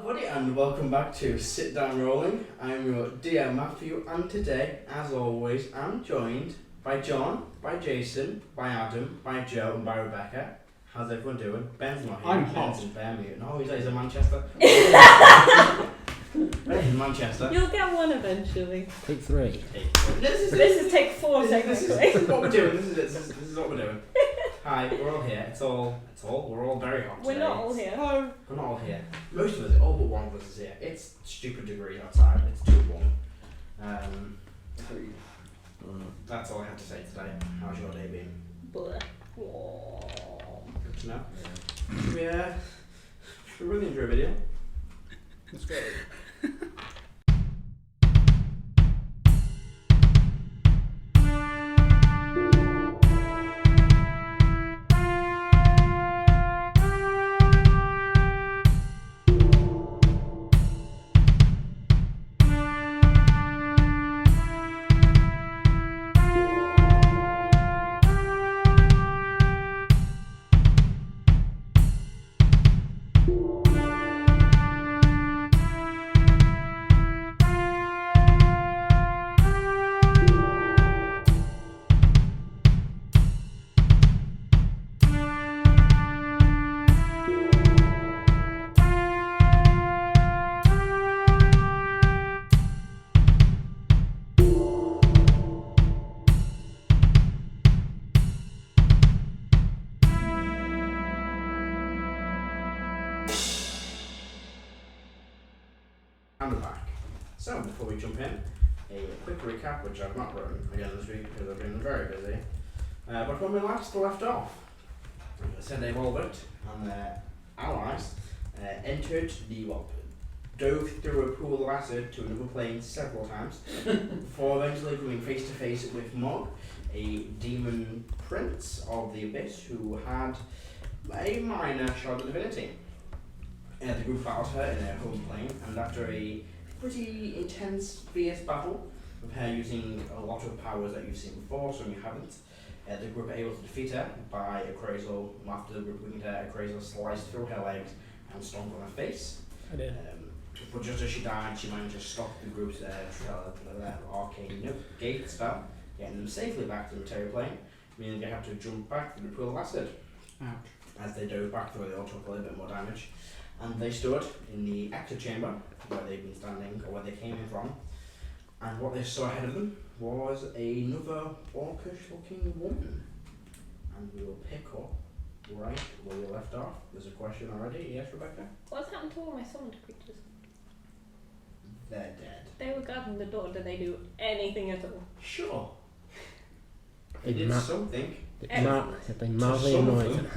everybody, and welcome back to Sit Down Rolling. I'm your DM Matthew, and today, as always, I'm joined by John, by Jason, by Adam, by Joe, and by Rebecca. How's everyone doing? Ben's not here. I'm Ben's hot. in Birmingham. No, he's in Manchester. Ben's in Manchester. You'll get one eventually. Take 3. This is take 4 technically. This is what we're doing. This is what we're doing. Hi, we're all here. We're all very hot We're today. not all here. We're not all here. Most of us, all but one of us is here. It's stupid degrees outside. It's too warm. That's all I have to say today. How's your day been? Blah. Good to know. Should we really enjoy a video? Let's go. And we're back. So, before we jump in, a quick recap, which I've not written again this week because I've been very busy. But when we last left off, Sunday Volbert and their allies entered dove through a pool of acid to another plane several times before eventually coming face to face with Mog, a demon prince of the Abyss who had a minor shard of divinity. The group battled her in her home plane, and after a pretty intense, fierce battle, with her using a lot of powers that you've seen before, some you haven't, the group were able to defeat her by Akrasiel. After the group winning her, Akrasiel sliced through her legs and stomped on her face. I did. But just as she died, she managed to stop the group's arcane gate spell, getting them safely back to the material plane, meaning they had to jump back through the pool of acid. Ouch. As they dove back through, they all took a little bit more damage. And they stood in the exit chamber where they'd been standing, or where they came in from, and what they saw ahead of them was another orcish looking woman. And we will pick up right where we left off. There's a question already, yes, Rebecca? What's happened to all my summoned creatures? They're dead. They were guarding the door. Did they do anything at all? Sure. They did something. They've been mildly annoyed.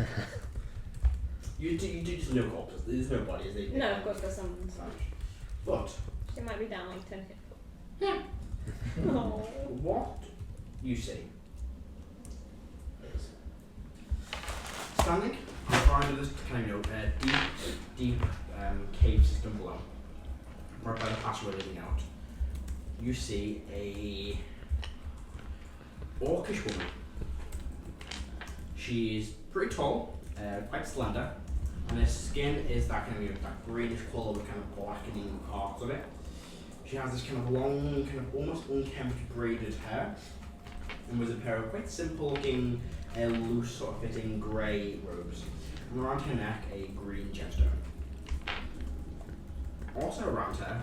You do just no corpses. There's no bodies. No, of course there's someone. But She might be down like 10 hit yeah. Oh. What you see is standing behind this kind of deep cave system below, right by the passway leading out. You see a orcish woman. She's pretty tall, quite slender, and her skin is that kind of that greenish colour with kind of blackening parts of it. She has this kind of long, kind of almost unkempt braided hair, and with a pair of quite simple looking, loose sort of fitting grey robes. And around her neck, a green gemstone. Also around her,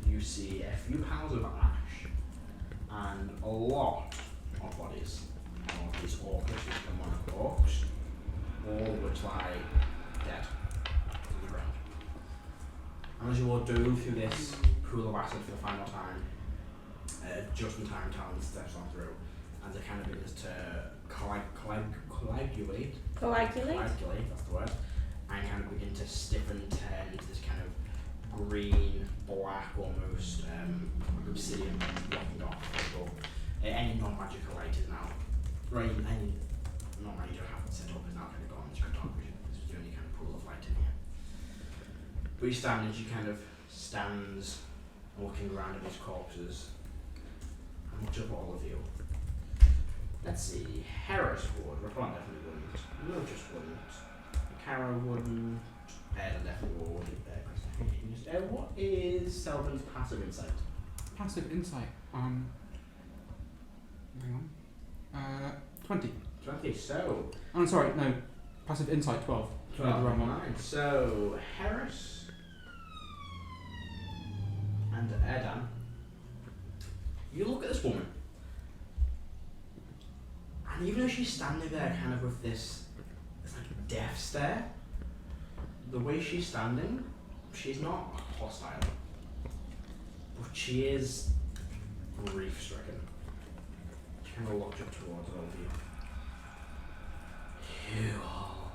you see a few piles of ash, and a lot of bodies of these orcish demonic orcs, all which lie dead to the ground. And as you all dove through this pool of acid for the final time, just in time Talon steps on through, and it kind of begins to coagulate, that's the word, and kind of begin to stiffen and turn into this kind of green, black almost obsidian blocking off any non-magical light is now, any non-magic you don't have to set up is now kind of gone. It's got dark vision. This was the only kind of pool of light in here. But you stand and she kind of stands looking around at these corpses, and much of all of you. Let's see, Heris would, Reyfron definitely wouldn't, no just wouldn't, Karo wouldn't, Erdan definitely would, what is Celban's passive insight? Passive insight. Hang on. 20. 20. So. Oh, I'm sorry. No. Passive insight 12. 12. The wrong one. Right. So Heris and Erdan. You look at this woman, and even though she's standing there, kind of with this like death stare, the way she's standing, she's not hostile, but she is grief-stricken. She kind of looks up towards all of you. You all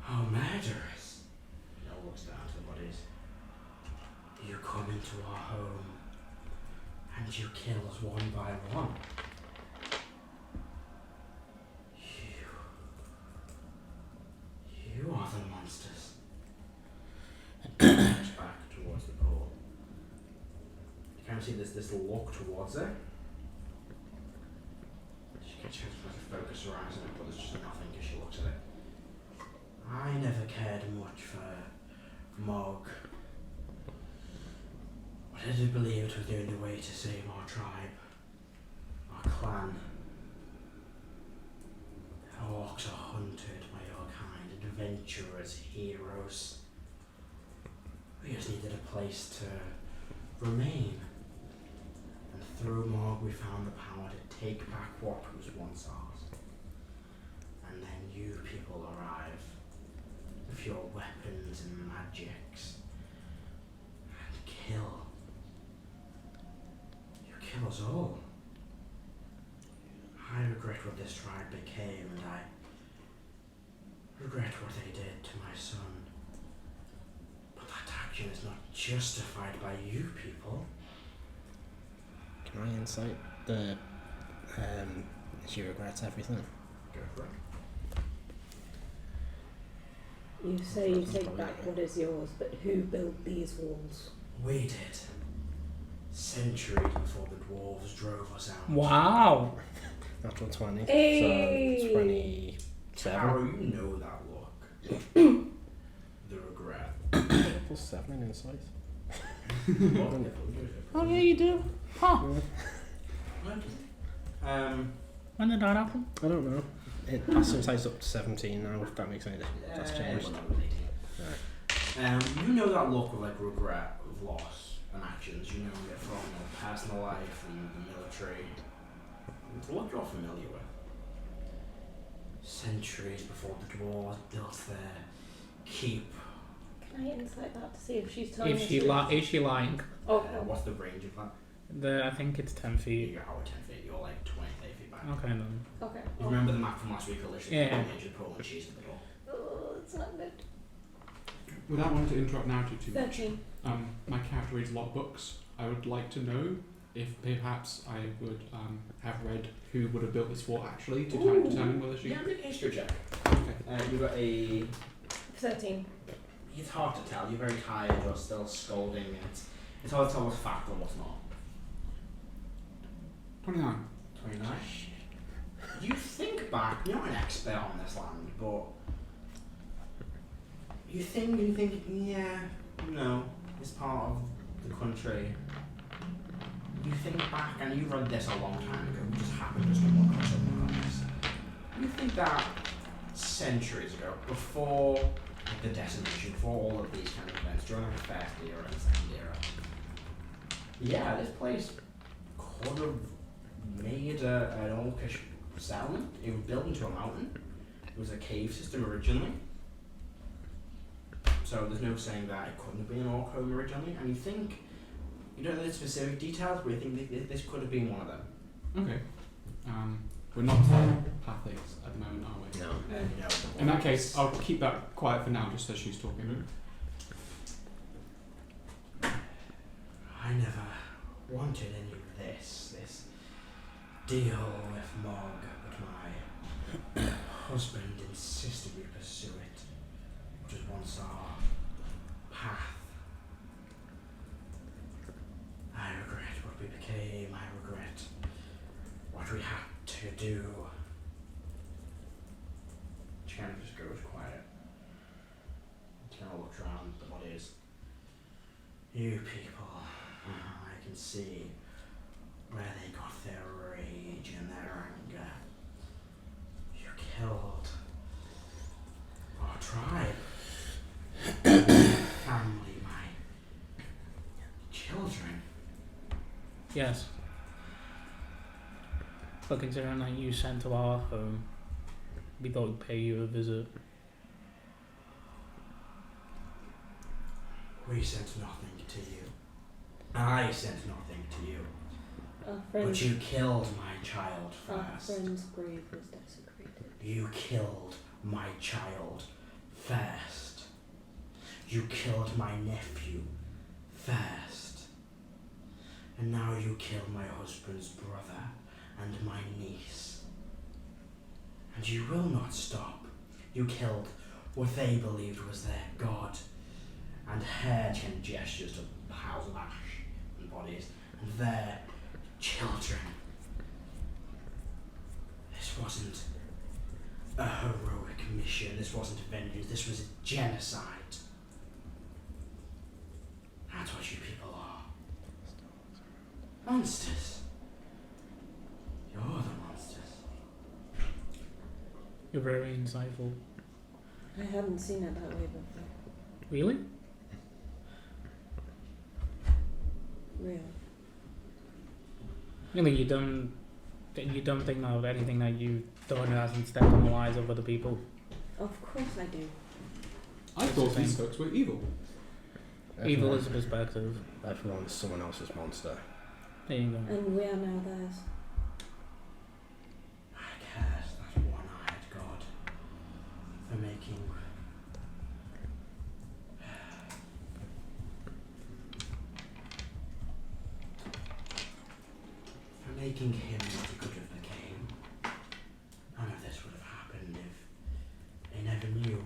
are murderers. She all looks down to the bodies. You come into our home and you kill us one by one. You are the monsters. She looks back towards the pool. You kind of see this look towards her. She gets to focus her eyes on it, but there's just nothing as she looks at it. I never cared much for Mog. But I did believe it was the only way to save our tribe, our clan. Orcs are hunted by your kind, adventurers, heroes. We just needed a place to remain. And through Morg we found the power to take back what was once ours. And then you people arrive with your weapons and magics and kill. You kill us all. I regret what this tribe became, and I regret what they did to my son. But that action is not justified by you people. Can I insight the she regrets everything? Go for it. You say you take back what is yours, but who built these walls? We did. Centuries before the dwarves drove us out. Wow. Natural 20. Hey. So 27. Karo, you know that look. The regret. Plus 7 in insight. Oh yeah, you do. Huh? When did that happen? I don't know. It passive insight's up to 17 now, if that makes any difference. That's changed. You know that look of like regret, of loss and actions. You know it from your personal life and the military. It's a look you're familiar with. Centuries before the dwarves built their keep. Can I insight that to see if she's telling Is the she truth? is she lying? Oh, What's the range of that? I think it's 10 feet. You're 10 feet, you're like 20 feet back. Okay then. okay. You remember the map from last week? Yeah. The pool and she's at the door. Oh, it's not good. Without wanting to interrupt narrative too much, 13. my character reads a lot of books. I would like to know if perhaps I would have read who would have built this fort actually to try and determine whether she. Yeah, make a history check. Okay. You got a. 13. It's hard to tell. You're very tired. You're still scolding. And it's hard to tell what's fact and what's not. 29. 29. You think back. You're not an expert on this land, but you think and think. Yeah, no, it's part of the country. You think back, and you read this a long time ago. You just happened to stumble across something like this. You think that centuries ago, before the decimation, before all of these kind of events, during the first era and the second era, yeah, this place could have made an orcish settlement. It was built into a mountain. It was a cave system originally. So there's no saying that it couldn't have been an orc home originally. And you don't know the specific details, but you think this could have been one of them. Okay. We're not pathics at the moment, are we? No. In that case, I'll keep that quiet for now, just as she's talking. I never wanted any of this deal with Mog, but my husband insisted we pursue it, which was once our path. I regret what we became, I regret what we had to do. She kind of just goes quiet. She kind of looks around the bodies. You people, I can see where they got their rage and their anger. You killed our tribe, family, my children. Yes. But considering that you sent to our home, we thought we'd pay you a visit. We sent nothing to you. I sent nothing to you. Our But friend's, you killed my child our first. friend's grave was desecrated. You killed my child first. You killed my nephew first. And now you kill my husband's brother and my niece. And you will not stop. You killed what they believed was their god, and hair-chin gestures to piles of ash and bodies, and their children. This wasn't a heroic mission, this wasn't vengeance, this was genocide. That's what you people are. Monsters. You're the monsters. You're very insightful. I haven't seen it that way before. Really? Really. Really, you don't think of anything that you done hasn't stepped on the lives of other people? Of course I do. I thought these folks were evil. Evil is a perspective. Everyone is someone else's monster. There you go. And we are now theirs. I curse that one-eyed god for making him what he could have became. None of this would have happened if they never knew.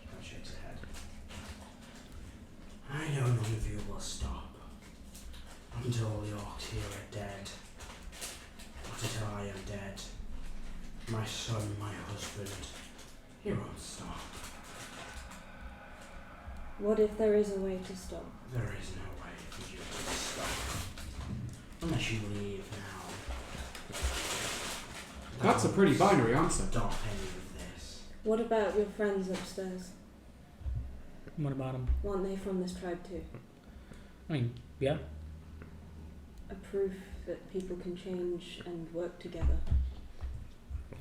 Scott shakes his head. I know none of you will stop. Not until all the orcs here are dead. Not until I am dead. My son, my husband. You won't stop. What if there is a way to stop? There is no way for you to stop. Unless you leave now. That's a pretty binary answer. Stop any of this. What about your friends upstairs? What about him? Aren't they from this tribe too? I mean, yeah. A proof that people can change and work together.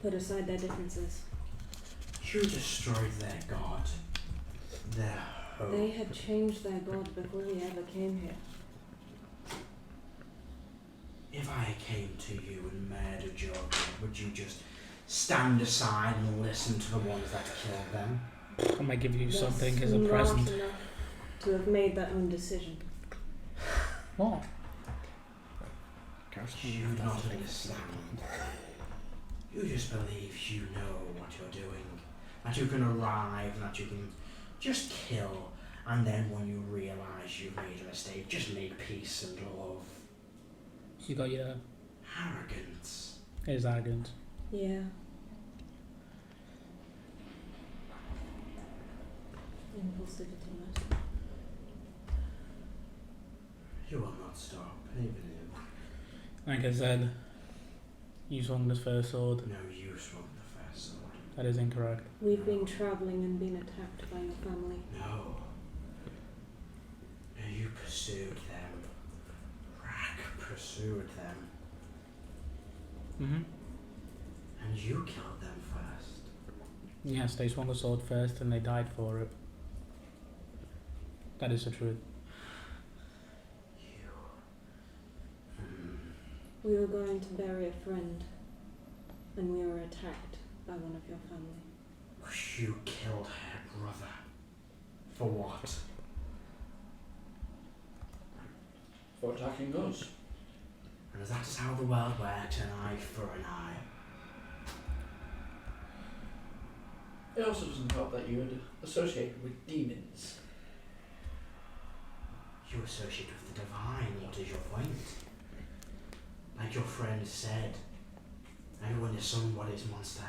Put aside their differences. You destroyed their god. Their hope. They had changed their god before we ever came here. If I came to you and murdered your god, would you just stand aside and listen to the ones that killed them? I might give you That's something as a not present. enough to have made that own decision. What? You do not understand. You just believe you know what you're doing. That you can arrive, that you can just kill, and then when you realise you've made a mistake, just make peace and love. You got your Arrogance. his arrogant. Yeah. Impulsivity mostly. You will not stop, even if... Like I said, you swung this first sword. No, you swung the first sword. That is incorrect. We've been travelling and been attacked by your family. No. No, you pursued them. Rrack pursued them. Mm-hmm. And you killed them first. Yes, they swung the sword first and they died for it. That is the truth. You... We were going to bury a friend, and we were attacked by one of your family. You killed her brother. For what? For attacking us. And that is how the world works, an eye for an eye. It also doesn't help that you had associated with demons. You associate with the divine, what is your point? Like your friend said, everyone is somebody's monster.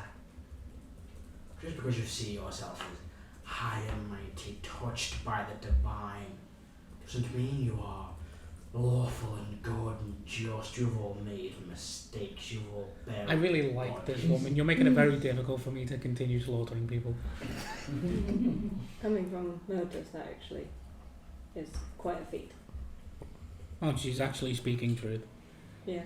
Just because you see yourself as high and mighty, touched by the divine, doesn't mean you are lawful and good and just. You've all made mistakes. You've all buried. I really like this woman. You're making it very difficult for me to continue slaughtering people. Coming from murders, that actually is quite a feat. Oh, she's actually speaking truth. Yeah.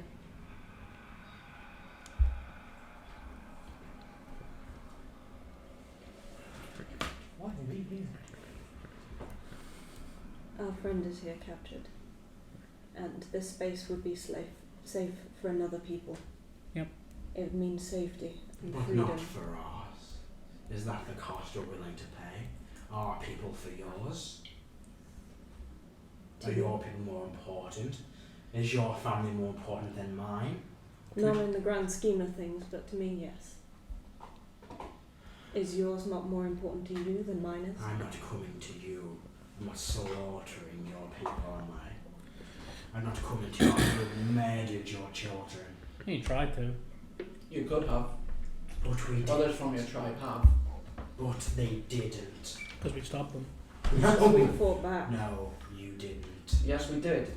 Why are we here? Our friend is here captured, and this space would be safe for another people. Yep. It means safety and But freedom. not for us. Is that the cost you're willing to pay? Are people for yours? Are your people more important? Is your family more important than mine? Not in the grand scheme of things, but to me, yes. Is yours not more important to you than mine is? I'm not coming to you. I'm not slaughtering your people, am I? I'm not coming to you after you've murdered your children. You tried to. You could have. But we didn't. Others from your tribe have. But they didn't. Because we stopped them. So we No, fought back. no, you didn't. Yes, we did.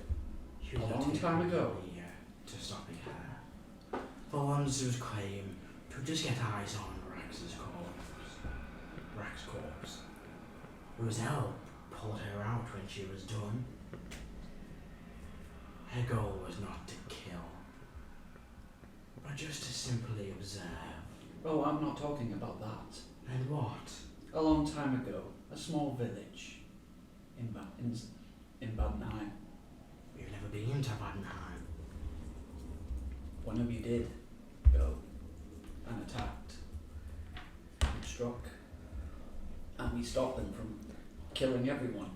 You A long didn't time ago. here to stop me here. The ones who claim to just get eyes on Rex's corpse. Rex's corpse. Roselle pulled her out when she was done. Her goal was not to kill, but just to simply observe. Oh, I'm not talking about that. And what? A long time ago, a small village in Badenheim. You've never been to Badenheim. One of you did go and attacked and struck, and we stopped them from killing everyone.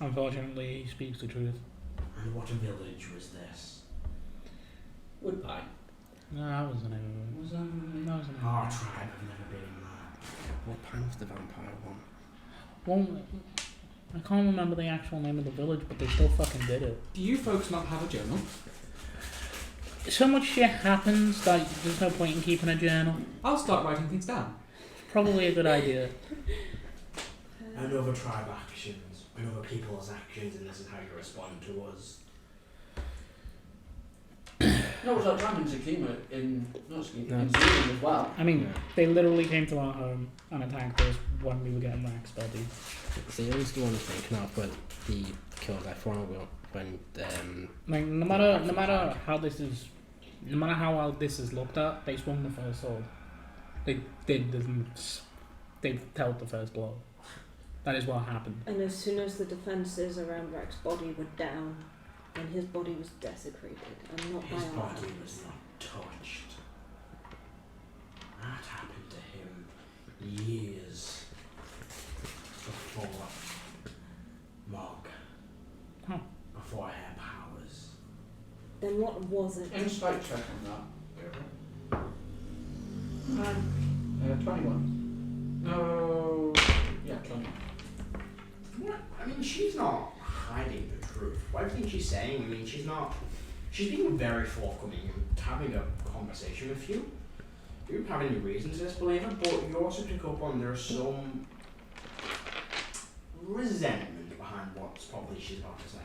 Unfortunately, he speaks the truth. And what village was this? Woodpine. No, that wasn't it. Was That wasn't Our it. tribe have never been there. What pan was the vampire one? Well, I can't remember the actual name of the village, but they still fucking did it. Do you folks not have a journal? So much shit happens that there's no point in keeping a journal. I'll start writing things down. Probably a good idea. And other tribe actions, and other people's actions, and this is how you respond to us. No, it was our time in Zakima in No. in Zealand as well. I mean, Yeah. they literally came to our home and attacked us when we were getting Rrack's body. See, I was the one thinking of when he killed everyone when Like, no matter how this is, no matter how well this is looked at, they swung the first sword. They dealt the first blow. That is what happened. And as soon as the defences around Rrack's body were down, and his body was desecrated, and not by His our body hands. was not touched. That happened to him years before Mog. Huh. Before her powers. Then what was it? Insight check on that. 21. No. Yeah, 20. What? I mean, she's not hiding the truth. What everything she's saying, I mean, she's being very forthcoming and having a conversation with you. You don't have any reason to disbelieve her, but you also pick up on there's some resentment behind what's probably she's about to say.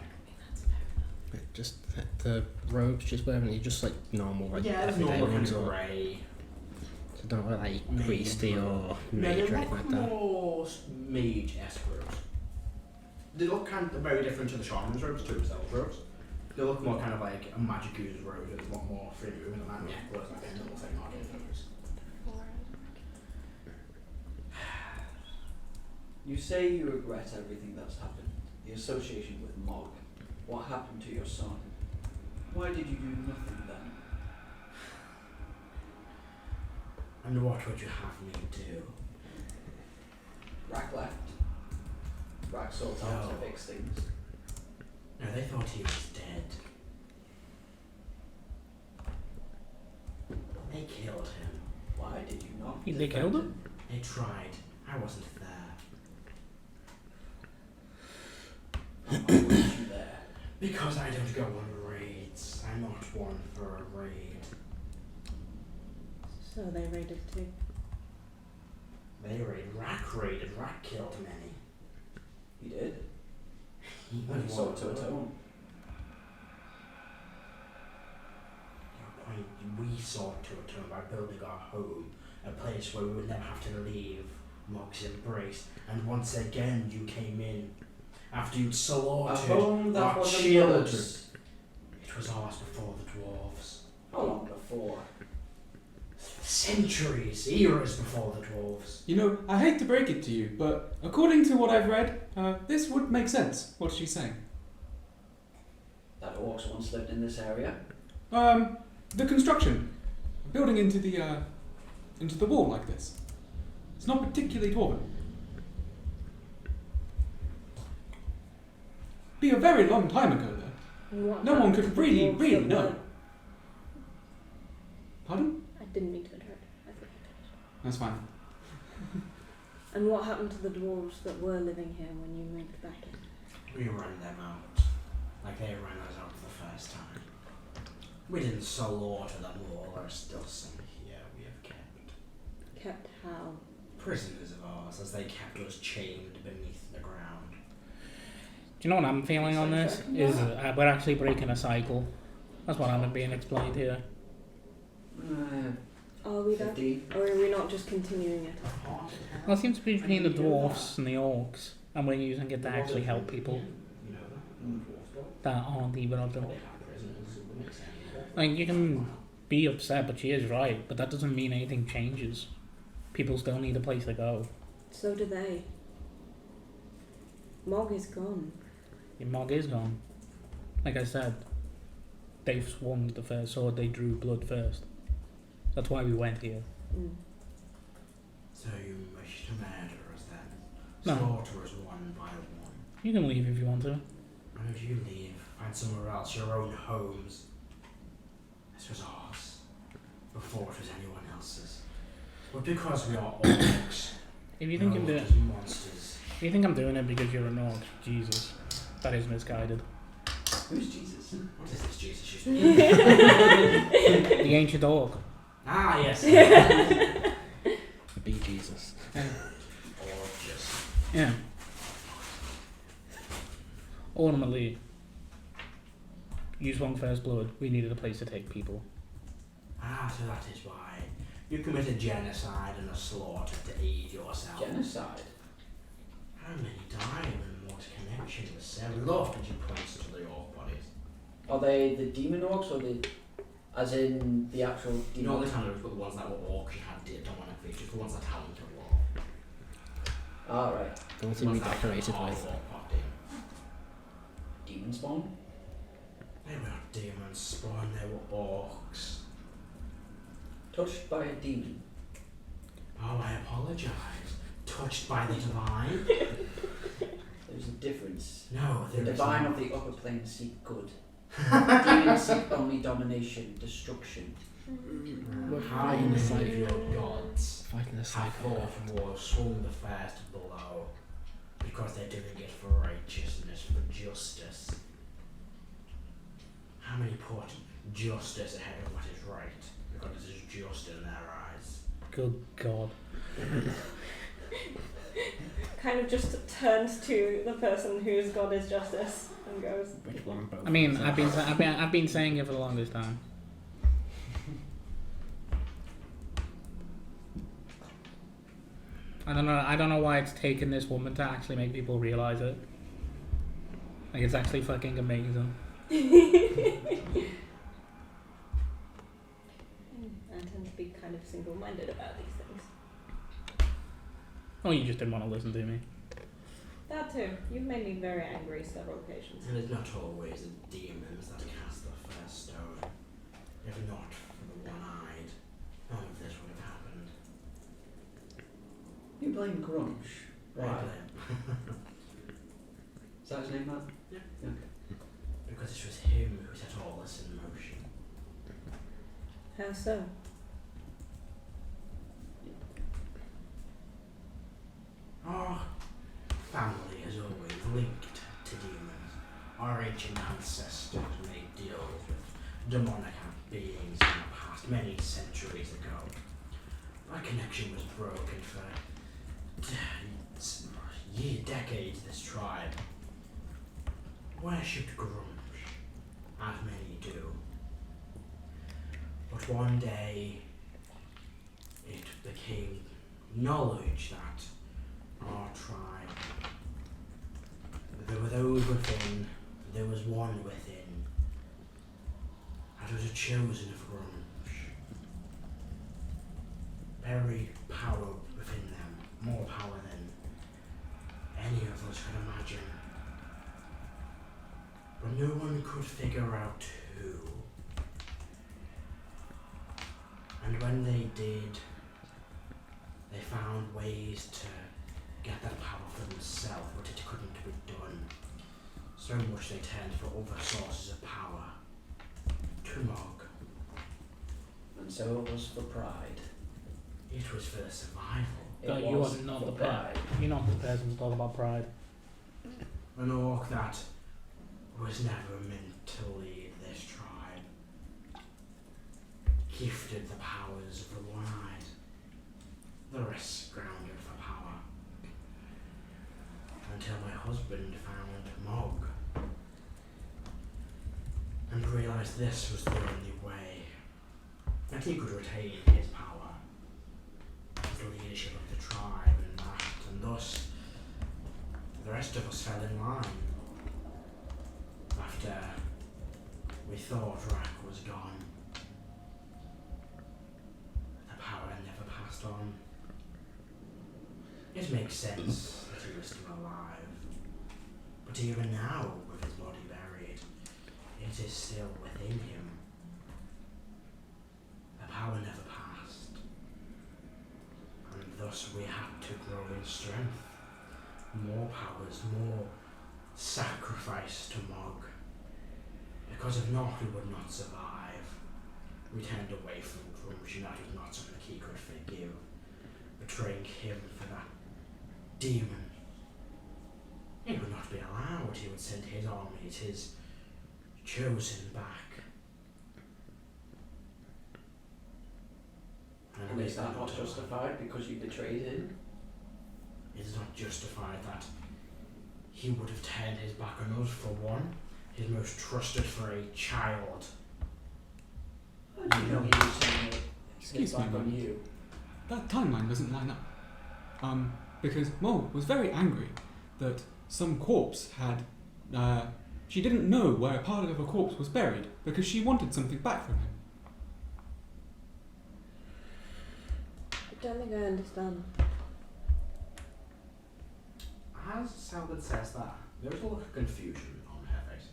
just the robes she's wearing, are just like normal, like Yeah, there's everyday normal ones, kind of or grey. so don't look like Mage priesty or No, mage they or anything look like that. more mage-esque robes. They look kind of very different to the shaman's robes, to themselves robes. They look more kind of like a magic user's robe. There's a lot more free movement and that necklace, that kind of little thing on it. You say you regret everything that's happened, the association with Mog, what happened to your son. Why did you do nothing then? And what would you have me do? Rrack left. Rrack sought out to fix things. No, they thought he was dead. They killed him. Why did you not? They killed him? They tried. I wasn't there. And why weren't you there? Because I don't go on raids. I'm not one for a raid. So they raided too. They raid. Rrack created Rrack killed many. He did. He And he was saw one to of them. atone. Your point, we sought to atone by building our home, a place where we would never have to leave Mog's embrace. And once again you came in, after you'd A slaughtered home that our wasn't children. yours. It was ours before the dwarves. How long before? Centuries, eras before the dwarves. You know, I hate to break it to you, but according to what I've read, this would make sense, what she's saying. That orcs once lived in this area. The construction. Building into the wall like this. It's not particularly dwarven. Be a very long time ago, though. And what No one happened could to the really, dwarves really that know. were- Pardon? I didn't mean to interrupt. I thought you finished. That's fine. And what happened to the dwarves that were living here when you moved back in? We ran them out, like they ran us out the first time. We didn't slaughter them all, there are still some here we have kept. Kept how? Prisoners of ours, as they kept us chained beneath the ground. Do you know what I'm feeling on this? Sorry. Is we're actually breaking a cycle. That's what I'm being explained here. Are we there? 15. Or are we not just continuing it? Well, it seems to be between the dwarfs and the orcs, and we're using it to actually help people You know that? that aren't even of them. They have prisoners, it wouldn't make sense. Like, you can be upset, but she is right, but that doesn't mean anything changes. People still need a place to go. So do they. Mog is gone. Your Mog is gone. Like I said, they swung the first sword, they drew blood first. That's why we went here. Mm. So you wish to murder us then? No. Slaughter us one by one. You can leave if you want to. Why don't you leave? Find somewhere else, your own homes. This was ours, before it was anyone else's. But because we are orcs, If you think we're I'm all doing, just monsters. if you think I'm doing it because you're an orc, Jesus, that is misguided. Who's Jesus? What is this Jesus you speak? The ancient orc. Ah, yes. The Bee Jesus. Orgious. Yeah. Ultimately, you swung first blood. We needed a place to take people. Ah, so that is why. You committed genocide and a slaughter to aid yourself. Genocide. How many died when Mort's connection was severed? Look, and she points to the orc bodies. Are they the demon orcs or the, as in the actual You demon? know the time it was the ones that were orcs you had demonic features, the ones that hadn't at war. Alright. The ones to be decorated with. Demon spawn? They were not demons spawn, they were orcs. Touched by a demon. Oh, I apologise. Touched by the divine? There's a difference. No, The there is divine not. of the upper plane seek good. Demons seek only domination, destruction. How many of your gods Fighting the have cycle. fought war, swung the first blow, because they're doing it for righteousness, for justice? How many put justice ahead of what is right, because it is just in their eyes? Good God. Kind of just turns to the person whose god is justice and goes, Which one? Both. I mean, I've been saying it for the longest time. I don't know why it's taken this woman to actually make people realize it. Like, it's actually fucking amazing. I tend to be kind of single-minded about these things. Oh, you just didn't want to listen to me. That too. You've made me very angry several occasions. And it's not always the demons that cast the first stone. If not for the one-eyed, none of this would have happened. You blame Grunge. Why? Right. Is that his name, Matt? Yeah. Okay. Because it was him who set all this in motion. How so? Our family is always linked to demons. Our ancient ancestors made deals with demonic beings in the past, many centuries ago. Our connection was broken for decades this tribe worshipped Grumsh, as many do. But one day it became knowledge that our tribe, there were those within, there was one within, that was a chosen of Grumsh. Buried power within them, more power than any of us could imagine. But no one could figure out who. And when they did, they found ways to get that power for themselves, but it couldn't be done. So much they turned for other sources of power. To Mog. And so it was for pride. It was for survival. No, It you was are not for the pride. You're not the person to talk about pride. An orc that was never meant to lead this tribe. Gifted the powers of the one-eyed. The rest grounded for power. Until my husband found Mog. And realised this was the only way that he could retain his power, his leadership of the tribe and that, and thus the rest of us fell in line. After we thought Rrack was gone, the power never passed on. It makes sense that he was still alive, but even now, with his body buried, it is still within him. The power never passed, and thus we had to grow in strength. More powers, more sacrifice to Mog. Because if not, we would not survive. We turned away from Grumsh, and that was not something he could forgive. Betraying him for that demon. It would not be allowed. He would send his armies, his chosen back. And is that not justified because you betrayed him? It is not justified that he would have turned his back on us for one, his most trusted for a child. How do you know he was saying Excuse his back me, on ma'am. you? That timeline doesn't line up. Because Mog was very angry that some corpse had. She didn't know where a part of a corpse was buried because she wanted something back from him. I don't think I understand. As Celban says that, there is a look of confusion on her face.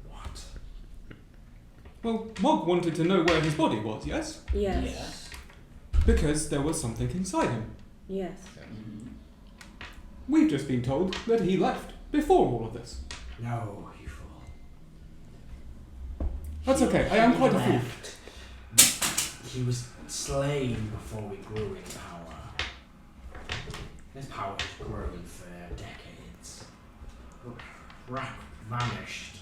What? Well, Mog wanted to know where his body was, yes? Yes. Because there was something inside him. Yes. Mhm. We've just been told that he left before all of this. No, you fool. That's okay, I am quite a fool. fool. He was slain before we grew in power. His power has grown for decades. Rrack vanished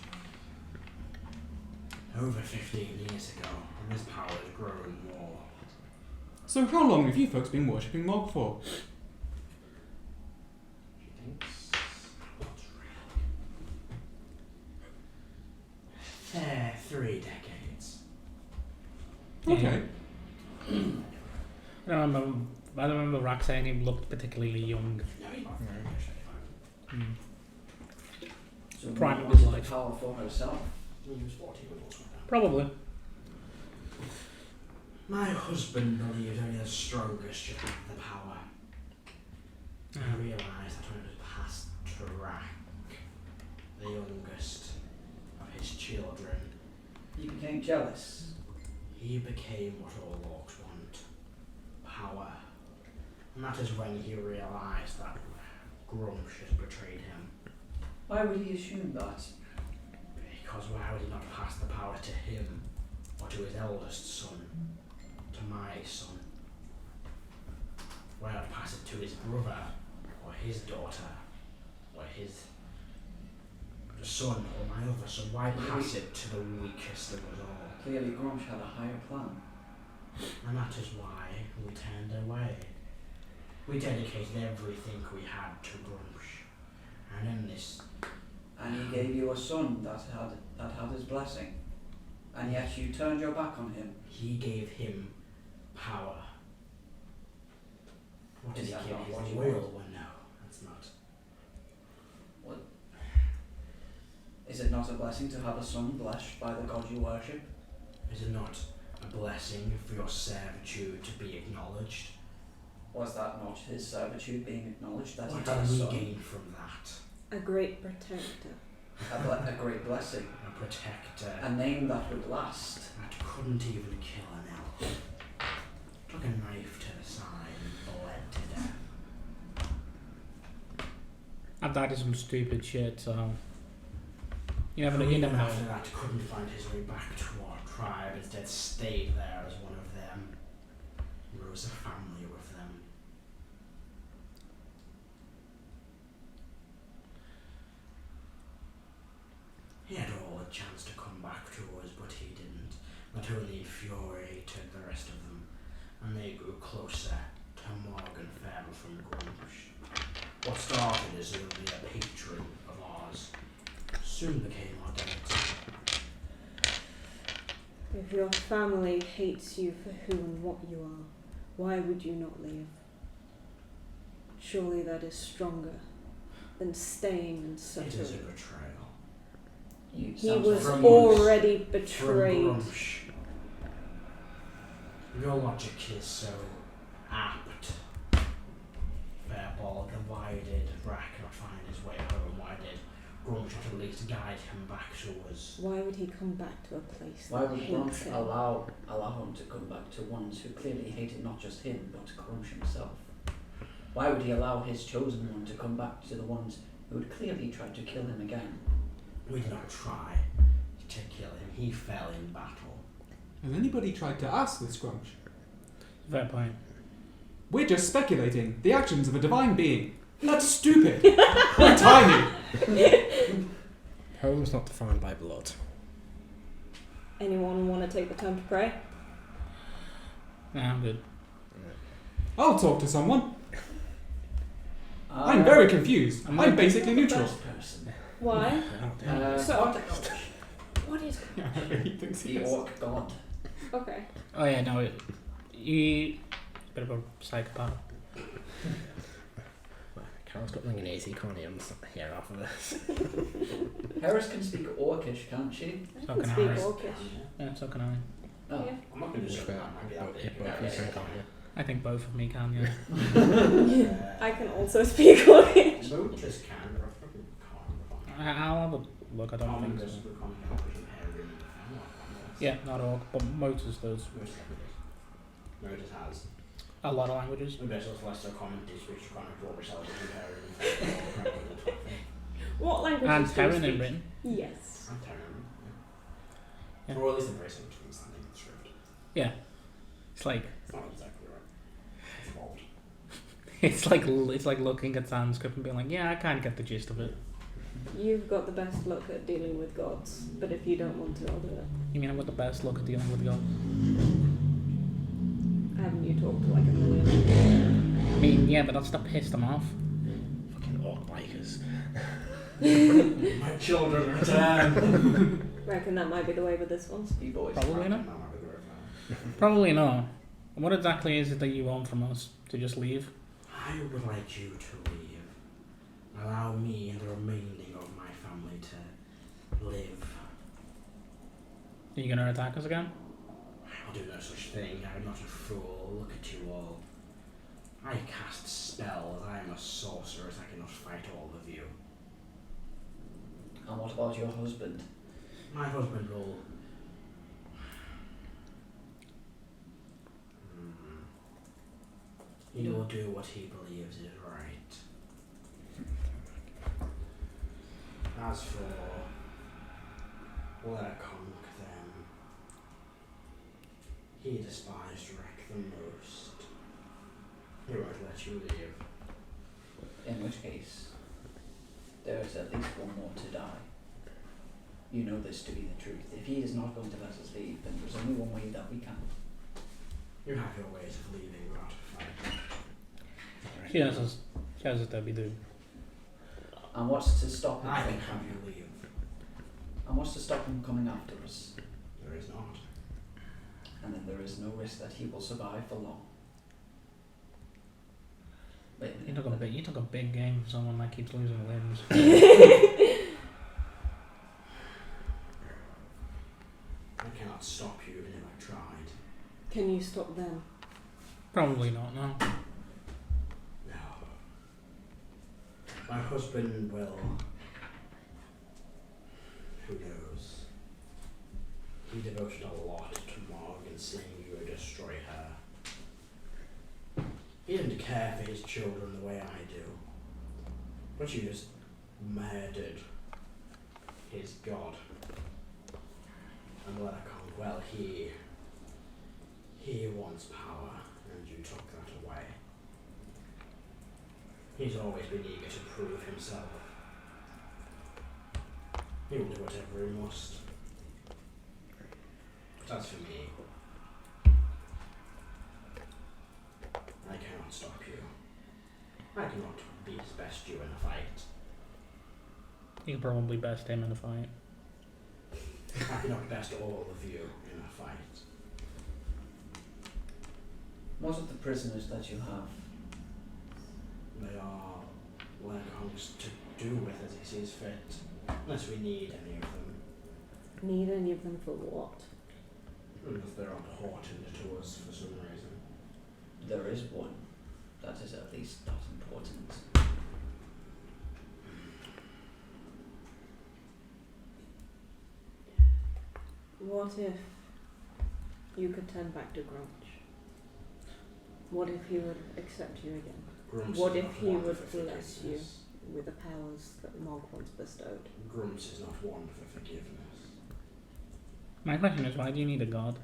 over 15 years ago, and this power has grown more. So how long have you folks been worshipping Mog for? She thinks what's real. 3 decades. Okay. I don't remember Rrack saying he looked particularly young. No, he's not very much. So Prime Mom of his wanted life. the power for herself. He was 40 when it was went down. Probably. My husband believed only the strongest should have the power. I realised that when it was passed to Rrack, the youngest of his children, He became jealous. he became what all orcs want. Power. And that is when he realised that Grumsh has betrayed him. Why would he assume that? Because why would he not pass the power to him, or to his eldest son, to my son? Why not pass it to his brother, or his daughter, or his son, or my other son? Why pass it to the weakest of us all? Clearly Grumsh had a higher plan. And that is why we turned away. We dedicated everything we had to Grumsh. And in this... And he gave you a son that had his blessing. And yet you turned your back on him. He gave him power. What did Is he that give not his what you will? want? Well, no, that's not. Is it not a blessing to have a son blessed by the god you worship? Is it not a blessing for your servitude to be acknowledged? Was that not his servitude being acknowledged that What he had a did we son? gain from that? A great protector. A great blessing. A protector A name that would last. that couldn't even kill an elf. Took a knife to the side and bled to death. I've died of some stupid shit, so you never Who know. after that couldn't find his way back to our tribe, instead stayed there as one of them. Rose a family with them. He had all the chance to come back to us, but he didn't. That only infuriated the rest of them, and they grew closer to Morgan Fairman from Grumsh. What started as only a patron of ours soon became our deity. If your family hates you for who and what you are, why would you not leave? Surely that is stronger than staying and It suffering. is a betrayal. He was From already From betrayed. Grumsh. Your logic is so apt. Firblog, then why did Rrack not find his way home? Why did Grumsh not at least guide him back to us? Why would he come back to a place Why that would hates Grumsh him? allow him to come back to ones who clearly hated not just him, but Grumsh himself? Why would he allow his chosen one to come back to the ones who had clearly tried to kill him again? We did not try to kill him. He fell in battle. Has anybody tried to ask this Grumsh? Fair point. We're just speculating the actions of a divine being. That's stupid. We're tiny. Home's not defined by blood. Anyone want to take the time to pray? Nah, I'm good. I'll talk to someone. I'm very confused. I'm basically neutral. Person. Why? So- What? What is... He thinks he The is. orc god. Okay. Oh yeah, no, you bit of a psychopath. Karo's got ringing ears, he can't hear half of this. Heris can speak orcish, can't she? I So can can speak I. orcish. Yeah, so can I. Oh. Yeah. I'm not going to say that. Might be that big. Both of you can, can't you? I think both of me can, yeah. I can also speak orcish. Motus can, but I fucking can't. I'll have a look, I don't think so. Yeah, not all, but Motus does. Motus has. A lot of languages. Maybe I saw less common dish which you kind of draw yourself to compare. What languages And do you Terran in speak? Britain. Yes. I'm terrible. Yeah. Or at least I'm very similar to understanding the script. Yeah. It's like It's not exactly right. It's bold. it's like looking at Sanskrit and being like, yeah, I can't get the gist of it. You've got the best luck at dealing with gods, but if you don't want to, I'll do it. You mean I've got the best luck at dealing with God? Haven't you talked to like a million? I mean, yeah, but that's to piss them off. Fucking orc bikers. My children return. Reckon that might be the way with this one. You boys. Probably not. Probably not. What exactly is it that you want from us? To just leave? I would like you to leave. Allow me and the remaining of my family to live. Are you gonna attack us again? I'll do no such thing. I'm not a fool. Look at you all. I cast spells. I am a sorcerer. I cannot fight all of you. And what about your husband? My husband will... He will do what he believes is right. As for Warlock, then, he despised Rrack the most. He won't let you leave. In which case, there is at least one more to die. You know this to be the truth. If he is not going to let us leave, then there's only one way that we can. You have your ways of leaving without a fight. She has a Debbie do. And what's to stop him? I think have you leave. And what's to stop him coming after us? There is not. And then there is no risk that he will survive for long. Wait a You minute. took a big game for someone that keeps losing limbs. I cannot stop you even if I tried. Can you stop them? Probably not, no. No. My husband will. Who knows? He devoted a lot to Morgan seeing you destroy her. He didn't care for his children the way I do. But you just murdered his god. And Rrack, well, he wants power, and you took that away. He's always been eager to prove himself. He will do whatever he must. But as for me, I cannot stop you. I cannot beat best you in a fight. You can probably best him in a fight. I cannot best all of you in a fight. Most of the prisoners that you have, They are Leghogs to do with as he sees fit, unless we need any of them. Need any of them for what? Unless they're important to us for some reason. there is one that is at least not important. What if you could turn back to Grunch? What if he would accept you again? Grumps What is if not he one would for bless you forgiveness. with the powers that Mog once bestowed? Grumps is not one for forgiveness. My question is, why do you need a god?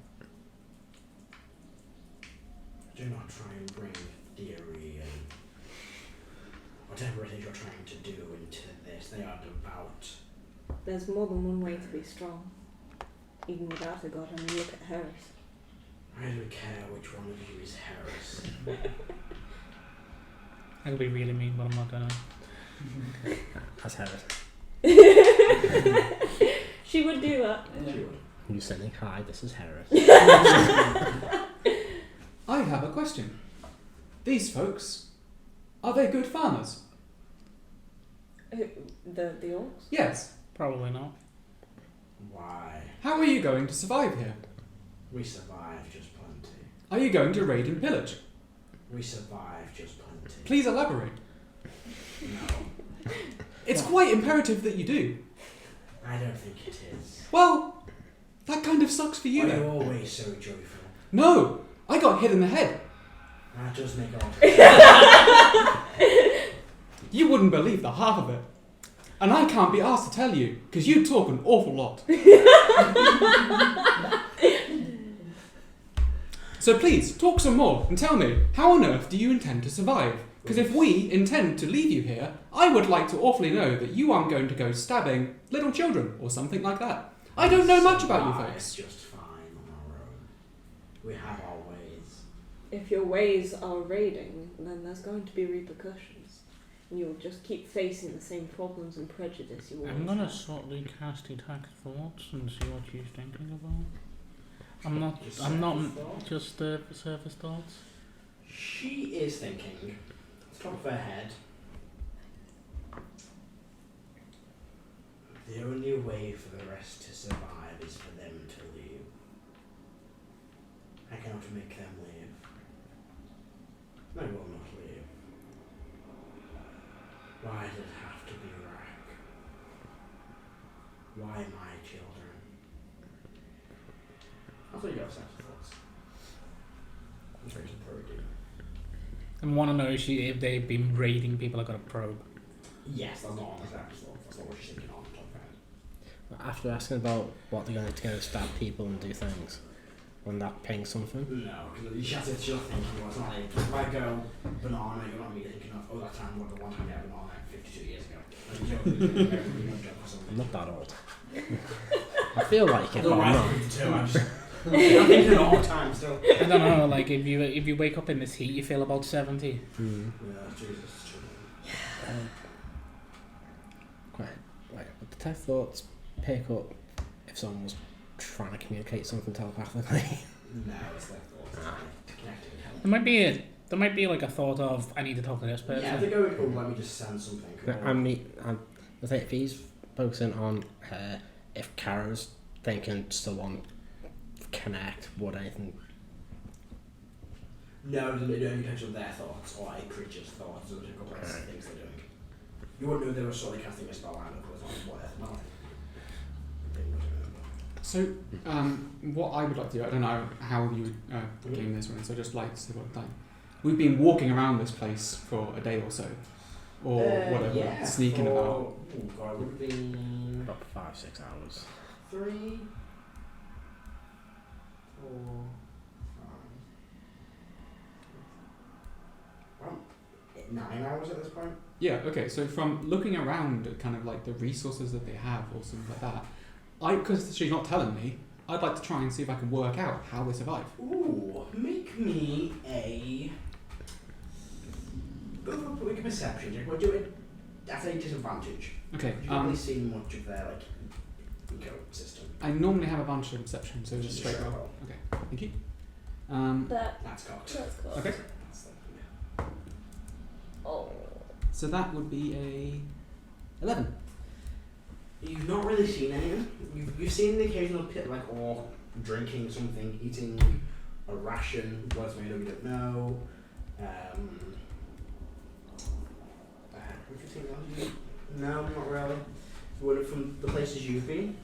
Do not try and bring theory and whatever it is you're trying to do into this. They are devout. There's more than one way to be strong, even without a god. I mean, look at Heris. I don't care which one of you is Heris. I could be really mean, but I'm not gonna. That's Heris. She would do that. Yeah. You saying, hi, this is Heris. I have a question. These folks, are they good farmers? The orcs? Yes. Probably not. Why? How are you going to survive here? We survive just plenty. Are you going to raid and pillage? We survive just plenty. Please elaborate. No, It's quite imperative that you do. I don't think it is. Well, that kind of sucks for you Why are then. you always so joyful? No, I got hit in the head. That does make a lot of You wouldn't believe the half of it. And I can't be asked to tell you, because you talk an awful lot. So please, talk some more and tell me, how on earth do you intend to survive? Because if we intend to leave you here, I would like to awfully know that you aren't going to go stabbing little children or something like that. I don't know much about you Survive folks. just fine on our own. We have our ways. If your ways are raiding, then there's going to be repercussions. And you'll just keep facing the same problems and prejudice you always I'm gonna have. subtly cast Detect Thoughts and see what she's thinking about. I'm not Just just surface thought? surface thoughts. She is thinking, top of her head, the only way for the rest to survive is for them to leave. I cannot make them leave. They will not leave. Why did it have to be Rrack? Why my children? I thought you have sex thoughts. I'm trying to probe you. I want to know if they've been raiding people. I got a probe. Yes, that's not on the sex thoughts. That's not what she's thinking on top of her head. After asking about what they're going to go stab people and do things, when that pings something. No, because she's thinking, well, it's not like, if I go banana, you're not really thinking of, oh, that time, what the one time I had banana 52 years ago. Like, you're I'm not that old. I feel like it, but I'm not. I'm just I'm thinking a long time still. I don't know. Like if you wake up in this heat, you feel about 70. Hmm. Yeah, Jesus. Quite. Wait, would the test thoughts pick up if someone was trying to communicate something telepathically? No, it's like thoughts. Connecting with help. There might be like a thought of I need to talk to this person. Yeah, if they go, oh, let me just send something. I think if he's focusing on her, if Karo's thinking still on connect, would anything? No, it only depends on their thoughts or a creature's thoughts or a couple of things they're doing. You wouldn't know they were solely casting a spell out of it on what nothing. So, what I would like to do, I don't know how you would game this one, so I'd just like to see what like we've been walking around this place for a day or so, or whatever, yeah, sneaking about. Oh god, it would have been About 5-6 hours. 3, 4, 5. Well, 9 hours at this point. Yeah, okay, so from looking around at kind of like the resources that they have or something like that, because she's not telling me, I'd like to try and see if I can work out how they survive. Ooh, make me a. Go for a quick perception check. We'll do it at a disadvantage. Okay, You've not really seen much of their ecosystem. I normally have a bunch of perception, so just straight roll. roll. Okay, thank you. That's cocked. That's cool. Okay, That's like, Oh. so that would be a 11. You've not really seen anything. You've seen the occasional pit like orc drinking something, eating a ration, what it's made of, you don't know. Have you seen that? No, not really. Well, from the places you've been,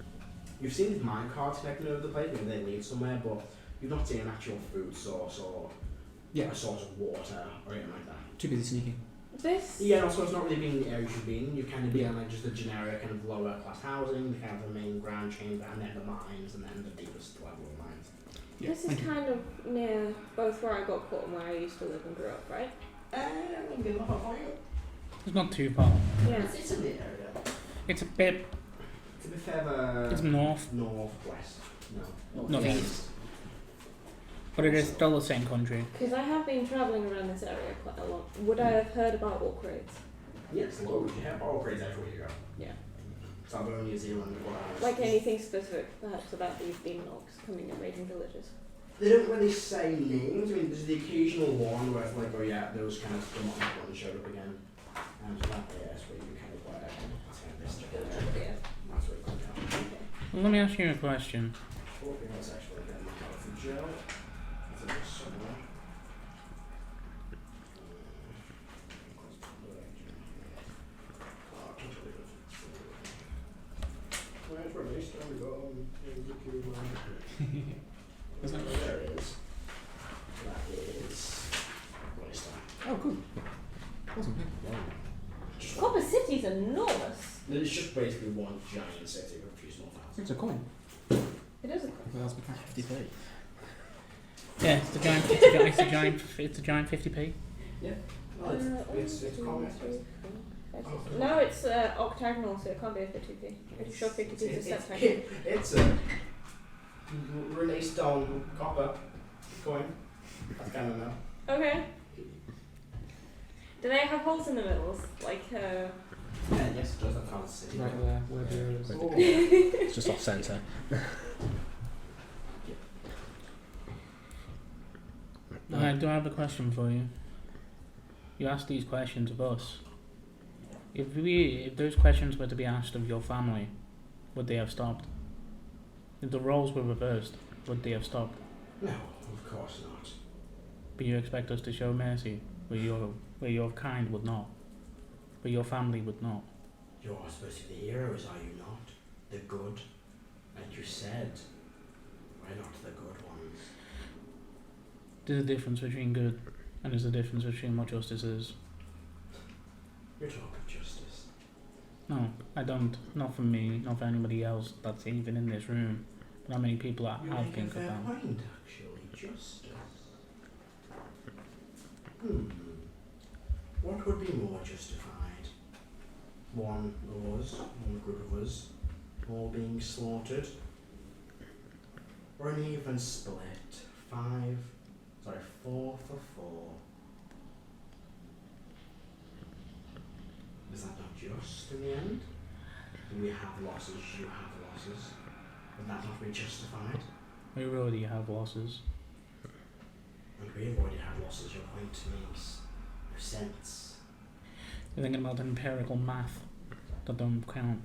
you've seen these mine carts connecting over the place, maybe they lead somewhere, but you've not seen an actual food source or a source of water or anything like that. Too busy sneaking. This. Yeah, and also it's not really been the areas you've been. You've kind of been like just the generic kind of lower class housing, kind of the main ground chamber, and then the mines, and then the deepest level of mines. Yeah, This is thank you. kind of near both where I got caught and where I used to live and grew up, right? I'm gonna look for you. It's not too far. Yeah. It's in the area. It's a bit. It's a bit further. It's north, northwest. No. northeast. But it is still the same country. Because I have been travelling around this area quite a lot. Would I have heard about orc raids? Yes, loads. You have all grades everywhere you go. Yeah. Salvo, New Zealand, whatever. Like anything specific, perhaps about these demon orcs coming and raiding villages? They don't really say names. I mean, there's the occasional one where it's like, oh yeah, those kind of demonic ones showed up again. So that is where you kind of like, this Yeah. that's where it comes down. Okay. Well, let me ask you a question. Talking about actually getting my health in jail. It's in there somewhere. Where's released? There we go. There it is. That is released. Oh, cool. Awesome. Copper City's enormous. It's just basically one giant city with a few small towns. It's a coin. It is a Well, that's my character. 50p. Yeah, it's a giant 50p. Well, it's common. No, it's octagonal, so it can't be a 50p. Pretty sure 50p is a set time. It's released on copper coin. That's kind of know. Okay. Do they have holes in the middles? Like, Yes, it does. That's how it's city. Right there, where the arrow is. Oh. It's just off centre. I do have a question for you. You asked these questions of us. If those questions were to be asked of your family, would they have stopped? If the roles were reversed, would they have stopped? No, of course not. But you expect us to show mercy, where your kind would not, but your family would not. You're supposed to be the heroes, are you not? The good, like you said. We're not the good ones. There's a difference between good, and there's a difference between what justice is. You're talking justice. No, I don't. Not for me, not for anybody else that's even in this room. But how many people that You have make been a cut fair down? point, actually. Justice. What would be more justified? One of us, one group of us, all being slaughtered? Or an even split. 4 for 4. Is that not just in the end? We have losses, you have losses. Would that not be justified? We already have losses. And we have already had losses, your point makes no sense. You're thinking about empirical math that don't count.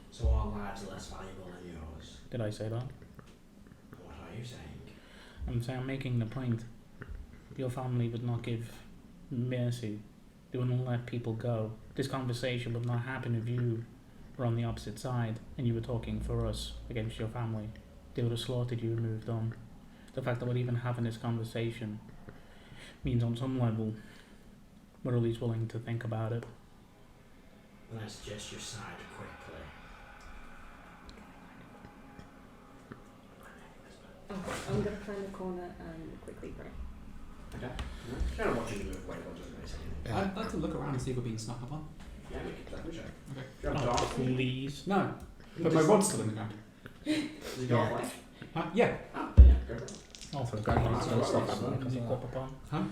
So our lives are less valuable than yours. Did I say that? What are you saying? I'm making the point. Your family would not give mercy. They wouldn't let people go. This conversation would not happen if you were on the opposite side and you were talking for us against your family. They would have slaughtered you and moved on. The fact that we're even having this conversation means on some level we're at least willing to think about it. Then I suggest you side quickly. Okay, I'm gonna find the corner and quickly pray. Okay. Kind of watching you move away, what doesn't make sense. I'd like to look around and see if we're being snuck up on. Yeah, let me check. Okay. Do you have a Oh, dog? please. No, but my rod's still in the ground. Does he go Yeah. away? Yeah. Oh, yeah, go for it. Oh, for God, God's it's sake. gonna stop happening Is because he of pop that. upon? Huh?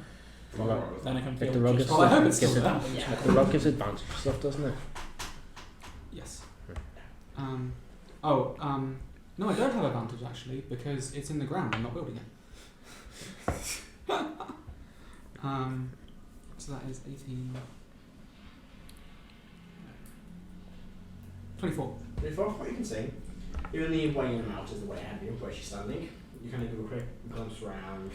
Then I can If feel the rug just- is Well, I hope it's gives still it- down. Yeah. The rug gives advantage for stuff, doesn't it? Yes. No, I don't have advantage actually because it's in the ground. I'm not building it. So that is 18. 24. Before what you can see, even the way in and out is the way ahead of you, where she's standing. You kind of do a quick glance around,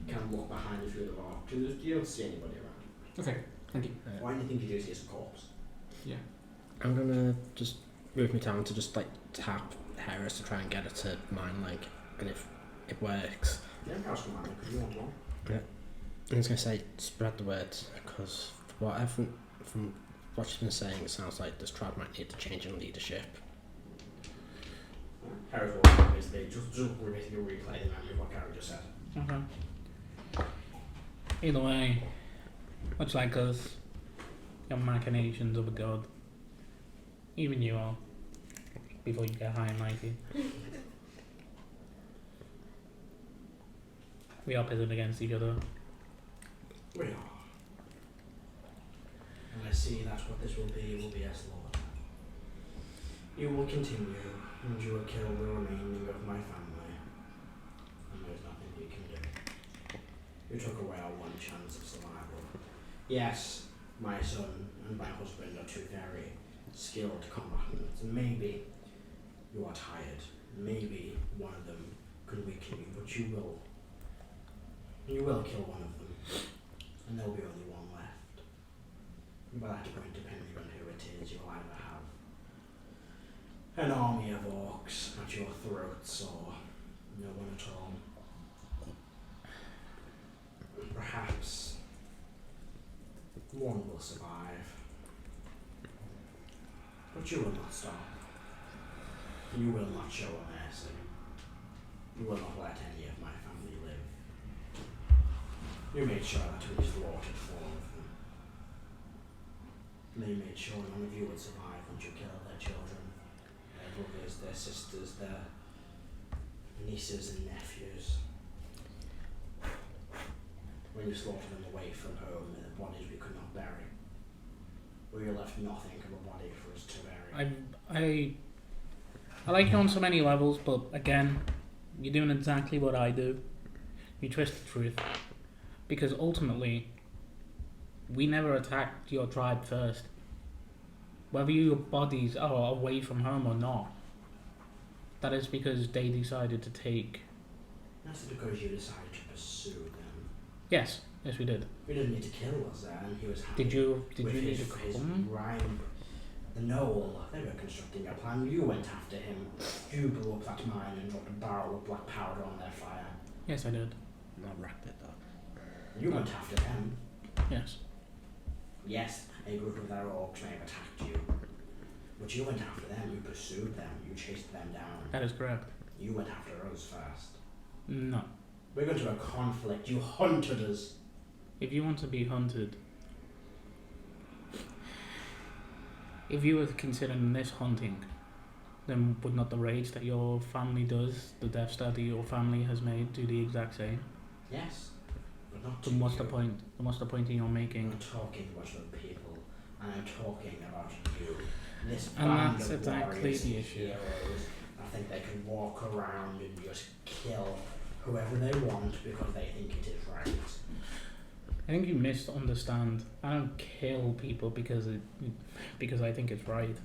kind of look behind you through the rock. You don't see anybody around. Okay, thank you. Why do you think you do see a corpse? I'm gonna just move my town to just like tap Heris to try and get her to mine like, and if it works, Yeah, Karo's come out because you want one. I'm just gonna say spread the word because from what she's been saying, it sounds like this tribe might need a change in leadership. Karo's walking basically, just basically replay the memory of what Karo just said. Okay. Either way, much like us, your machinations of a god. Even you are. Before you get high and mighty. We are pitted against each other. We are. And I see that what this will be a slaughter. You will continue, and you will kill the remaining of my family. And there's nothing you can do. You took away our one chance of survival. Yes, my son and my husband are two very skilled combatants. Maybe you are tired. Maybe one of them could weaken you, but you will kill one of them. And there will be only one left. And by that point, depending on who it is, you'll either have an army of orcs at your throats or no one at all. Perhaps one will survive. But you will not stop. You will not show a mercy. You will not let any of my family live. You made sure that we slaughtered 4 of them. They made sure none of you would survive once you killed their children, their brothers, their sisters, their nieces and nephews. When you slaughtered them away from home and the bodies we could not bury, we left nothing of a body for us to bury. I like you on so many levels, but again, you're doing exactly what I do. You twist the truth. Because ultimately, we never attacked your tribe first. Whether your bodies are away from home or not, that is because they decided to take... That's because you decided to pursue them. Yes, we did. You didn't need to kill us there, and he was happy. Did you with need his, to his come? rhyme. The Knoll, they were constructing a plan. You went after him. You blew up that mine and dropped a barrel of black powder on their fire. Yes, I did. Not Rrack did that. You went after them. Yes. Yes, a group of their orcs may have attacked you. But you went after them, you pursued them, you chased them down. That is correct. You went after us first. No. We got into a conflict, you hunted us. If you want to be hunted... If you were considering this hunting, then would not the raids that your family does, the Death Star that your family has made, do the exact same? Yes, but not Then to what's you. the point? Then what's the point in your I'm making? not talking about other people. I'm talking about you. This And band that's of exactly warriors the and issue. heroes. I think they can walk around and just kill whoever they want because they think it is right. I think you misunderstand. I don't kill people because I think it's right.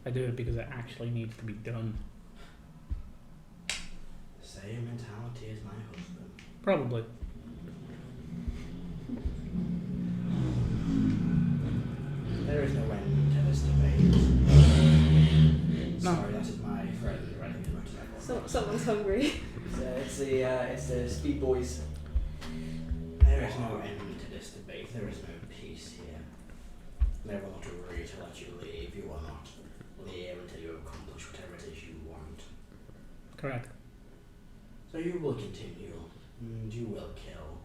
I do it because it actually needs to be done. Same mentality as my husband. Probably. There is no end to this debate. No. Sorry, that is my friend running the motorcycle. Someone's hungry. It's the Speed Boys. There is no end to this debate. There is no peace here. They will not agree to let you leave. You will not leave until you accomplish whatever it is you want. Correct. So you will continue, and you will kill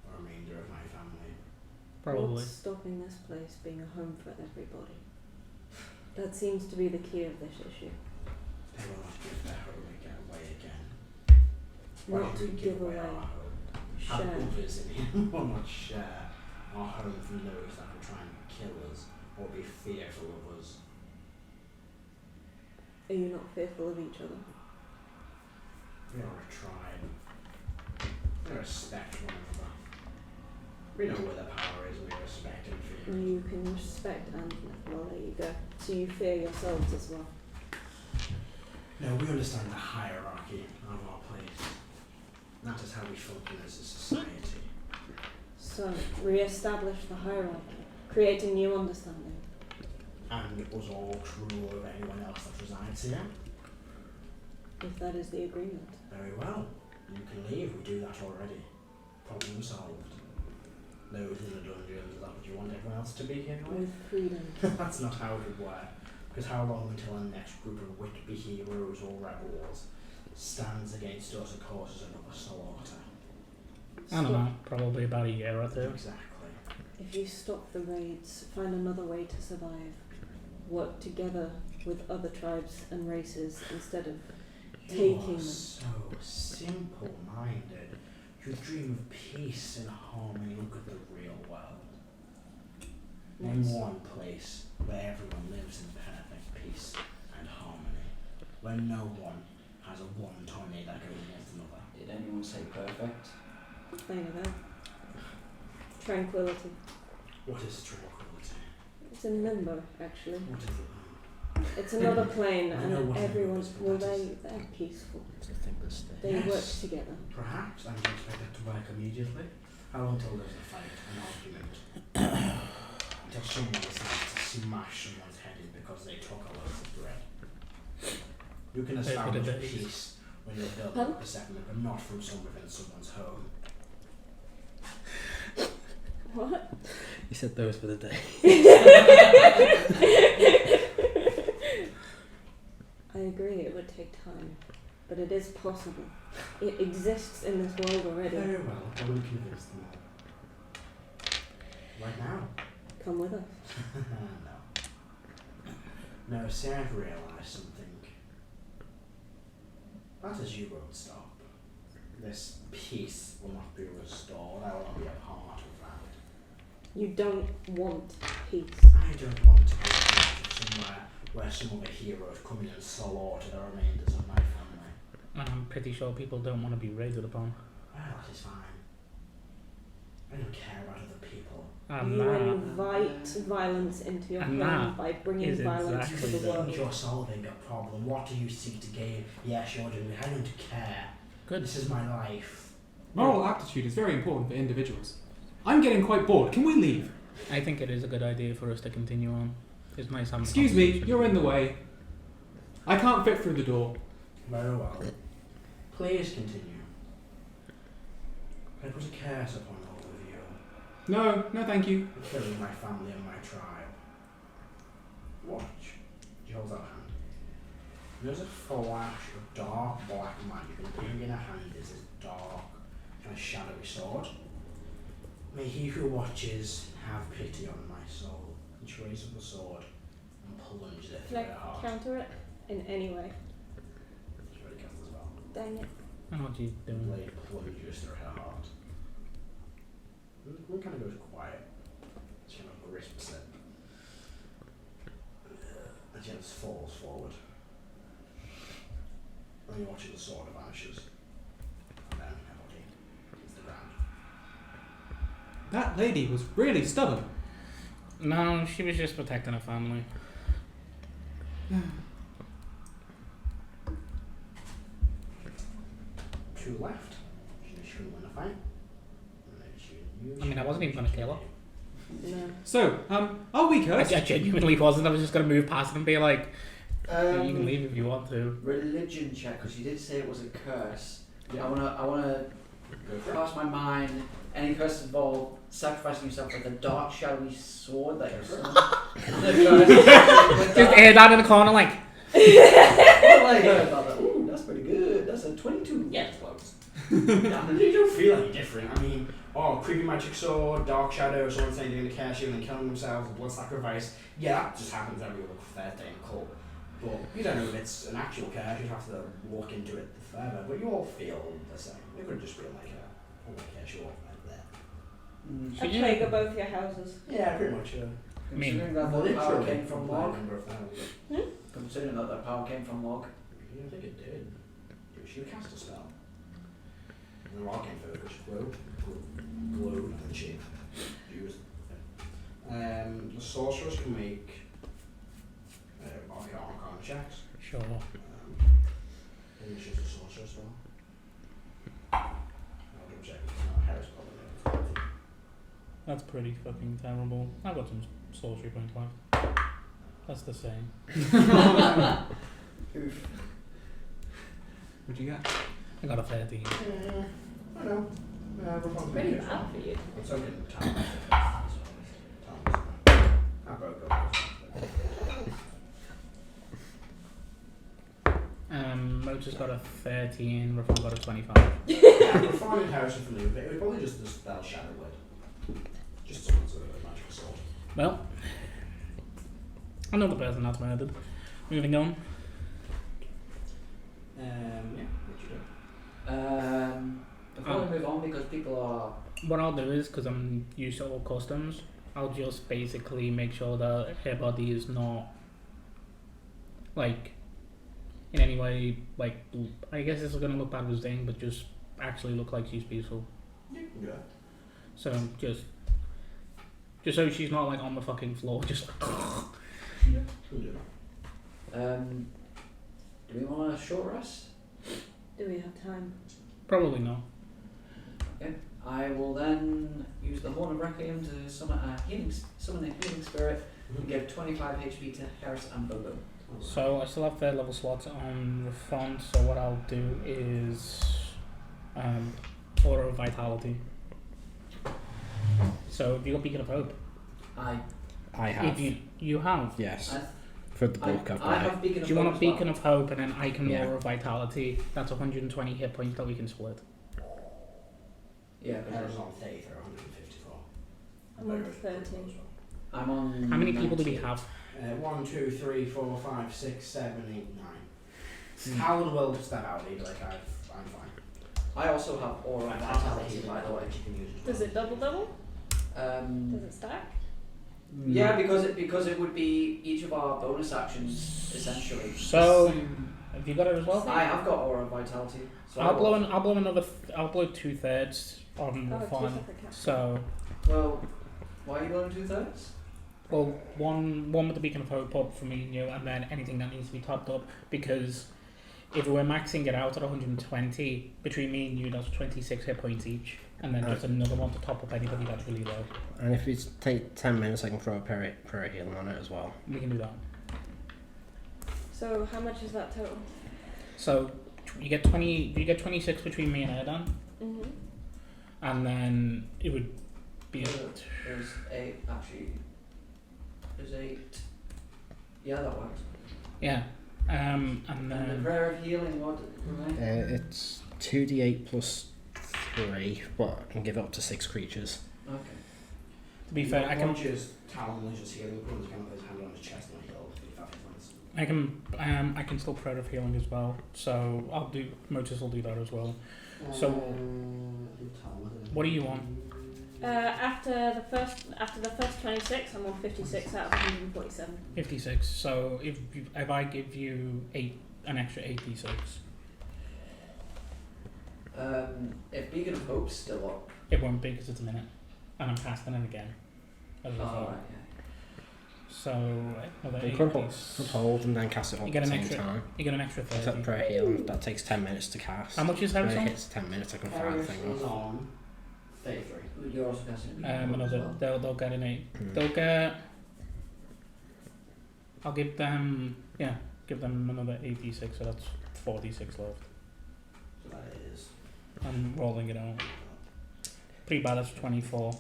the remainder of my family. Probably. What's stopping this place being a home for everybody? That seems to be the key of this issue. They will not give their home away again. Not to would we give away. our home? Have Share. others in here will not share our home from those that will try and kill us or be fearful of us. Are you not fearful of each other? We are a tribe. We respect one another. We know where the power is, we respect and fear. You can respect and well, there you go. So you fear yourselves as well. No, we understand the hierarchy of our place. That is how we function as a society. So re-establish the hierarchy, create a new understanding. And it was all true of anyone else that resides here. If that is the agreement. Very well. You can leave, we do that already. Problem solved. Those in the dungeons, is that what you want everyone else to be here with? With freedom. That's not how it would work. Because how long until our next group of would-be heroes or rebels stands against us and causes another slaughter? I don't know. Probably about a year or two. Exactly. If you stop the raids, find another way to survive. Work together with other tribes and races instead of You taking are them. so simple-minded. You dream of peace and harmony. Look at the real world. Name Yes. one place where everyone lives in perfect peace and harmony. Where no one has a one-tongue that goes against another. Did anyone say perfect? I know that. Tranquility. What is tranquility? It's in limbo, actually. What is it? It's another plane, I know and what everyone's limbo is, but well, that is- they're peaceful. It's a thing that's there. They Yes. work together. Perhaps, and you expect it to work immediately. How long till there's a fight, an argument? Until someone decides to smash someone's head in because they took a loaf of bread. You can Those were the establish days. peace when you're building Pardon? up a settlement, but not from within someone's home. What? You said those for the day. I agree, it would take time. But it is possible. It exists in this world already. Very well, I will convince them all. Right now? Come with us. No. No, see, I've realised something. That is, you won't stop. This peace will not be restored. I will not be a part of that. You don't want peace. I don't want to be a part of somewhere where some of the heroes come in and slaughter the remainders of my family. And I'm pretty sure people don't want to be raided upon. Well, that is fine. I don't care about other people. And You that invite violence into your And home that by bringing is violence exactly to the the- world. You're solving a problem. What do you seek to gain? Yes, you're doing it. I don't care. good. This is my life. Moral aptitude is very important for individuals. I'm getting quite bored. Can we leave? I think it is a good idea for us to continue on. It's nice having a Excuse me, conversation. you're in the way. I can't fit through the door. Very well. Please continue. I put a curse upon all of you. No, no thank you. For killing my family and my tribe. Watch. She holds out a hand. There's a flash of dark black magic, and bring in a hand is this dark, kind of shadowy sword. May he who watches have pity on my soul. And she raises up the sword and plunges it Can through I her heart. counter it? in any way. She's already cast as well. Dang it. I know what she's doing. Blade plunges through her heart. One kind of goes quiet. She kind of grisps it. And she just falls forward. And you watch the sword vanishes. And then her body hits the ground. That lady was really stubborn. No, she was just protecting her family. Two left. She shouldn't win a fight. I mean, I wasn't even going to kill her. No. So, are we I cursed? genuinely wasn't. I was just going to move past it and be like, "Yeah, you can Um, leave if you want to." religion check, because you did say it was a curse. Yeah. I wanna Go for it. pass my mind. Any curse involve sacrificing yourself with a dark, shadowy sword that you're summoning. Just Erdan in the corner, like, Ooh, that's pretty good. That's a 22. yeah, it's close. Yeah, you don't feel any different. I mean, creepy magic sword, dark shadow, someone saying they're going to curse you and then killing themselves, blood sacrifice. Yeah, that just happens every other Thursday in cult. But you don't know if it's an actual curse, you have to walk into it further. But you all feel the same. It could just be like a curse you walk like that. Mm. A plague of both your houses. Yeah, pretty much. Considering that the power Literally came from Log. number of thousands. Considering that the power came from Log. Yeah, I think it did. She cast a spell. And the rock came through, which glowed, and then she used it. The sorcerers can make arcana checks. Sure. I think it's just a sorcerer spell. I'll double check. It's not Heris probably. That's pretty fucking terrible. I've got some sorcery points left. That's the same. Oof. What'd you get? I got a 13. I know. Pretty bad for you. It's only time. Go. Motor's got a 13, Rrack got a 25. Yeah, we're finding Harrison from the it was probably just the spell Shadow Blade. Just someone's magical sword. Well, another person that's murdered. Moving on. Yeah, what you do? Before we move on, because people are. What I'll do is, because I'm used to all customs, I'll just basically make sure that her body is not, like, in any way, like, I guess it's going to look bad with Zane, but just actually look like she's peaceful. Yeah. So, just so she's not, like, on the fucking floor, just like, Yeah. We'll do that. Do we want a short rest? Do we have time? probably no. Okay. I will then use the Horn of Requiem to summon a healing spirit and give 25 HP to Heris and Bobo. So, I still have third level slots on Reyfron, so what I'll do is, Aura of Vitality. So, have you got Beacon of Hope? I If you have. Yes. I- For the bulk I've I got it. have Beacon of Do you want Hope a as well. Beacon of Hope and then I can Yeah. Aura of Vitality? That's 120 hit points that we can split. Yeah, Harris on 30 or 154. I'm on 13. I'm on. How many people do we 19. have? 1, 2, 3, 4, 5, 6, 7, 8, 9. Howard will step out. He'll be like, I'm fine. I also have Aura of Vitality, by the way. Does it double? Does Um, it stack? yeah, because it would be each of our bonus actions essentially. So, have you got it as well? I have got Aura of Vitality. So I'll blow another. I'll blow 2/3 on Oh, the two fun. separate caps. So, Well, why are you blowing 2/3? well, one with the Beacon of Hope up for me and you, and then anything that needs to be topped up, because if we're maxing it out at 120 between me and you, that's 26 hit points each, and then just another one to top up anybody that's really low. And if we take 10 minutes, I can throw a prayer healing on it as well. We can do that. So how much is that total? So you get 20. You get 26 between me and Erdan, Mm-hmm. and then it would be. There's 8 actually. There's 8. Yeah, that works. Yeah. And And the then prayer of healing, what remains? It's 2d8 plus 3, but I can give it up to 6 creatures. Okay. To be fair, I can Just Talon is just healing. Put his hand on his chest and heal 55 hit points. I can still Prayer of Healing as well. So I'll do Motus will do that as well. So what are you on? After the first 26, I'm on 56 out of 147. 56. So if I give you an extra 86. If Beacon of Hope's still up. It won't be because it's a minute, and I'm casting it again. As a result. Right, So another You 80. could hold and then cast it all You at get the an same extra. time. You get an extra 30. Except prayer healing, that takes 10 minutes to cast. How much is Heris When on? it hits 10 minutes, I can fire the Heris thing is off. on 33. You're also casting Beacon of Hope as Another. well. They'll get an 8. Hmm. They'll get. I'll give them. Yeah, give them another 86. So that's 46 left. So that is. I'm rolling it out. Pretty bad. That's 24.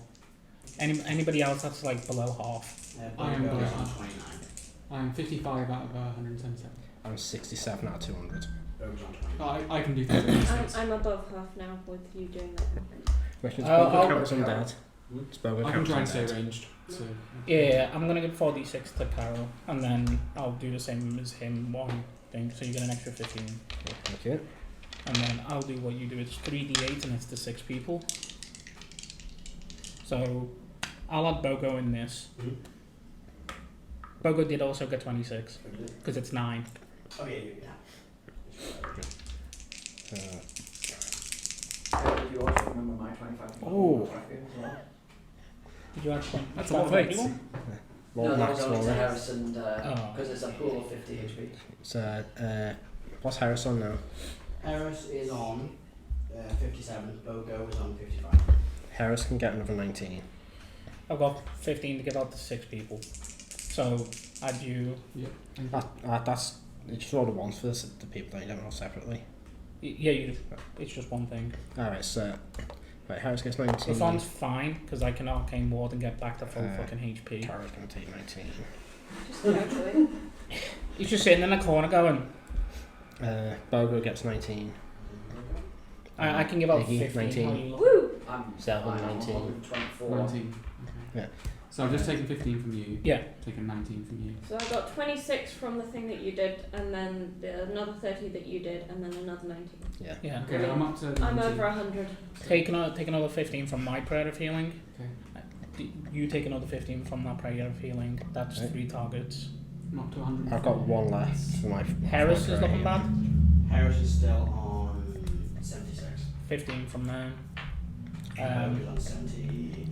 Anybody else that's like below half? I am Bogo is below. on 29. I'm 55 out of 177. I'm 67 out of 200. Bogo's on 29. I can do things. I'm above half now with you doing that. Which is I'll- Bogo counts undead. Hmm? Bogo I can counts try and stay undead. ranged. So Yeah, I'm gonna give 46 to Karo, and then I'll do the same as him. One thing, so you get an extra 15. Thank you. And then I'll do what you do. It's 3d8 and it's to 6 people. So I'll add Bogo in this. Mhm. Bogo did also get 26 What is it? because it's 9. Oh yeah, yeah. Do you also remember my 25? Oh. Did you add 20? That's a lot of eights. Roll No, that max was only to roll. Heris and Oh. because it's a pool of 50 HP. So, what's Heris on now? Heris is on 57. Bogo is on 55. Heris can get another 19. I've got 15 to give out to 6 people. So add you. That's you just roll the ones for the people that you don't roll separately. Yeah, it's just one thing. Alright, so right, Heris gets 19. The phone's fine because I can arcane ward and get back to full fucking HP. Karo's going to take 19. Just casually. He's just sitting in the corner going. Bogo gets 19. I can give out Iggy, 15. 19. How you look? Woo! I'm Celban, on 19. 124. 19. Okay. Yeah. So I've just taken 15 from you. Yeah. Taken 19 from you. So I got 26 from the thing that you did, and then another 30 that you did, and then another 19. Yeah. Yeah. Okay, I'm up to 19. I'm over 100. Take another 15 from my prayer of healing. Okay. You take another 15 from that prayer of healing. That's Okay. 3 targets. I'm up to 100. I've got one left for my. Heris my is looking prayer. bad. Harris is still on 76. 15 from them. Bogo's on 70.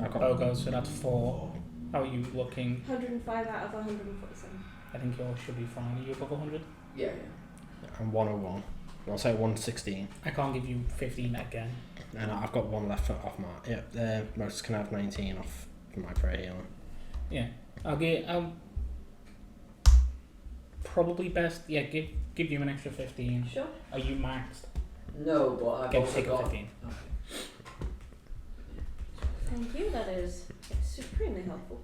I've got Bogo, so that's 4. How are you looking? 105 out of 147. I think yours should be fine. Are you above 100? Yeah, I'm 101. I'll say 116. I can't give you 15 again. And I've got one left off my. Yeah, Moses can have 19 off from my prayer healing. Yeah. I'll probably best. Yeah, give you an extra 15. Sure. Are you maxed? No, but I've Get also take a got. 15. Okay. Thank you. That is supremely helpful.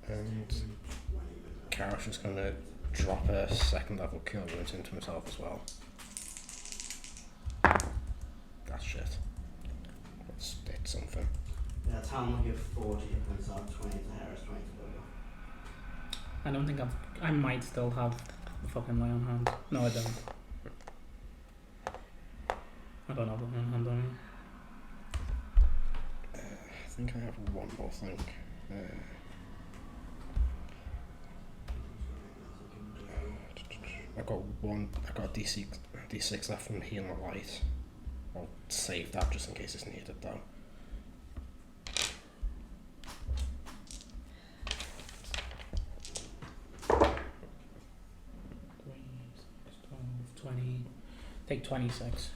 And Karo's just going to drop a second level cure wounds into himself as well. That's shit. It's something. Yeah, Talon will give 40 hit points out, 20 to Harris, 20 to Bogo. I don't think I might still have the fucking lay on hand. No, I don't. I don't have the lay on hand on me. I think I have one more thing. I've got a D6 left from healing the light. I'll save that just in case it's needed though. Take 26.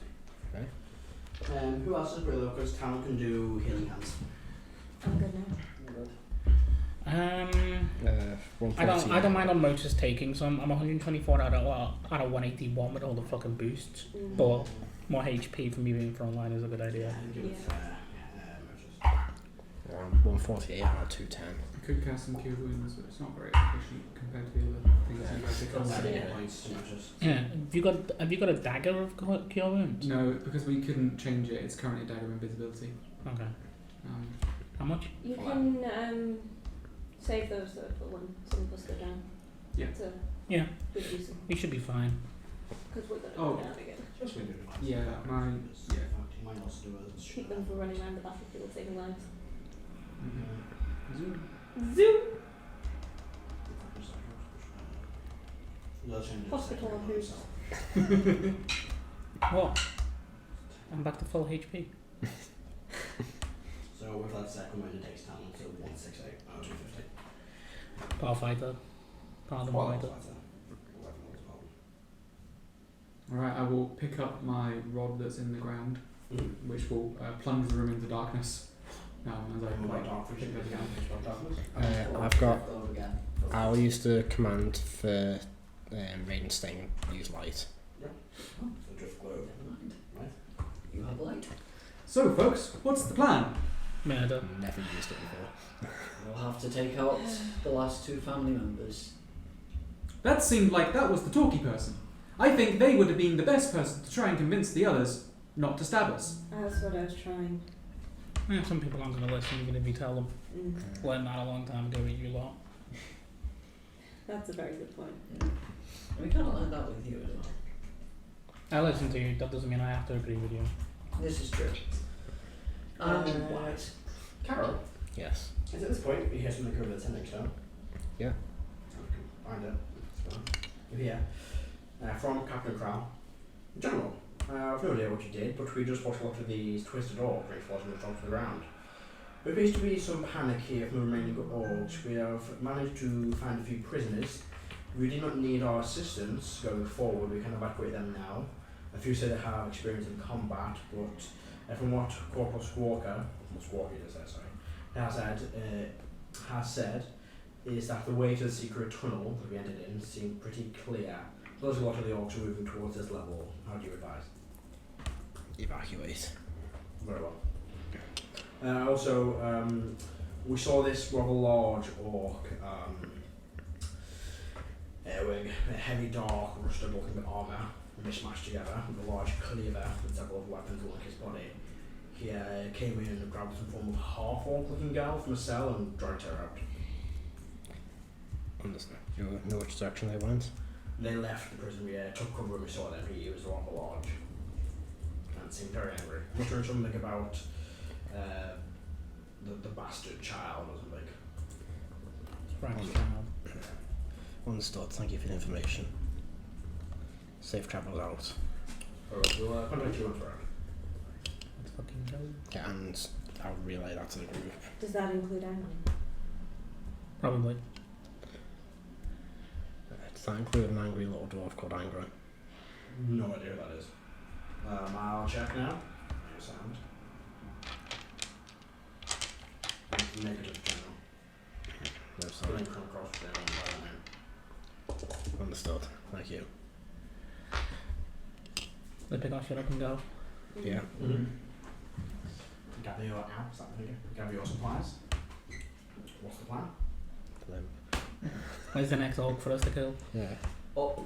Who else is really low? Because Talon can do healing hands. I'm good now. I don't mind on Motus taking some. I'm 124 out of 181 with all the fucking boosts. Mm. But more HP from me being frontline is a good idea. And give Yeah. 148 out of 210. I could cast some cure wounds, but it's not very efficient compared to the other things you guys Got are 70 Yeah. hit points to Moses. Yeah. Have you got a dagger of cure wounds? No, because we couldn't change it. It's currently dagger invisibility. Okay. Um, How much? You for can save those though for when some of us go down. Yeah. To Yeah, reduce them. we should be fine. Because we're going to Oh. go down again. Just going to do it. Yeah, You might also do a Keep them from running around the battlefield saving lives. Zoom. Zoom! Hospital on who's? What? I'm back to full HP. So with that second one, it takes time, so 168 out of 250. Power fighter. Paladin fighter. Alright, I will pick up my rod that's in the ground, which will plunge the room into darkness. Now, as I pick that down. I've got. Go over again. I'll use the command for rain and stain. Use light. So drift globe. Right. You have light. So, folks, what's the plan? Murder. Never used it before. We'll have to take out the last 2 family members. That seemed like that was the talky person. I think they would have been the best person to try and convince the others not to stab us. That's what I was trying. Yeah, some people aren't going to listen even if you tell them. Mm. Learned that a long time ago with you lot. That's a very good point. Yeah. And we kind of learned that with you as well. I listen to you, that doesn't mean I have to agree with you. This is true. Wise. Karo, Yes. is at this point you hear something over the tending stone? Yeah. Find it. It's fine. Yeah. From Captain Crow. General, I've no idea what you did, but we just watched a lot of these twisted orcs reinforcing the drop to the ground. There appears to be some panic here from the remaining orcs. We have managed to find a few prisoners. We do not need our assistance going forward, we can evacuate them now. A few say they have experience in combat, but from what Corporal Squawker has said, is that the way to the secret tunnel that we entered in seemed pretty clear. There's a lot of the orcs are moving towards this level. How do you advise? Evacuate. Very well. Also, we saw this rather large orc wearing a heavy, dark, rusted-looking armour mismatched together with a large cleaver with several weapons along his body. He came in and grabbed some form of half-orc-looking girl from a cell and dragged her out. Understand. Do you know which direction they went? They left the prison. We took cover and we saw them. He was rather large and seemed very angry. Muttering something about the bastard child or something. Frank's Mm. child. Understood. Thank you for the information. Safe travels out. Alright, we'll contact you on Friday. Let's fucking go. Yeah, and I'll relay that to the group. Does that include Anne? Probably. Does that include an angry little dwarf called Angry? No idea who that is. I'll check now. Sound. Negative general. No, So sorry. then come across with their own environment. Understood. Thank you. They pick our shit up and go. Yeah. Mm-hmm. Gather your apps, that figure. Gather your supplies. What's the plan? Limp. Where's the next orc for us to kill? Yeah. Up.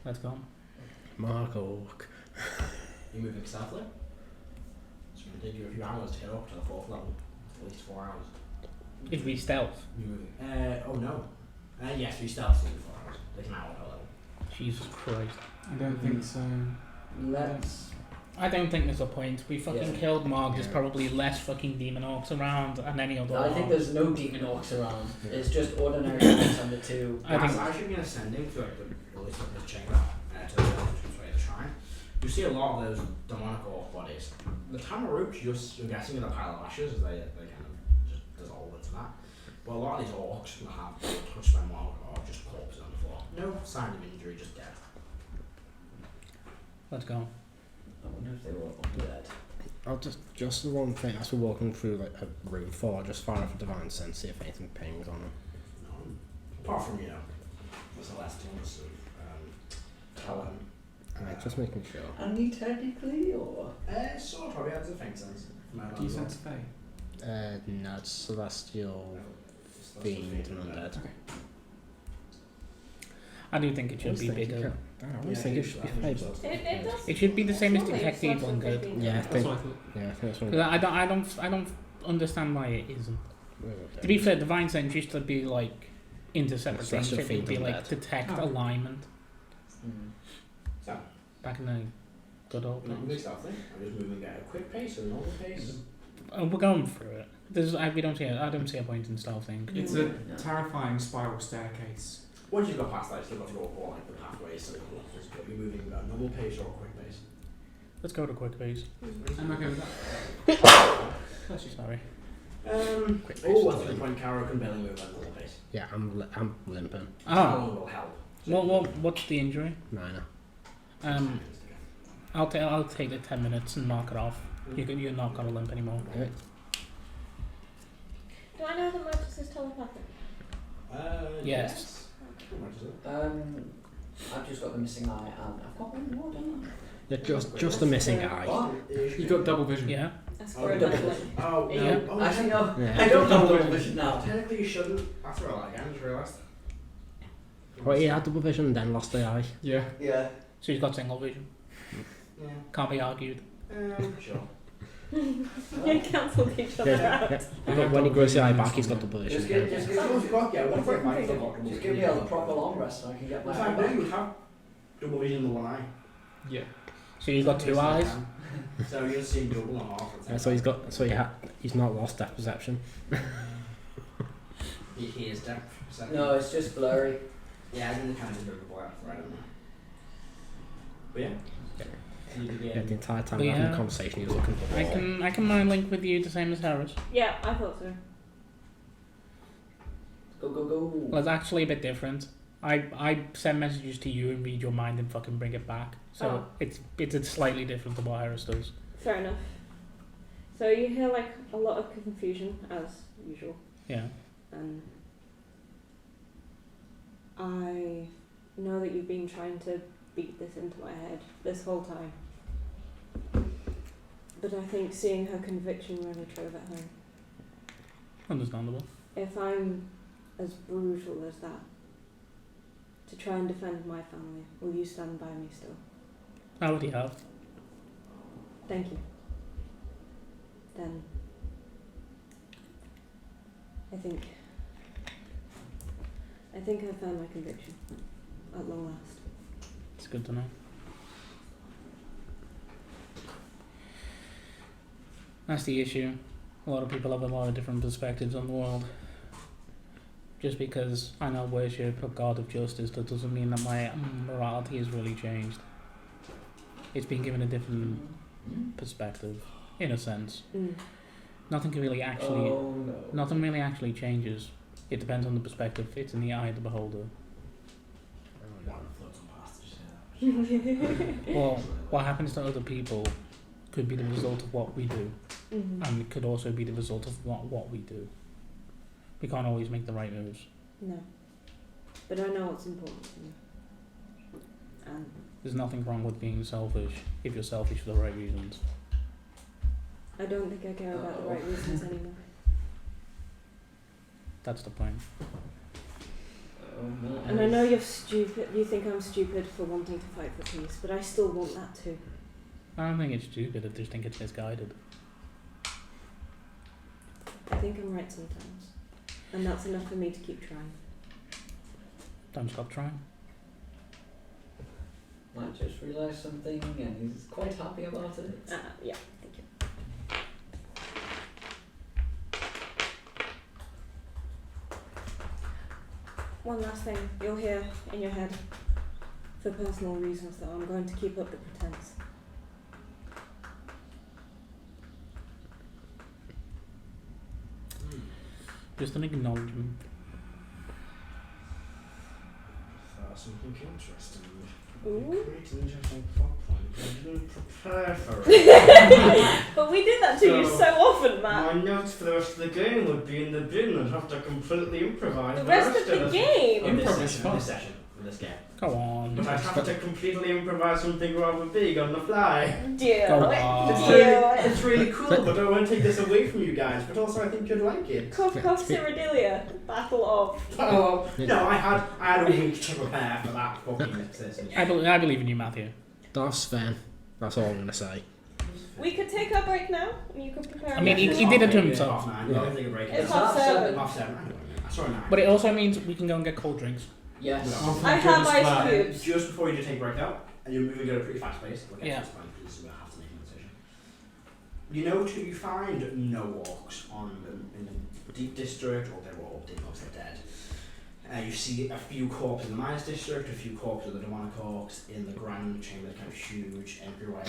Let's go. Mark Oak. You're moving stealthily. It's going to take you a few hours to get up to the 4th level. At least 4 hours. If we stealth. You're moving. Oh no. Yes, we stealth in 4 hours. Like an hour per level. Jesus Christ. I don't think so. Let's. I don't think there's a point. We fucking Yeah. killed Morg. There's Yeah. probably less fucking demon orcs around than any other I think orc. there's no demon orcs around. Yeah. It's just ordinary orcs and the 2. I think- It's actually been ascending to like the release of this chamber to the way the shrine. You see a lot of those demonic orc bodies. The Tamarooks, you're guessing in a pile of ashes as they kind of just dissolve into that. But a lot of these orcs that have touched by Morg are just corpses on the floor. No sign of injury, just dead. Let's go. I wonder if they were undead. I'll just the one thing as we're walking through like a room 4, just fire off a divine sense, see if anything pings on them. No. Apart from, the Celestials of Talon. Just making sure. And me technically, or? Sort of, yeah, there's a faint sense. Do you sense Fae? No, it's Celestial, Fiend, and Undead. Okay. I do think it should be bigger. I always think it should be Fae, but It does. It should be the same as Lovely, Detect it's Evil and lots of good. fifteen. yeah, I That's think what I thought. yeah, I think that's one. Because I don't understand why it isn't. To be fair, Divine Sense used to be like into separate things. Celestial It would be Field like Undead. detect Oh. alignment So, back in the good old I'm not days. moving stealthily. I'm just moving at a quick pace or a normal pace. We're going through it. I don't see a point in stealthing. It's a terrifying spiral staircase. Once you go past that, you still got to go up all like the pathways, so you're moving at a normal pace or a quick pace. Let's go to quick pace. I'm okay with that. Sorry. Quick pace Oh, is at some fine. point, Karo can barely move at normal pace. Yeah, I'm limping. How Oh, long will help? what's the injury? Minor. I'll take the 10 minutes and knock it off. You're not gonna limp anymore. Okay. Do I know that magic is telepathic? Yes. How much is it? I've just got the missing eye, and I've got one more, don't Yeah, just a missing I? eye. What? You've got double vision. Yeah. That's Oh, for a double magic. Oh, no. Yeah. Oh, Actually, no. Yeah. I don't have double vision now. Technically, you shouldn't. After all, again, I just realised. Well, he had double vision and then lost the eye. Yeah. Yeah. So he's got single vision. Yeah. Can't be argued. Sure. You cancelled each other out. But when he grows the eye back, he's got double Just vision. give Just me a proper long rest so I can get my eye I back. you have double vision in the one eye. Yeah. So you've got two eyes. So you're seeing double and half. Yeah, so he's not lost depth perception. He hears depth. No, it's just blurry. Yeah, I think kind of invisible after, I don't know. But yeah. So you Yeah, the entire time But we're having yeah. a conversation, he was looking for the wall. I can mind link with you the same as Heris. Yeah, I thought so. Go, go, go. Well, it's actually a bit different. I send messages to you and read your mind and fucking bring it back. So it's slightly different to what Heris does. Fair enough. So you hear like a lot of confusion as usual. Yeah. And I know that you've been trying to beat this into my head this whole time. But I think seeing her conviction really drove it home. Understandable. If I'm as brutal as that to try and defend my family, will you stand by me still? I already have. Thank you. Then I think I found my conviction at long last. It's good to know. That's the issue. A lot of people have a lot of different perspectives on the world. Just because I now worship a god of justice, that doesn't mean that my morality has really changed. It's been given a different perspective, in a sense. Nothing can really actually, nothing really actually changes. It depends on the perspective. It's in the eye of the beholder. Well, what happens to other people could be the result of what we do, and it could also be the result of what we do. We can't always make the right moves. No. But I know what's important to me. And There's nothing wrong with being selfish if you're selfish for the right reasons. I don't think I care about the right reasons anymore. That's the point. And I know you're stupid. You think I'm stupid for wanting to fight for peace, but I still want that too. I don't think it's stupid. I just think it's misguided. I think I'm right sometimes, and that's enough for me to keep trying. Don't stop trying. I just realised something, and he's quite happy about it. Yeah, thank you. One last thing, you'll hear in your head, for personal reasons though, I'm going to keep up the pretense. Just an acknowledgement. Something interesting. Ooh. Create an interesting plot point. I didn't prepare for it. But we did that to you so often, Matt. My notes for the rest of the game would be in the bin and have to completely improvise The rest of the game? In this Improv is session, fun. in this session, in this game. Go on. But I'd have to completely improvise something rather big on the fly. Deal Go it, on. deal it. It's really cool, but I don't want to take this away from you guys. But also, I think you'd like it. Cough, Cyrodilia, Battle of. Oh no, I had a week to prepare for that fucking exercise. I believe in you, Matthew. That's Sven. That's all I'm going to say. We could take our break now, and you could prepare. I mean, a he did it to Half himself. 9. Yeah. We're gonna take a break. It's half 7. Half 7. Sorry, 9. But it also means we can go and get cold drinks. Yes. No. I have ice cubes. Just before you do take break out, and you're moving at a pretty fast pace. We'll get Yeah. to this point because we'll have to make a decision. You find no orcs in the deep district, or they're all deep orcs, they're dead. You see a few corpses in the Minus district, a few corpses of the demonic orcs in the grand chamber, kind of huge entryway.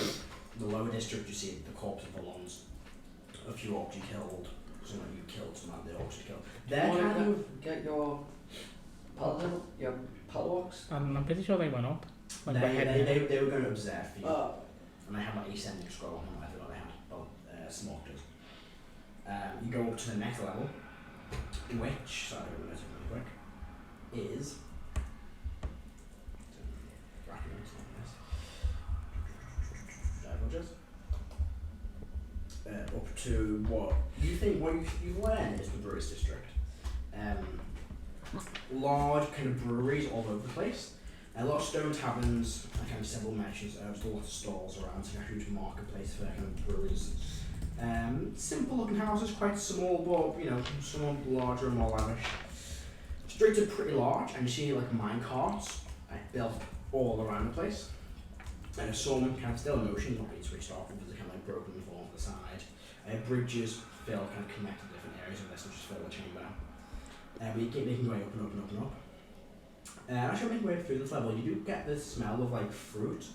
In the lower district, you see the corpse of the Lons. A few orcs you killed, some of you killed, some of the orcs you killed. They're Want kind to of. get your paladin, your paladwalks? I'm pretty sure they went up. Like the head. They were going to observe for you. Oh. And I have my ascending scroll on whatever what they had. Well, Smoke does. You go up to the next level, which, sorry, I'm going to really quick, is. Up to what you've learned is the Brewers District. Large kind of breweries all over the place. A lot of stone taverns, kind of several merchants, there's a lot of stalls around, so a huge marketplace for kind of breweries. Simple looking houses, quite small, but some larger and more lavish. Streets are pretty large, and you see like mine carts built all around the place. And some kind of still in motion, not being switched off, because they're kind of like broken and fall off the side. Bridges fill kind of connect to different areas of this, which is fill the chamber. But you keep making your way up and up and up and up. As you're making your way through this level, you do get the smell of like fruit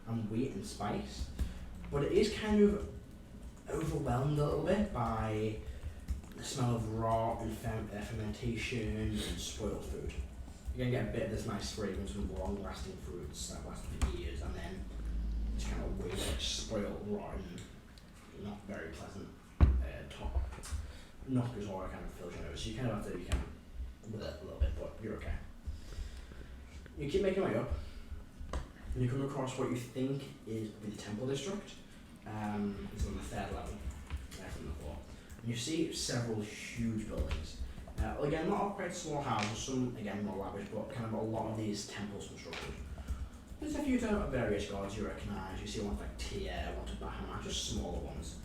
and wheat and spice, but it is kind of overwhelmed a little bit by the smell of raw and fermentation and spoiled food. You're going to get a bit of this nice fragrance from long-lasting fruits that last for years, and then it's kind of weird, like spoiled, rotten, not very pleasant top knockers or kind of fills your nose. So you kind of have to be kind of with it a little bit, but you're okay. You keep making your way up, and you come across what you think is the temple district. It's on the third level from the floor. And you see several huge buildings. Again, not all quite small houses, some again more lavish, but kind of a lot of these temples constructed. There's a few various gods you recognise. You see ones like Tyr, one to Bahamut, just smaller ones.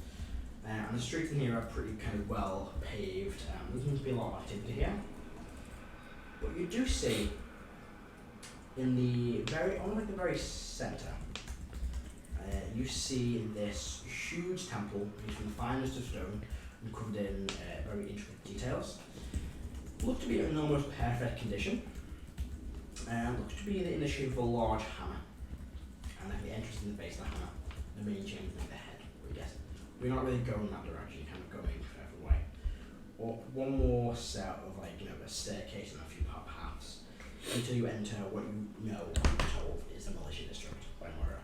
And the streets in here are pretty kind of well paved. There seems to be a lot of activity here. But you do see in the the very centre, you see this huge temple made from the finest of stone and covered in very intricate details. Looked to be in almost perfect condition. Looks to be in the shape of a large hammer. And at the entrance in the base of the hammer, the main chamber is the head, we're guessing. We're not really going that direction, kind of going further away. Or one more set of a staircase and a few paths until you enter what you know, I'm told, is the militia district by Moira.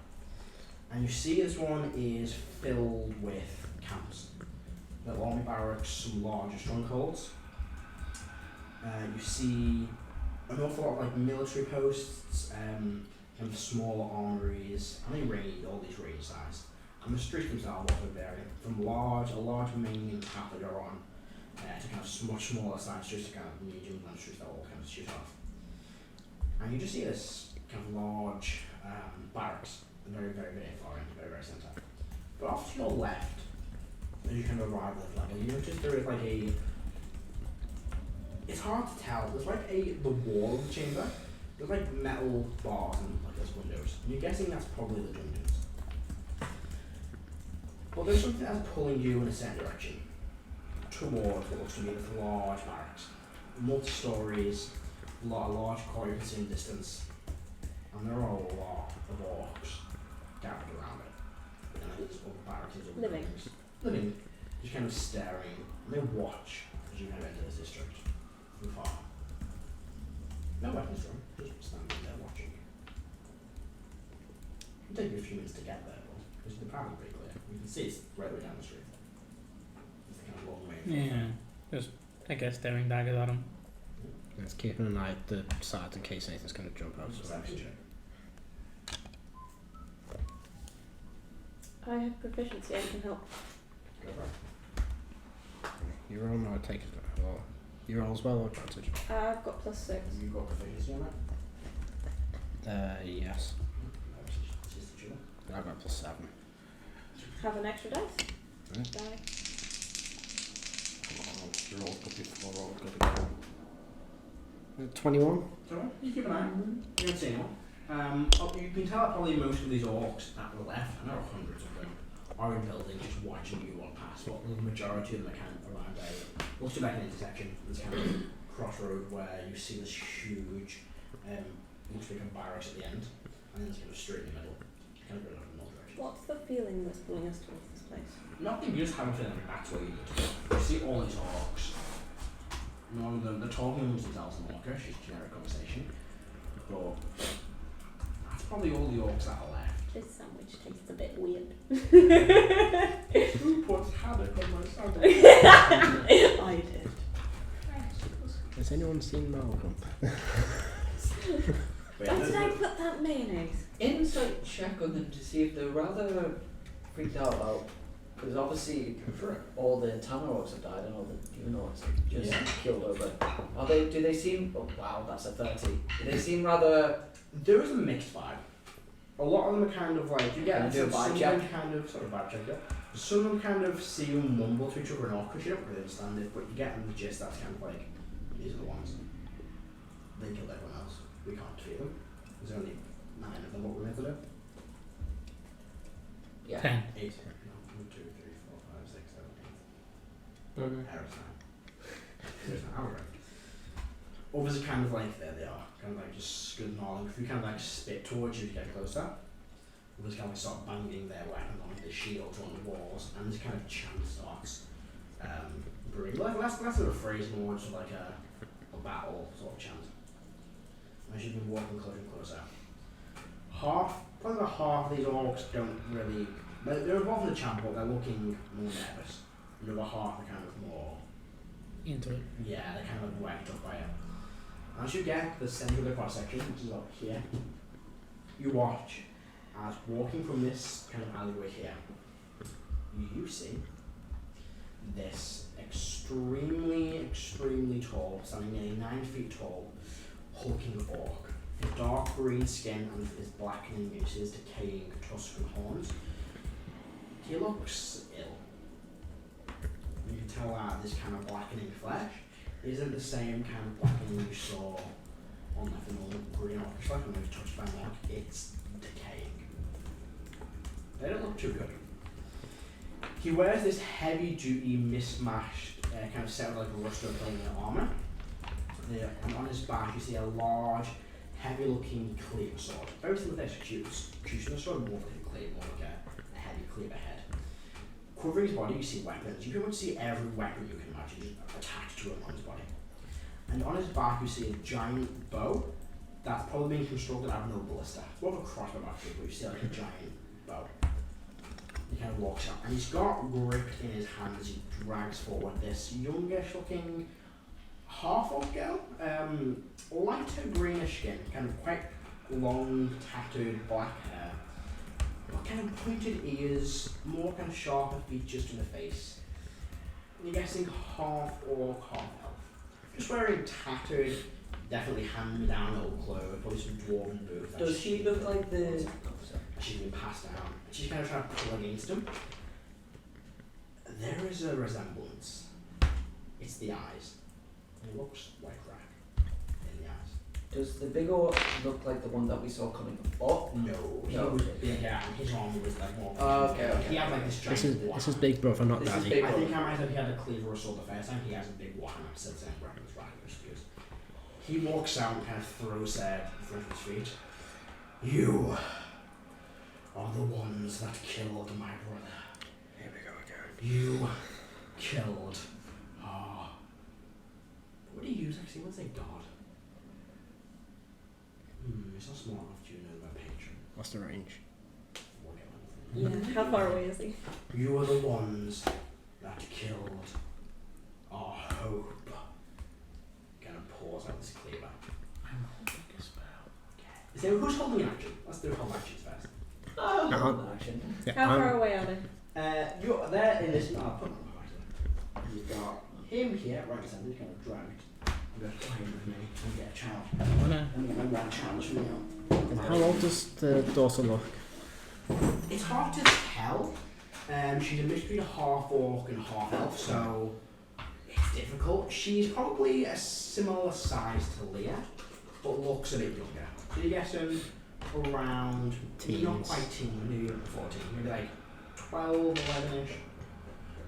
And you see this one is filled with camps. The army barracks, some larger strongholds. You see an awful lot of military posts, kind of smaller armories, and they range, all these range sized. And the streets themselves also vary from a large main path that you're on, to kind of much smaller side streets to kind of medium land streets that all kind of shoot off. And you just see this kind of large barracks, very, very, very far in, very, very centre. But off to your left, as you kind of arrive at this level, you notice there is it's hard to tell. There's the wall of the chamber. There's metal bars and those windows. And you're guessing that's probably the dungeons. But there's something that's pulling you in a certain direction towards what looks to be this large barracks. Multi-stories, a lot of large corridors in distance, and there are a lot of orcs gathered around it. And there's other barracks and other buildings. Living, just kind of staring, and they watch as you kind of enter this district. From far. No weapons drawn, just standing there watching. It'll take you a few minutes to get there, though, because the path is pretty clear. You can see it's right way down the street. It's kind of long way. Yeah, just I guess staring daggers at him. Let's keep an eye at the side in case anything's going to jump out. Perception check. I have proficiency, I can help. Go for it. You roll now, take it. Well, you roll as well or advantage? I've got +6. You got proficiency on that? Yes. It's just a cheater. I got +7. have an extra dice. Right. Die. You're all good before all good again. 21. So you keep an eye. You don't see anyone. You can tell that probably most of these orcs at the left, and there are hundreds of them, are in buildings just watching you walk past. But the majority of them are kind of around looks to be like an intersection. There's kind of crossroad where you see this huge, looks like a barracks at the end, and then there's kind of straight in the middle. Kind of going in the north direction. What's the feeling that's pulling us towards this place? Nothing, you just have a feeling that's where you need to go. You see all these orcs. None of them, they're talking amongst themselves in Orcish, it's generic conversation. But that's probably all the orcs that are left. This sandwich tastes a bit weird. Who puts haddock on my sandwich? I did. Has anyone seen Malcolm? Wait, Why did I put that mayonnaise? Insight check on them to see if they're rather freaked out about. Because obviously, all the Tanner orcs have died and all the human orcs have just killed over. Are they? Do they seem? Oh wow, that's a 30. Do they seem rather? there is a mixed vibe. A lot of them are kind of like, you get Can I do a some vibe of check? them kind of, sort of vibe check, yeah. Some of them kind of see you mumble to each other in Orcish, you don't really understand it, but you get the gist, that's kind of like, these are the ones. They killed everyone else. We can't defeat them. There's only 9 of them, what we're meant to do? Yeah. 10. 8. No, 1, 2, 3, 4, 5, 6, 7, 8. Okay. Heris now. There's an hour. Others are kind of like, there they are, kind of like just scudding along. If you kind of like spit towards you to get closer, others kind of like start banging their weapons on the shields or on the walls, and this kind of chant starts brewing. Less of a phrase, more just like a battle sort of chant. As you've been walking closer and closer. Probably about half of these orcs don't really, they're involved in the chant, but they're looking more nervous. And the other half are kind of more, Into it. yeah, they're kind of whacked up by it. As you get to the centre of the cross section, which is up here, you watch as walking from this kind of alleyway here, you see this extremely tall, standing nearly 9 feet tall, hulking orc. His dark green skin and his blackening use his decaying tusks and horns. He looks ill. You can tell that this kind of blackening flesh isn't the same kind of blackening you saw on like the normal green orcish flesh when it was touched by mark. It's decaying. They don't look too good. He wears this heavy-duty, mismatched kind of set of like rusted plain armour. And on his back you see a large, heavy-looking cleaver sword. Very similar to executioner sword, more like a cleaver, more like a heavy cleaver head. Covering his body, you see weapons. You pretty much see every weapon you can imagine just attached to him on his body. And on his back, you see a giant bow that's probably been constructed out of no ballista. It's more of a crossbow actually, but you see like a giant bow. He kind of walks out, and he's got gripped in his hand as he drags forward this youngish-looking half-orc girl, lighter greenish skin, kind of quite long, tattooed black hair. But kind of pointed ears, more kind of sharper features to the face. You're guessing half orc, half elf. Just wearing tattered, definitely hand-me-down old clothes, probably some dwarven boots. Does she look like the? She's been passed down. She's kind of trying to pull against him. There is a resemblance. It's the eyes. It looks like Rrack in the eyes. Does the big orc look like the one that we saw coming before? No, he No. was bigger and his armor was like more. Okay. He had like this giant This is Big Brother, not This is Daddy. Big I think Brother. I might have he had a cleaver or sword the first time. He has a big one. I said the same weapons, Rrack, excuse. He walks out and kind of throws that in front of his feet. You are the ones that killed my brother. Here we go again. You killed. What do you use actually? What's a god? It's not small enough to know about patron. What's the range? Yeah, how far away is he? You are the ones that killed our hope. Kind of pours out this cleaver. I'm holding a spell. So who's holding an action? Let's do hold actions first. Action. Yeah, How far away are they? You're there in this. I'll put them up actually. You've got him here, right in the centre, kind of dragged. I'm going to play with me and get a challenge. I'm going to challenge from now. How old does the daughter look? It's hard to tell. She's a mix between a half orc and half elf, so it's difficult. She's probably a similar size to Leah, but looks a bit younger. So you guess around, not quite teen, maybe 14, maybe like 12, 11ish.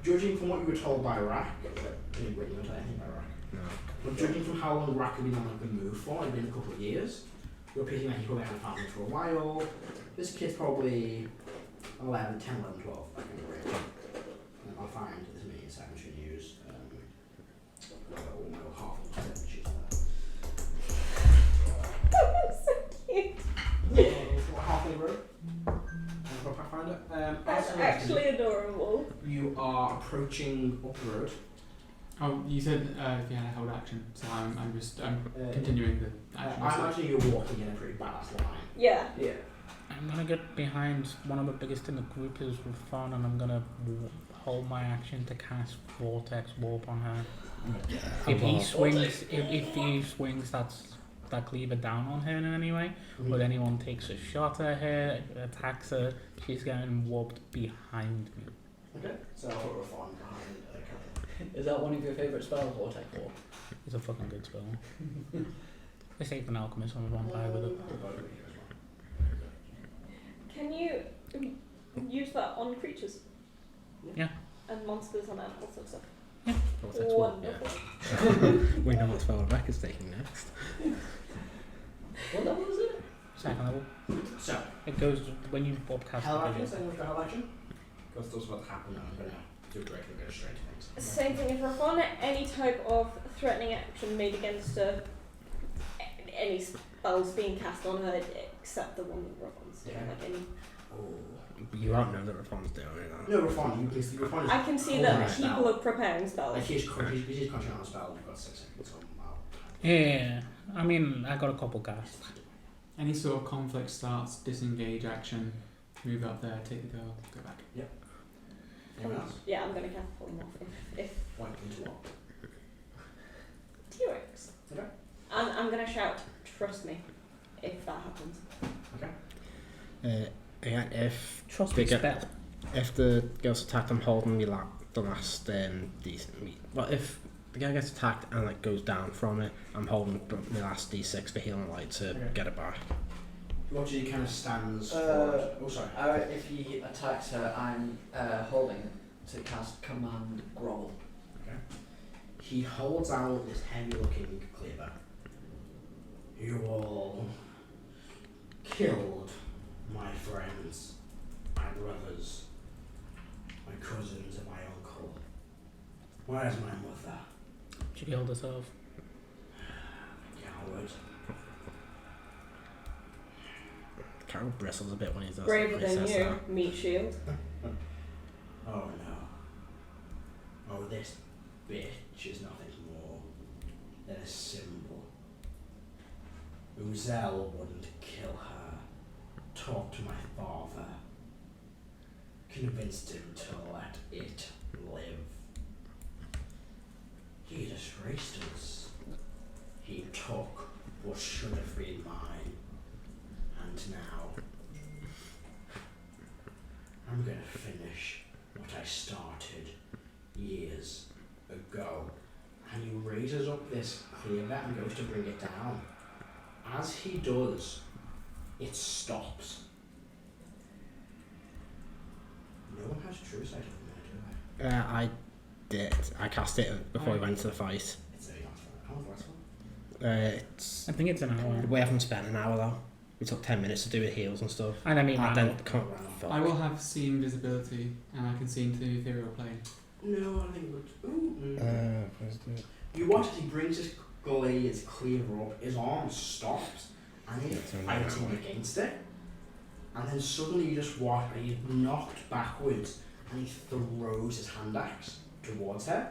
Judging from what you were told by Rrack, you weren't told anything by Rrack. No. But judging from how long Rrack had been on the move for, it's been a couple of years, you're picking that he probably had a family for a while. This kid's probably 11, 10, 11, 12, that kind of range. I'll find this many seconds you can use. My little half of the sheets So cute. halfway road. Pathfinder. That's actually adorable. You are approaching up the road. Oh, you said if you had a held action, so I'm just continuing the action. I imagine you're walking in a pretty badass line. Yeah. Yeah. I'm gonna get behind one of the biggest in the group is Reyfron, and I'm gonna hold my action to cast Vortex Warp on her. If he swings that cleaver down on her in any way, or anyone takes a shot at her, attacks her, she's getting warped behind me. Okay. So I'll put Reyfron behind Karo. Is that one of your favourite spells, Vortex Warp? It's a fucking good spell. I saved an alchemist on a vampire with it. Can you use that on creatures? Yeah. And monsters and animals and stuff? Wonderful. We know what spell Rebecca's taking next. What level is it? Second level. So, It goes when you upcast hell the action, video. same with hell action. Because that's what's happened now. I'm going to do directly go straight to things. Same thing as Rrack. Any type of threatening action made against her, any spells being cast on her except the one that Rrack's doing. Yeah. Like any. Oh. You won't know that Rayfon's doing it though. No, Reyfron, you can see Reyfron is I can see holding that a spell. people are preparing spells. Like he's concentrating on a spell, you've got 6 seconds on Yeah, I mean, I got a couple casts. Any sort of conflict starts, disengage action, move up there, take the girl, go back. Anyone else? Yeah, I'm gonna cast pull them off if Point into what? T-Rex. Okay. And I'm gonna shout, trust me, if that happens. Again, if Trust they me, get- spell. if the girl's attacked, I'm holding the last well, if the guy gets attacked and like goes down from it, I'm holding the last D6 for healing light to Okay. get it back. Roger kind of stands Uh, forward. Oh, sorry. If he attacks her, I'm holding it to cast Command Grovel. He holds out this heavy-looking cleaver. You all killed my friends, my brothers, my cousins, and my uncle. Where's my mother? She killed herself. Coward. Karo bristles a bit when he does Braver when he than says you, that. meat shield. Oh no. Oh, this bitch is nothing more than a symbol. Uzel wouldn't kill her. Talked to my father. Convinced him to let it live. He disgraced us. He took what should have been mine. And now I'm gonna finish what I started years ago. And he raises up this cleaver and goes to bring it down. As he does, it stops. No one has true sight of him there, do I did. I cast it before we went to the fight. It's a how long was the last one? It's I think it's an hour. we haven't spent an hour though. We took 10 minutes to do the heals and stuff. And I mean, And then come. I will have seen visibility, and I can see into the ethereal plane. No, I think it looks. Where's the... You watch as he brings his glaive's cleaver up, his arm stops, and he's It's only fighting an hour. against it. And then suddenly you just watch, and he's knocked backwards, and he throws his hand axe towards her.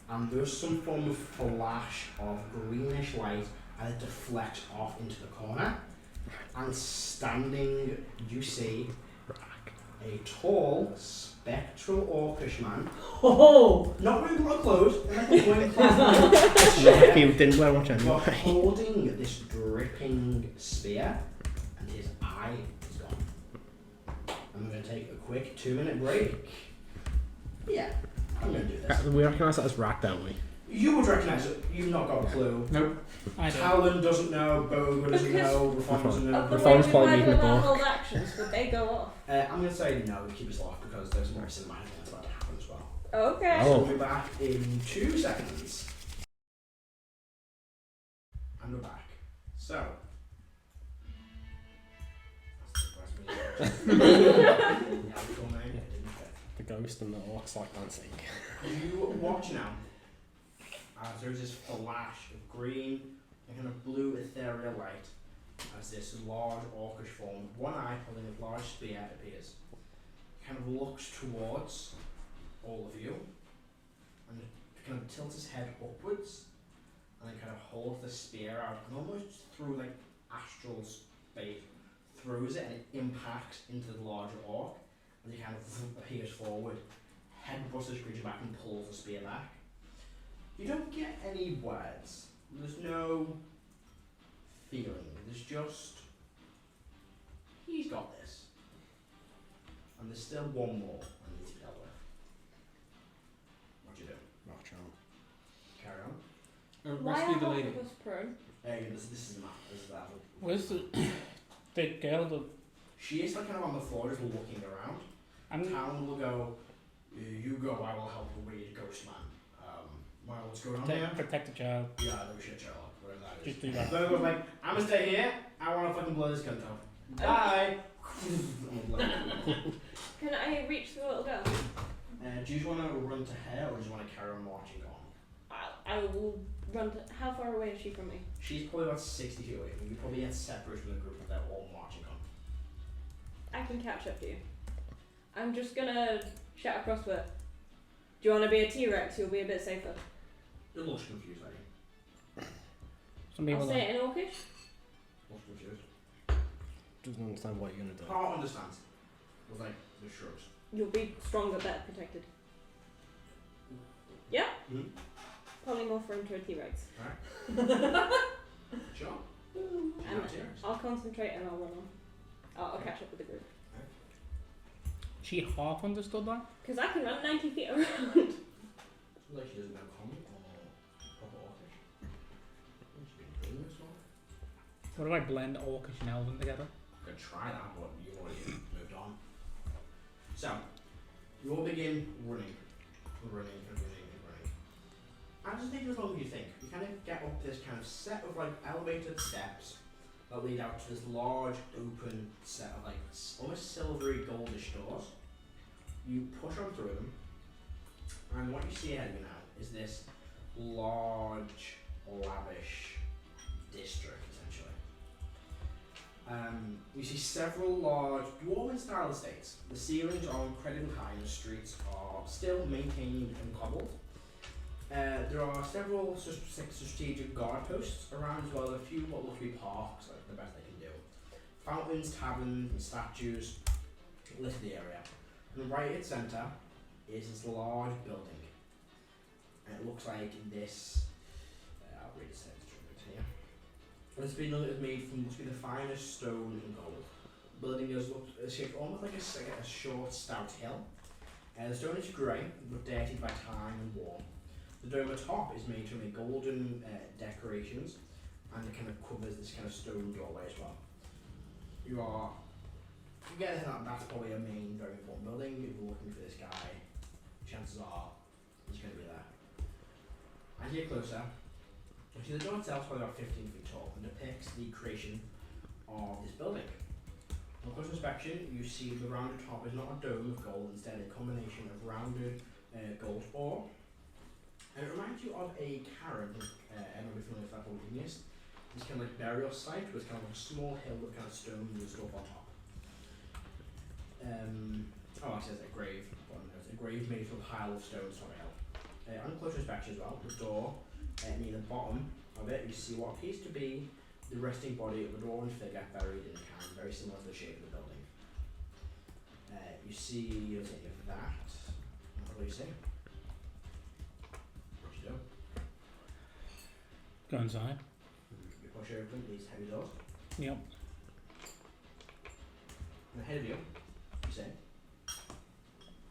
And there's some form of flash of greenish light, and it deflects off into the corner. And standing, you see a tall, spectral orcish man. Oh! Not wearing blood clothes, like a loincloth. If you didn't wear much But anyway. holding this dripping spear, and his eye is gone. I'm going to take a quick 2-minute break. Yeah, I'm going to do this. We recognise that as Rrack, don't we? You would recognise it. You've not got a clue. Nope. I don't. Talon doesn't know. Boga doesn't know. Rrack doesn't know. Of the The way phone's we probably had reading with the our book. hold actions, would they go off? I'm going to say no, keep us locked because there's more cinematic things about to happen as well. Okay. So Oh. we'll be back in 2 seconds. And we're back. So. That's the question. The actual name, it didn't fit. The ghost and the orcs like dancing. You watch now as there's this flash of green and kind of blue ethereal light as this large orcish form, one eye holding a large spear appears. It kind of looks towards all of you and it kind of tilts its head upwards and then kind of holds the spear out and almost through like astral space throws it and it impacts into the larger orc and it kind of appears forward. Headbutts the creature back and pulls the spear back. You don't get any words. There's no feeling. There's just he's got this. And there's still one more that needs to be dealt with. What do you do? Watch out. Carry on. Why Rescue are the both lady. of us prone? This is the map. This is the map. Where's the girl that She is like kind of on the floor just looking around. I'm Talon will go, you go, I will help the weird ghost man. Well, what's going on here? protect the child. Yeah, no shit, Sherlock, whatever that is. Just do that. So I was like, I'm gonna stay here, I wanna fucking blow this cunt up. Bye! Can I reach the little girl? Do you just wanna run to her or do you wanna carry on marching on? I will run to. How far away is she from me? She's probably about 60 feet away from you. You probably get separate from the group if they're all marching on. I can catch up to you. I'm just gonna shout across to her. Do you want to be a T-Rex? You'll be a bit safer. It looks confused, like. Some I'll people say that it in Orcish. Looks confused. Doesn't understand what you're gonna do. Heart understands. With like the shrugs. You'll be stronger, better protected. Yeah? Hmm? Probably more for him to a T-Rex. Sure. And I'll concentrate and I'll run on. I'll catch up with the group. she half understood that. Because I can run 90 feet around. Like she doesn't know common or proper orcish. She's been doing this one. What if I blend Orcish and Elven together? I could try that, but you've already moved on. So, you all begin running. Running. And just take as long as you think. You kind of get up this kind of set of like elevated steps that lead out to this large open set of like almost silvery goldish doors. You push on through them, and what you see ahead of you now is this large, lavish district essentially. You see several large dwarven-style estates. The ceilings are incredibly high and the streets are still maintained and cobbled. There are several strategic guard posts around as well, a few what look to be parks, like the best they can do. Fountains, taverns and statues litter the area. And right at its centre is this large building. And it looks like this, I'll read the text here. It's been made from must be the finest stone and gold. The building is shaped almost like a short, stout hill. The stone is grey, but dirtied by time and war. The dome atop is made from a golden decorations, and it kind of covers this kind of stone doorway as well. You get that that's probably a main, very important building. If you're looking for this guy, chances are he's going to be there. As you get closer, you see the door itself is probably about 15 feet tall and depicts the creation of this building. On close inspection, you see the rounded top is not a dome of gold, instead a combination of rounded gold ore. And it reminds you of a cairn, everyone will be familiar with that called Igneous. This kind of like burial site with kind of a small hill with kind of stones and stuff on top. It says a grave. There's a grave made from a pile of stones on a hill. On close inspection as well, the door near the bottom of it, you see what appears to be the resting body of a dwarven figure buried in a cairn, very similar to the shape of the building. You see that. What do you see? What you do? Go inside. You push open these heavy doors. Yep. And ahead of you, you see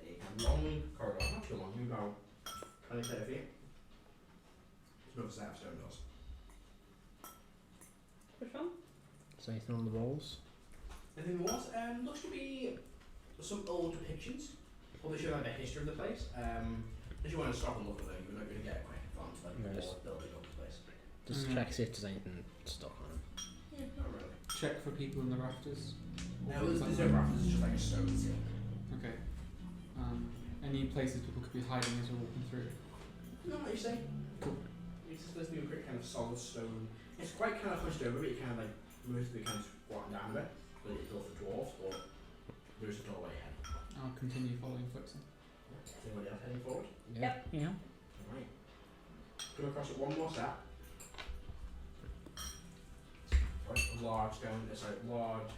a kind of long corridor, not too long, maybe about 20 30 feet. There's another set of stone doors. Which one? Is there anything on the walls? Anything was? Looks to be some old depictions. Probably show like the history of the place. If you want to stop and look at them, you're not going to get a quick advance like Yes. more building up the place. Just check see if there's anything stuck on them. Yeah, not really. Check for people in the rafters. No, there's no rafters, it's just like a stone ceiling. Okay. Any places people could be hiding as we're walking through? No, what you say? Cool. It's just this new great kind of solid stone. It's quite kind of pushed over, but you kind of like mostly kind of squatting down a bit. But it's built for dwarves, but there's a doorway ahead. I'll continue following Footson. Is anybody else heading forward? Yep. Yeah. Alright. Come across it one more step. Right, a large stone, it's like large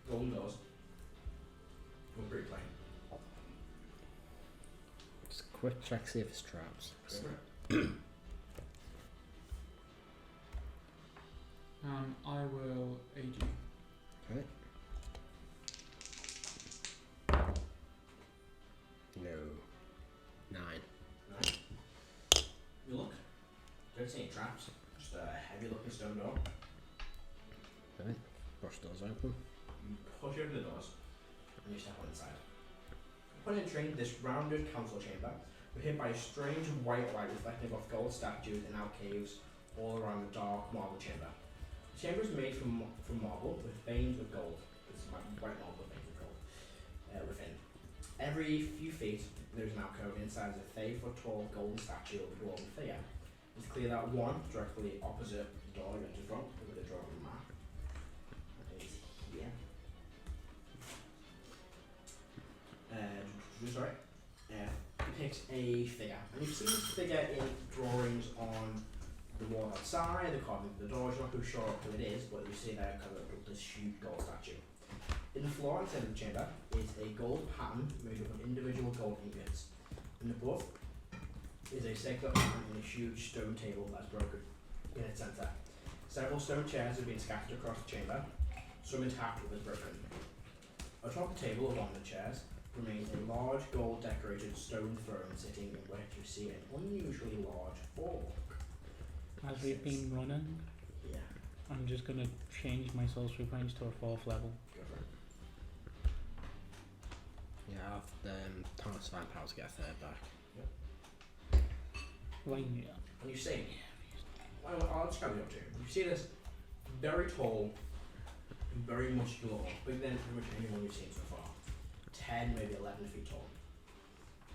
golden doors. We're pretty plain. Just a quick check see if it's traps. I will aid you. Okay. No. 9. Right. You look. Don't see any traps. Just a heavy looking stone door. Okay. Brush doors open. You push open the doors and you step on inside. Upon entering this rounded council chamber, we're hit by a strange white light reflecting off gold statues and alcaves all around the dark marble chamber. The chamber is made from marble with veins of gold. It's like white marble with veins of gold within. Every few feet, there's an alcove inside a 30-foot tall golden statue of a dwarven figure. It's clear that one directly opposite the door you entered from, with a drawing map, is here. Sorry. Depicts a figure. And you've seen this figure in drawings on the wall outside, the carving of the doors. You're not too sure who it is, but you see there kind of this huge gold statue. In the floor inside of the chamber is a gold pattern made up of individual gold ingots. And above is a circular pattern in a huge stone table that's broken in its centre. Several stone chairs have been scattered across the chamber, some intact others broken. Atop the table, along the chairs, remains a large gold decorated stone throne sitting in which you see an unusually large Warlock. As we've been running, Yeah, I'm just gonna change my sorcery points to a 4th level. go for it. Yeah, I've Thomas Van Power to get a 3rd back. Right, yeah. And you see, I'll describe it up to you. You see this very tall, very muscular, bigger than pretty much anyone you've seen so far. 10, maybe 11 feet tall.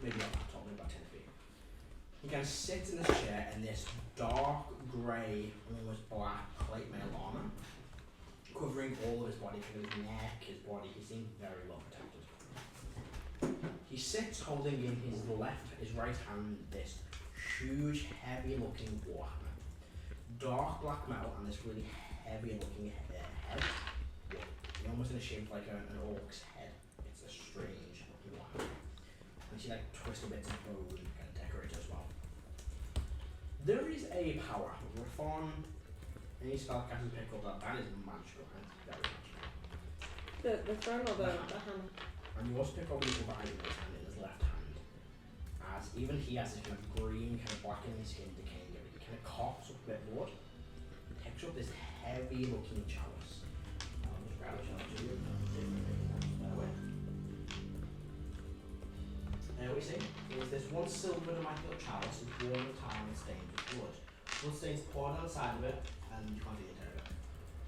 Maybe not that tall, maybe about 10 feet. He kind of sits in this chair in this dark grey, almost black plate mail armour, covering all of his body, from his neck, his body. He seems very well protected. He sits holding in his right hand this huge, heavy looking warhammer. Dark black metal and this really heavy looking head. Almost in a shape like an orc's head. It's a strange looking warhammer. And she like twisted bits of bone kind of decorated as well. There is a power. Reyfron, any spellcasters pick up that is magical and very magical. The throne or the hammer? And you also pick up his right in his hand in his left hand. As even he has this kind of green, kind of blackening skin, decaying everything. He kind of coughs up a bit of blood. Picks up this heavy looking chalice. I'll just grab a chalice to you. What we see is this one silver immaculate chalice is worn with time and stained with blood. Blood stains poured on the side of it, and you can't see the entire of it.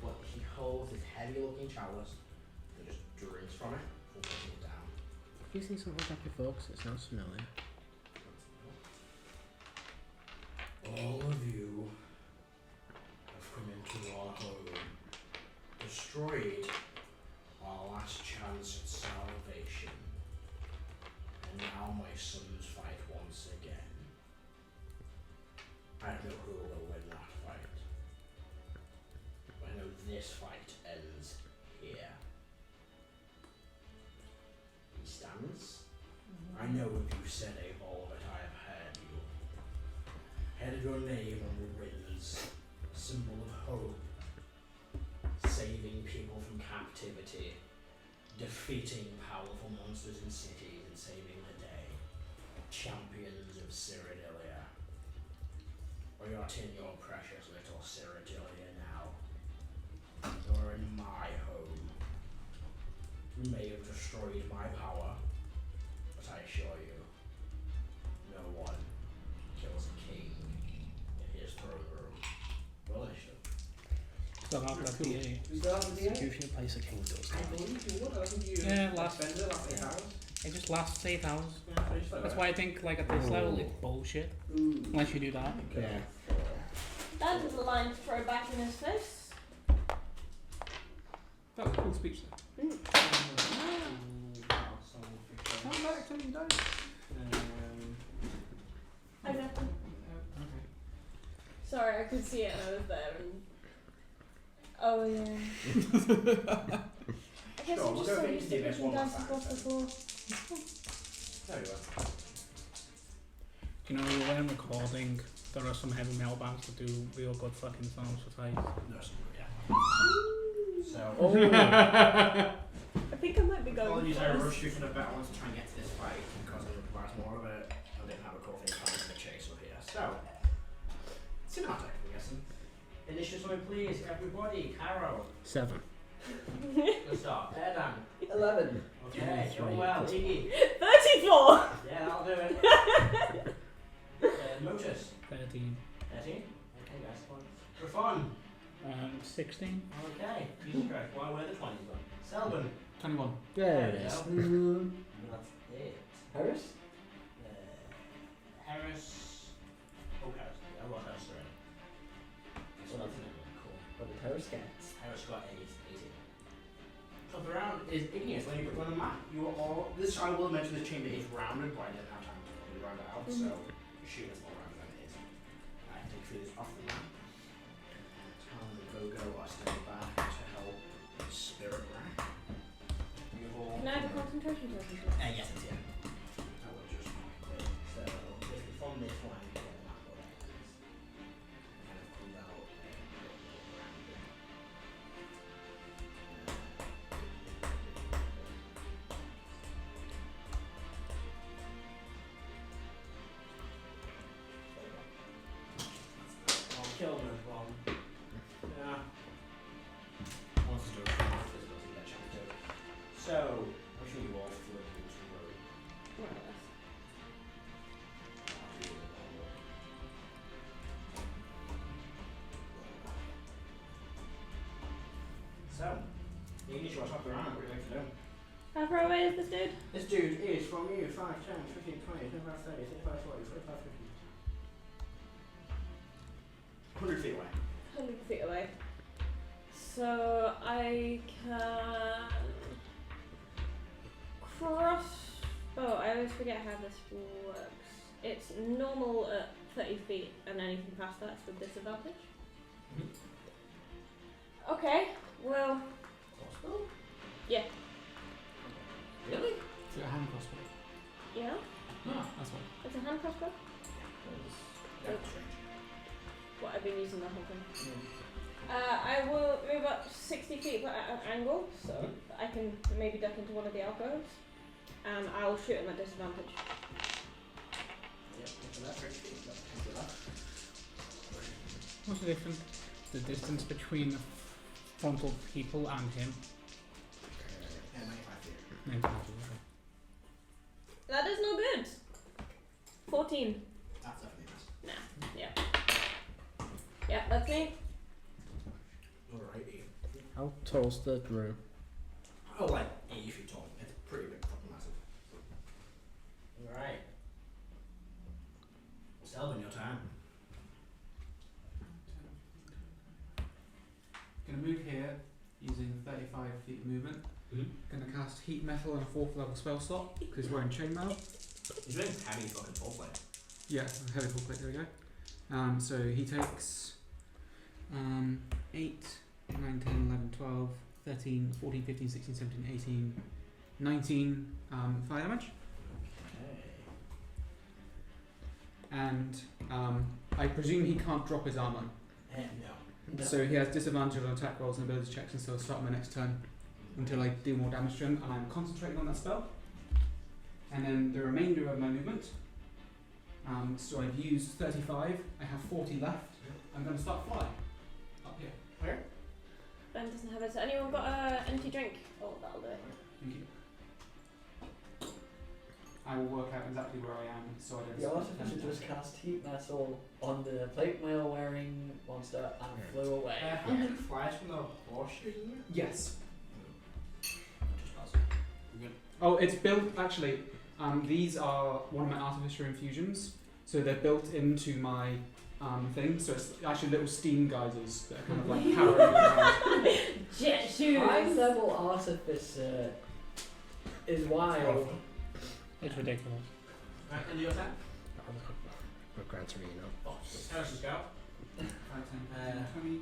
But he holds this heavy looking chalice and just drinks from it before putting it down. Have you seen something like that before? 'Cause it sounds familiar. All of you have come into our home, destroyed our last chance at salvation, and now my sons fight once again. I don't know who will win that fight, but I know this fight ends here. He stands. I know if you said a all that I have heard you. Headed your name on the winds, symbol of hope, saving people from captivity, defeating powerful monsters in cities and saving the day. Champions of Cyrodilia. We are in your precious little Cyrodilia now. You're in my home. You may have destroyed my power, but I assure you, no one kills a king in his throne room. Well, I should. Still have that DA. We still have the DA? Usually a place a king does I that. believe you would. I think you Yeah, last- spend it last 8 hours. It just lasts 8 hours. Yeah, pretty slow. That's why I think like at this level it's bullshit. Ooh. Unless you do that. Yeah. That is a line to throw back in his face. That was a cool speech though. How about it, you don't? I got them. Okay. Sorry, I could see it and I was there and... Oh yeah. I guess Sure, I'm we'll just go so into used the to abyss picking one dice last across the time, floor. There you are. Do you know when recording there are some heavy metal bands that do real good fucking songs for fights? No, yeah. So, I think I might be going apologies, I first. rushed you for the battle to try and get to this fight because it requires more of it. I didn't have a core thing time for the chase up here. So, cinematic, I'm guessing. Initial summon, please, everybody. Karo. 7. Good start. Erdan. 11. Okay, doing well. Iggy. 34! Yeah, that'll do it. Motus. 13. 13. Okay, guys, fun. Reyfron. 16. Okay, Jesus Christ, why were the 20s on? Celban. 21. There it is. And that's it. Heris? Heris. Oh, Heris. Yeah, I love Heris already. So that's cool. What did Heris get? Heris got 8. Easy. So the round is Igneous. When you put on the map, you are all. This I will mention this chamber is rounded, but I didn't have time to fully round it out, so shoot it's more rounded than it is. I can take through this off the map. Tom and Go-Go are standing back to help Spirit Rrack. You've all. Can I have a concentration token? Yes, it's here. I will just mark it. So, if you from this one, you get the map of it. Kind of comes out around it. I'll kill them as well. Yeah. Wants to do it from after this, but that chapter. So, I'm sure you all flip into road. More or less. So, the English will top the round, what are you going to do? How far away is this dude? This dude is from you 5, 10, 15, 20, 25, 30, 35, 40, 45, 50. 100 feet away. 100 feet away. So I can cross. Oh, I always forget how this works. It's normal at 30 feet, and anything past that's with disadvantage. Okay, well, Crossbow? yeah. Really? Is it a hand crossbow? Yeah, No, that's fine. it's a hand crossbow. That's strange. What I've been using the whole thing. I will move up 60 feet at an angle, so that I can maybe duck into one of the alcoves, and I'll shoot him at disadvantage. Yep, into that range. Into that. What's the difference? The distance between the frontal people and him. And 95 feet. 95. That is no good. 14. That's definitely a miss. Nah. Yeah. Yeah, that's me. Alrighty. How tall's the room? Oh, like 80 feet tall. It's pretty big, fucking massive. Alright. Celban, your turn. Gonna move here using 35 feet of movement. Mm-hmm. Gonna cast Heat Metal on a 4th level spell slot because he's wearing chainmail. He's doing heavy fucking full play. Yeah, heavy full plate, there we go. So he takes 8, 9, 10, 11, 12, 13, 14, 15, 16, 17, 18, 19 fire damage. Okay. And I presume he can't drop his armor. No. So he has disadvantage on attack rolls and ability checks until the start of my next turn until I do more damage to him, and I'm concentrating on that spell. And then the remainder of my movement. So I've used 35. I have 40 left. I'm going to start flying up here. Okay. Ben doesn't have it. So anyone got an empty drink? Oh, that'll do it. Thank you. I will work out exactly where I am so I don't. The Artificer just cast heat metal on the plate mail wearing monster and flew away. How many flies from the horseshoe? Yes. Just pass. We're good. Oh, it's built actually. These are one of my Artificer infusions, so they're built into my thing. So it's actually little steam geysers that are kind of like powering around. Jet shoes! High level Artificer is wild. It's ridiculous. Right, and your turn? We're Gran Torino. Oh, it's Harris's go. 5, 10, 20.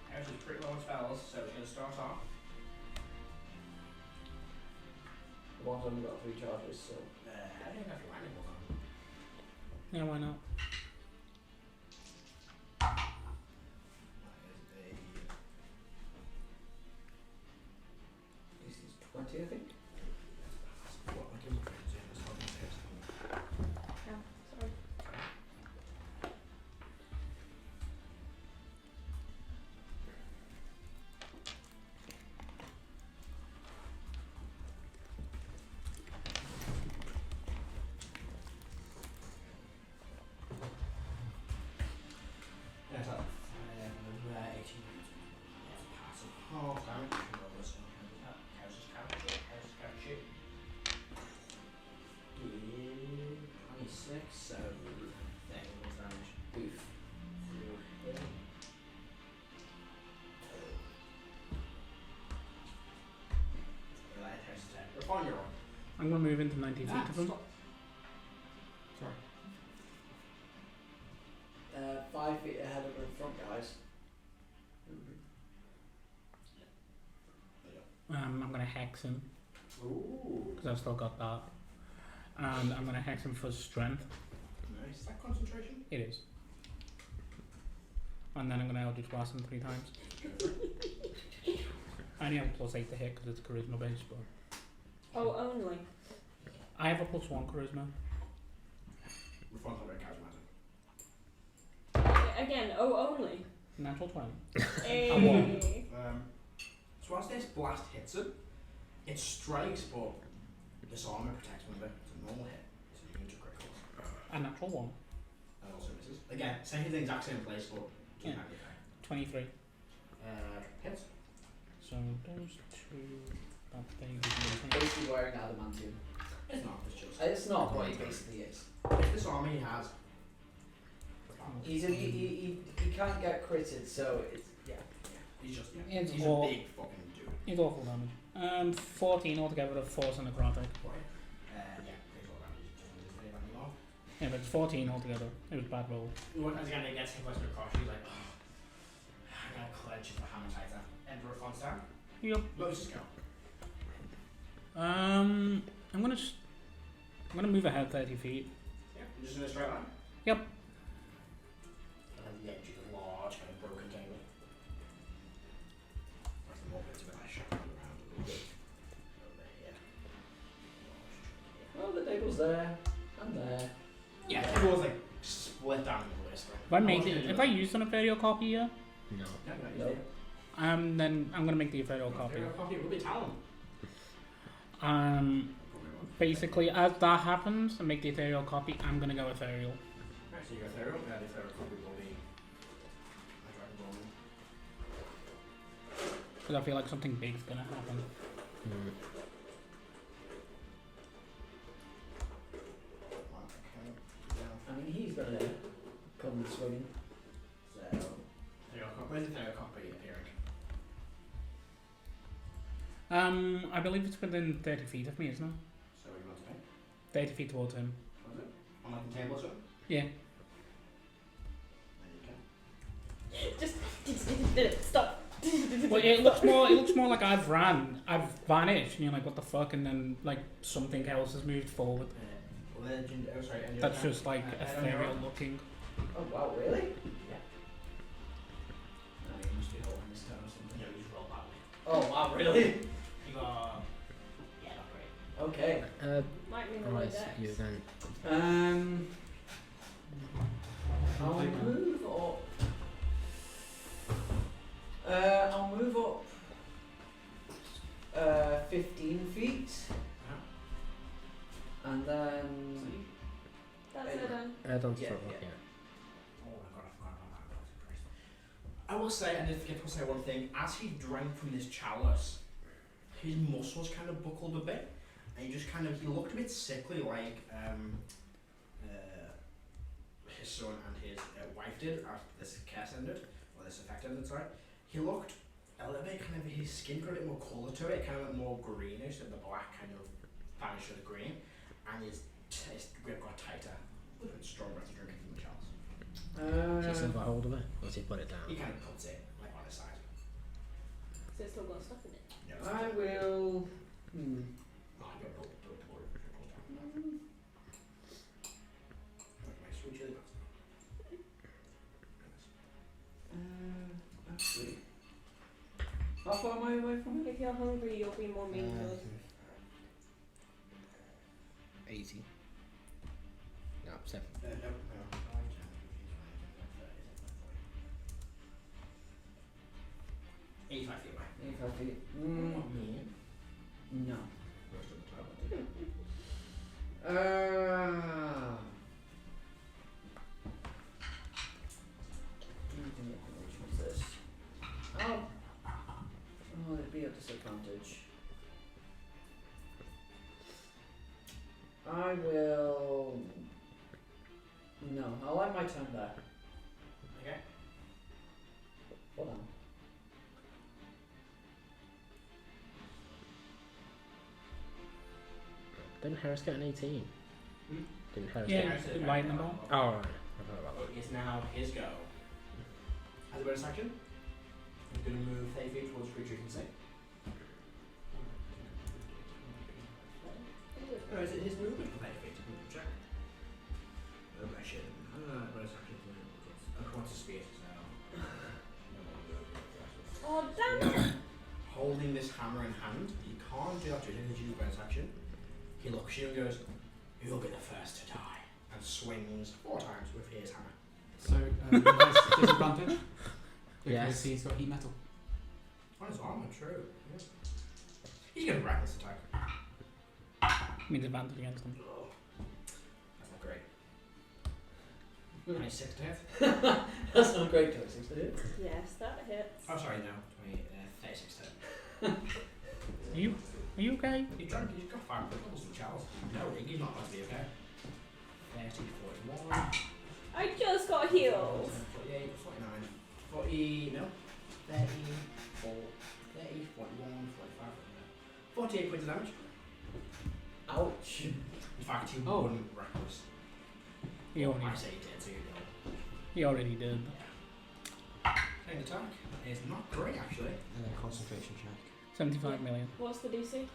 Harris is pretty low on spells, so we're going to start off. The one's only got 3 charges, so. I think that's landing one. Yeah, why not? This is 20, I think. Oh, sorry. Yeah, so 18. Pass of half damage. Harris's character. 26, so there goes damage. Oof. Right, Harris's turn. Refine your one. I'm going to move into 90 feet of them. Stop. Sorry. 5 feet ahead of the front guys. I'm going to hex him, Ooh. because I've still got that. And I'm going to hex him for strength. Nice. Is that concentration? It is. And then I'm going to Eldritch Blast him 3 times. I only have a +8 to hit because it's charisma based, but Oh, only. I have a +1 charisma. Refine's not very charismatic. Again, oh, only. Natural 20. Hey. So as this blast hits him, it strikes, but this armor protects him a bit. It's a normal hit. It's immune to criticals. A natural 1. And also misses. Again, same thing, exact same place, but doesn't Yeah. have the effect. 23. Hits. So those 2, that thing is Basically wearing adamantium. It's not, it's just. It's not, but he basically is. It's this armor he has. He can't get critted, so it's yeah. He's just, It's he's all- a big fucking dude. It's awful damage. 14 altogether of force and necrotic. Right. Yeah, takes all damage. Doesn't really any more. Yeah, but it's 14 altogether. It was a bad roll. As again, it gets hit by the cross, he's like, oh, I'm gonna clench his hammer tighter. Enter a fun stab. Yep. Moses go. I'm gonna move ahead 30 feet. Yeah, you're just in a straight line? Yep. And then the edge is a large kind of broken table. That's the more bits of it I shuffle around a little bit. Over here. Well, the table's there and there. Yeah, the table's like split down the list. If I use an Ethereal copy here, No. No. then I'm gonna make the Ethereal copy. Copy would be talent. Basically, as that happens, and make the Ethereal copy, I'm gonna go Ethereal. Right, so you're ethereal. Yeah, the ethereal copy will be my Dragonborn. Because I feel like something big's gonna happen. I mean, he's gonna come swinging. So, where's the ethereal copy appearing? I believe it's within 30 feet of me, isn't it? So what do you want to do? 30 feet towards him. What is it? On like the table or something? Yeah. There you go. Just stop. Well, it looks more like I've vanished, and you're like, what the fuck, and then like something else has moved forward. Legend. Oh, sorry. And That's just like ethereal looking. Oh wow, really? Yeah. No, you must be holding this turn or something. Yeah, we just roll that way. Oh wow, really? You got. Yeah, not great. Okay. Might mean a low Right, dex. you then. I'll move up. I'll move up 15 feet. And then. That's it then. Erdan's Yeah, front, yeah. yeah. Oh my god, I forgot about that. Christ. I will say, I did forget to say one thing. As he drank from this chalice, his muscles kind of buckled a bit, and he just kind of, he looked a bit sickly, like his son and his wife did after this cast ended, or this effect ended, sorry. He looked a little bit kind of, his skin got a bit more colour to it, kind of more greenish, and the black kind of vanished to the green, and his grip got tighter, a little bit stronger after drinking from the chalice. Does he still got hold of it? Or does he put it down? He kind of puts it like on his side. So it's still got stuff in it. Yeah, I will. Oh, you got pull down. Like my sweet chili pasta. Actually. How far am I away from it? If you're hungry, you'll be more mean to us. 80. No, 7. No. 5, 10, 15, 20, 85 feet away. 85 feet. Not me. No. Rest of the time. What's this? Oh, it'd be a disadvantage. I will. No, I'll end my turn there. Okay. Hold on. Didn't Heris get an 18? Didn't Heris Yeah, get lightning bolt. Oh, right. I forgot about It is now his go. As a bonus action, he's going to move 30 feet towards the creature you can see. No, is it his movement for 30 feet? Check. Aggression. Bonus action. Across the space now. Oh, damn it! Holding this hammer in hand, you can't do that to him because you use bonus action. He looks at you and goes, "You'll be the first to die," and swings 4 times with his hammer. So he has disadvantage because Yes. he's got heat metal. On his armor, true. Yeah. He's going to reckless attack. Means advantage against them. Oh, that's not great. 26 to hit. That's not great, 26 to hit. Yes, that hits. Oh, sorry, no. 36 to hit. Are you okay? He's drunk, he's got 5 pickles and Charles. No, he's not going to be okay. 30, 41. I just got healed. 48, 49, 40, no. 34, 30, 41, 45, 48 points of damage. Ouch. In fact, he Oh. wouldn't reckless. He already, I say he did, so you know. he already did. Second attack is not great, actually. And then concentration check. 75 million. What's the DC?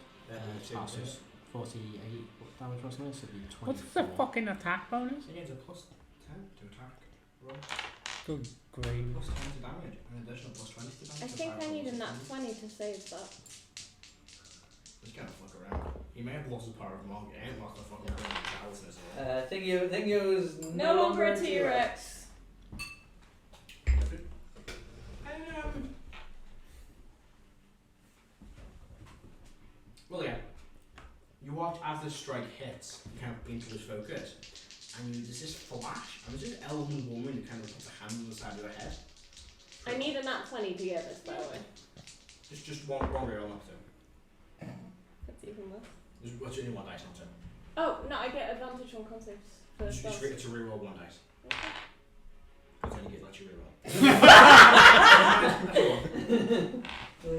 Passes 48 damage or something, so it'd be 24. What's the fucking attack bonus? So he gets a plus 10 to attack. Roll. Good grave. Plus 10 to damage, and an additional plus 20 to damage. I so think 5 I need a plus nat 6. 20 to save that. He's gonna fuck around. He may have lost his power of Monk, he ain't lost the fucking thousands or Thingy's No longer a T-Rex. Well, yeah. You watch as the strike hits, you kind of bring to his focus, and there's this flash, and there's this elven woman who kind of puts a hand on the side of her head. I need a nat 20 to get this, by the way. Just one reroll, not two. That's even worse. There's what's only one dice, not two. Oh, no, I get advantage on con saves for Just spells. it's a reroll one dice. Okay. Because then you get let you reroll.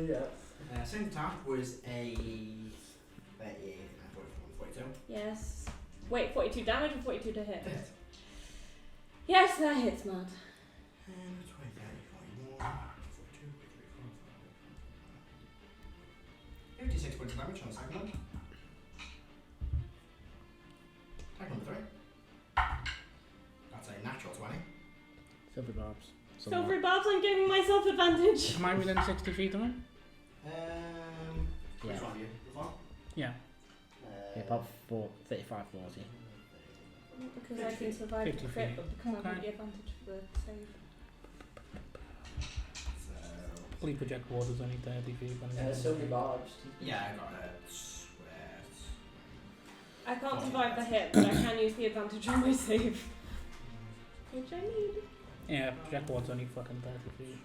Yeah. Second attack was a 38, 42. Yes. Wait, 42 damage or 42 to hit? To hit. Yes, that hits, man. And 20, 30, 41, 42, 43, 56 points of damage on the second one. Attack number 3. That's a natural 20. Silver barbs. Silvery barbs, I'm giving myself advantage. Am I within 60 feet of him? Which Yeah. one of you? The one? Yeah. Yeah, about 35, 40. Because I can survive 50 the crit, feet. but because I Okay. want the advantage for the save. I believe project water is only 30 feet. So many barbs. Yeah, I got it. Sweat. I can't survive the hit, but I can use the advantage on my save. Which I need. Yeah, project water's only fucking 30 feet.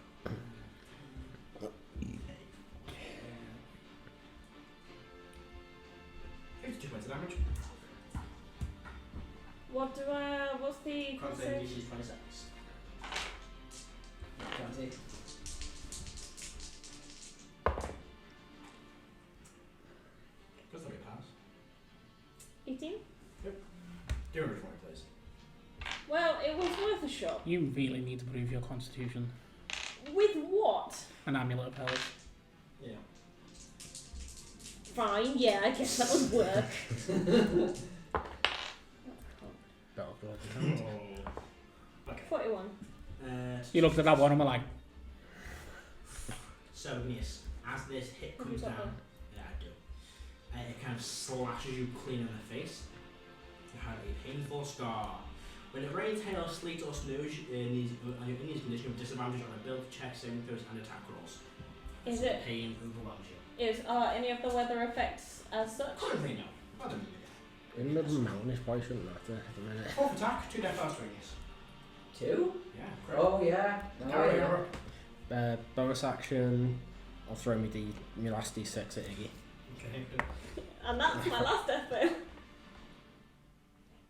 52 points of damage. What's the Concentration concentration? DC 26. 20. Just let me pass. 18? 220, please. Well, it was worth a shot. You really need to prove your constitution. With what? An amulet of health. Yeah. Fine, yeah, I guess that would work. Better roll the count. Okay. 41. You looked at that one and were like, So, Igneous, as this hit Have comes you got down, yeah, I do. It kind of slashes you clean in the face. You have a painful scar. When it rains, hail, sleet, or snows, in these conditions, you have disadvantage on ability checks, saving throws, and attack rolls. Is So it? Pain overwhelms you. Is any of the weather effects as such? Currently, no. I don't need it. In the middle of the mountain, it probably shouldn't matter at the minute. Fourth attack, 2 death fast rings. 2? Yeah, great. Oh yeah. No, Karo, yeah. you're up. Bonus action, I'll throw my last D6 at Iggy. Okay. And that's my last effort.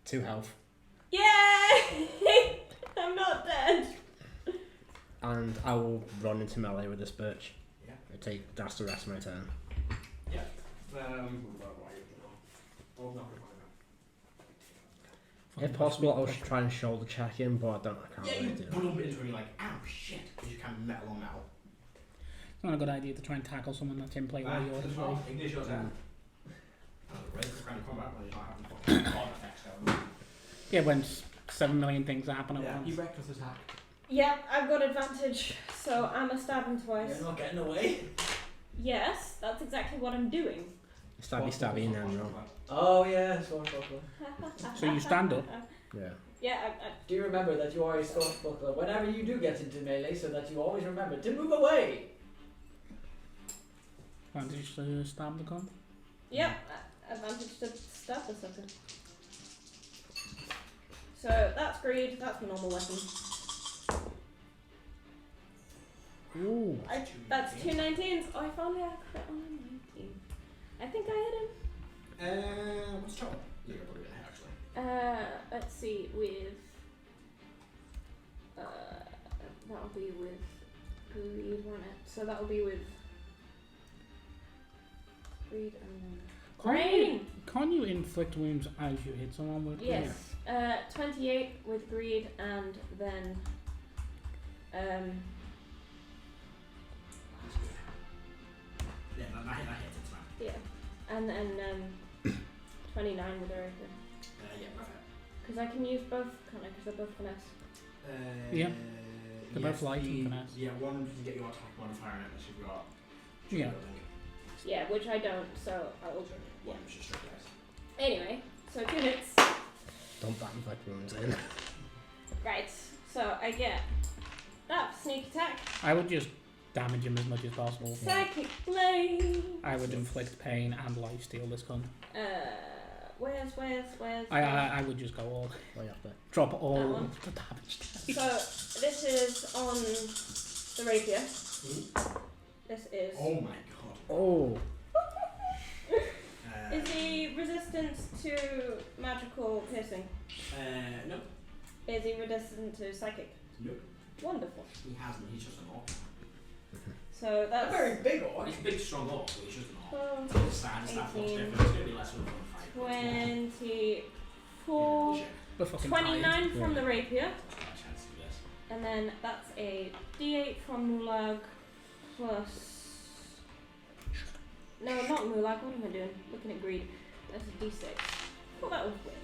2 health. Yay! I'm not dead. And I will run into melee with this birch. Yeah. That's the rest of my turn. Yeah. Why are you oh, not If possible, I'll try and shoulder check him, but I can't yeah, really you do bump that. into him, you're like, ow, shit, because you kind of metal on metal. it's not a good idea to try and tackle someone that's in play while you're as as well. well. Igneous, your turn. Oh, right, it's kind of combat when you're not having fucking god effects going. Yeah, when 7 million things happen at Yeah. once. reckless attack. Yep, I've got advantage, so I'm a stabbing twice. You're not getting away. Yes, that's exactly what I'm doing. Stabby, and then roll. Oh yeah, sword buckler. So you stand up. Yeah. Yeah, Do you remember that you are a sword buckler whenever you do get into melee, so that you always remember to move away? Advantage to stab the gun. yep, advantage to stab the sucker. So that's greed, that's my normal weapon. Ooh. That's 2 19s. Oh, I found the crit on a 19. I think I hit him. What's the trouble? Yeah, you're probably gonna hit, actually. Let's see, with that'll be with greed, won't it? So that'll be with greed and brain. Can't you inflict wounds as you hit someone with Yes. 28 with greed, and then That's good. Yeah, that hits, it's fine. yeah, and then 29 with the rapier. Yeah, perfect. Because I can use both, can't I? Because they're both finesse. Yeah. They're both yes, light and the- finesse. Yeah, one can get your attack modifier in it unless you've got. Yeah. Yeah, which I don't, so I'll. One is just straight dice. Anyway, so 2 hits. Dump that inflict wounds in. Right, so I get that sneak attack, I would just damage him as much as possible. psychic blade. I would inflict pain and lifesteal this gun. Where's? I would just go all Way up there. drop That all one. the damage. So this is on the rapier. This is. Oh my god. Oh. Is he resistant to magical piercing? No. Is he resistant to psychic? Nope. Wonderful. He hasn't, he's just an orc. So A that's very big orc. He's a big, strong orc, but he's just an orc. 12, His stat looks 18, different, it's gonna be less of a fight. 24, The fucking 29 from Yeah. the rapier. Chance to do this. And then that's a D8 from Mulag plus. No, not Mulag. What am I doing? Looking at greed. That's a D6. Oh, that was weird.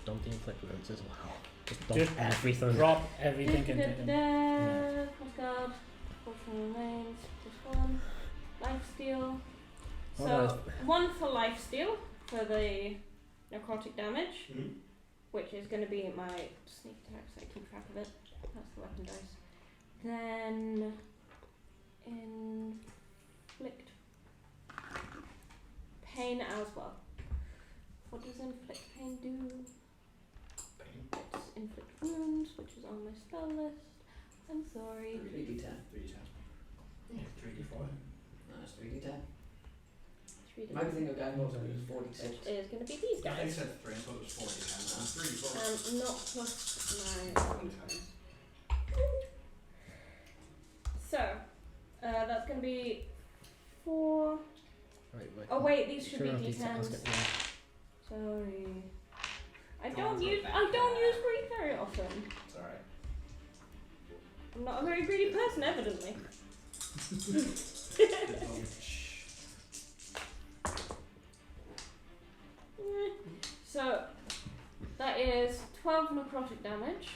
Dump the inflict wounds as well. Just dump Just everything. drop everything into him. Cross guard. Fortune remains. +1. Lifesteal. So Alright. 1 for lifesteal for the necrotic damage, which is going to be my sneak attack, so I keep track of it. That's the weapon dice. Then inflict pain as well. What does inflict pain do? It's inflict wounds, which is on my spell list. I'm sorry. 3d10. 3d10. Yeah, 3d4. No, it's 3d10. 3D. Might be thinking of guy who was 46. It is going to be these Yeah, I think guys. you said 3, I thought it was 4d10. 3d4. Not plus my. So, that's going to be 4. Wait. Oh wait, these should Sure, be I'll do that. I'll d10s. get one. Sorry. I Don't don't worry use about I that. don't use greed very often. It's alright. I'm not a very greedy person, evidently. So that is 12 necrotic damage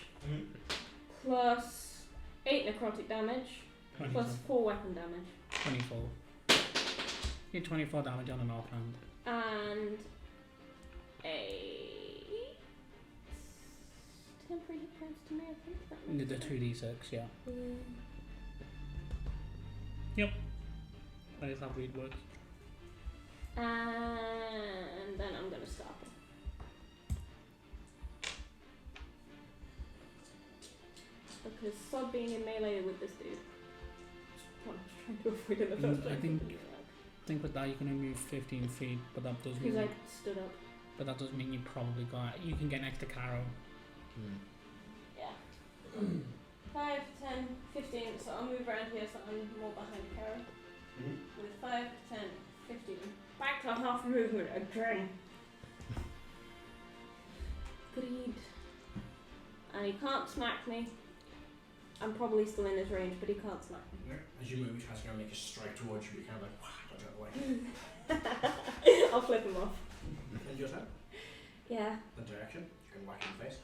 plus 8 necrotic damage 24. plus 4 weapon damage 24. You get 24 damage on an offhand. and a temporary hit points to me. I think that You did makes the sense. 2d6, yeah. That is how it works. And then I'm gonna stop him. Because Sod being in melee with this dude. I'm trying to avoid in the first place. I think with that you can only move 15 feet, but that does He's mean like stood up. but that does mean you probably you can get next to Caro. Yeah. 5, 10, 15. So I'll move around here so I'm more behind Karo. With 5, 10, 15. Back to half movement again. Greed. And he can't smack me. I'm probably still in his range, but he can't smack me. As you move, he tries to go make a strike towards you, you kind of like, dodge out the way. I'll flip him off. And your turn? Yeah. The direction, you can whack him in the face.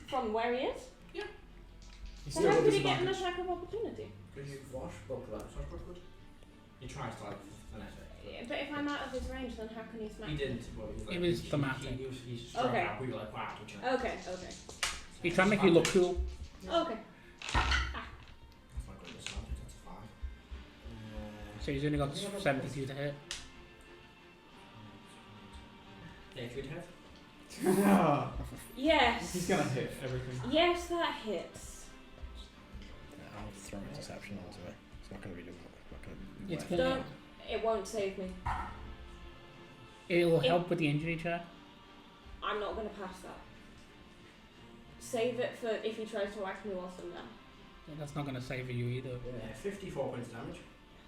From where he is? He's So still how at could he get an disadvantage. attack of opportunity? Could you Washbook that. Sounds quite good. He tries to like finesse it. Yeah, but if I'm out of his range, then how can he smack He me? didn't, but he was like, It was thematic. He struck Okay. out, we were like, wow, touching it. Okay, okay. He's trying to make you look cool. Okay. That's not good disadvantage, that's a 5. So he's only got 72 to hit. Yeah, if you'd have. Yes. He's gonna hit everything. Yes, that hits. I'll throw a deception onto it. It's not going to be doing It's work. gonna, Don't. It won't save me. it'll help with the injury check. I'm not going to pass that. Save it for if he tries to whack me whilst I'm down. That's not going to save you either. Yeah, 54 points of damage.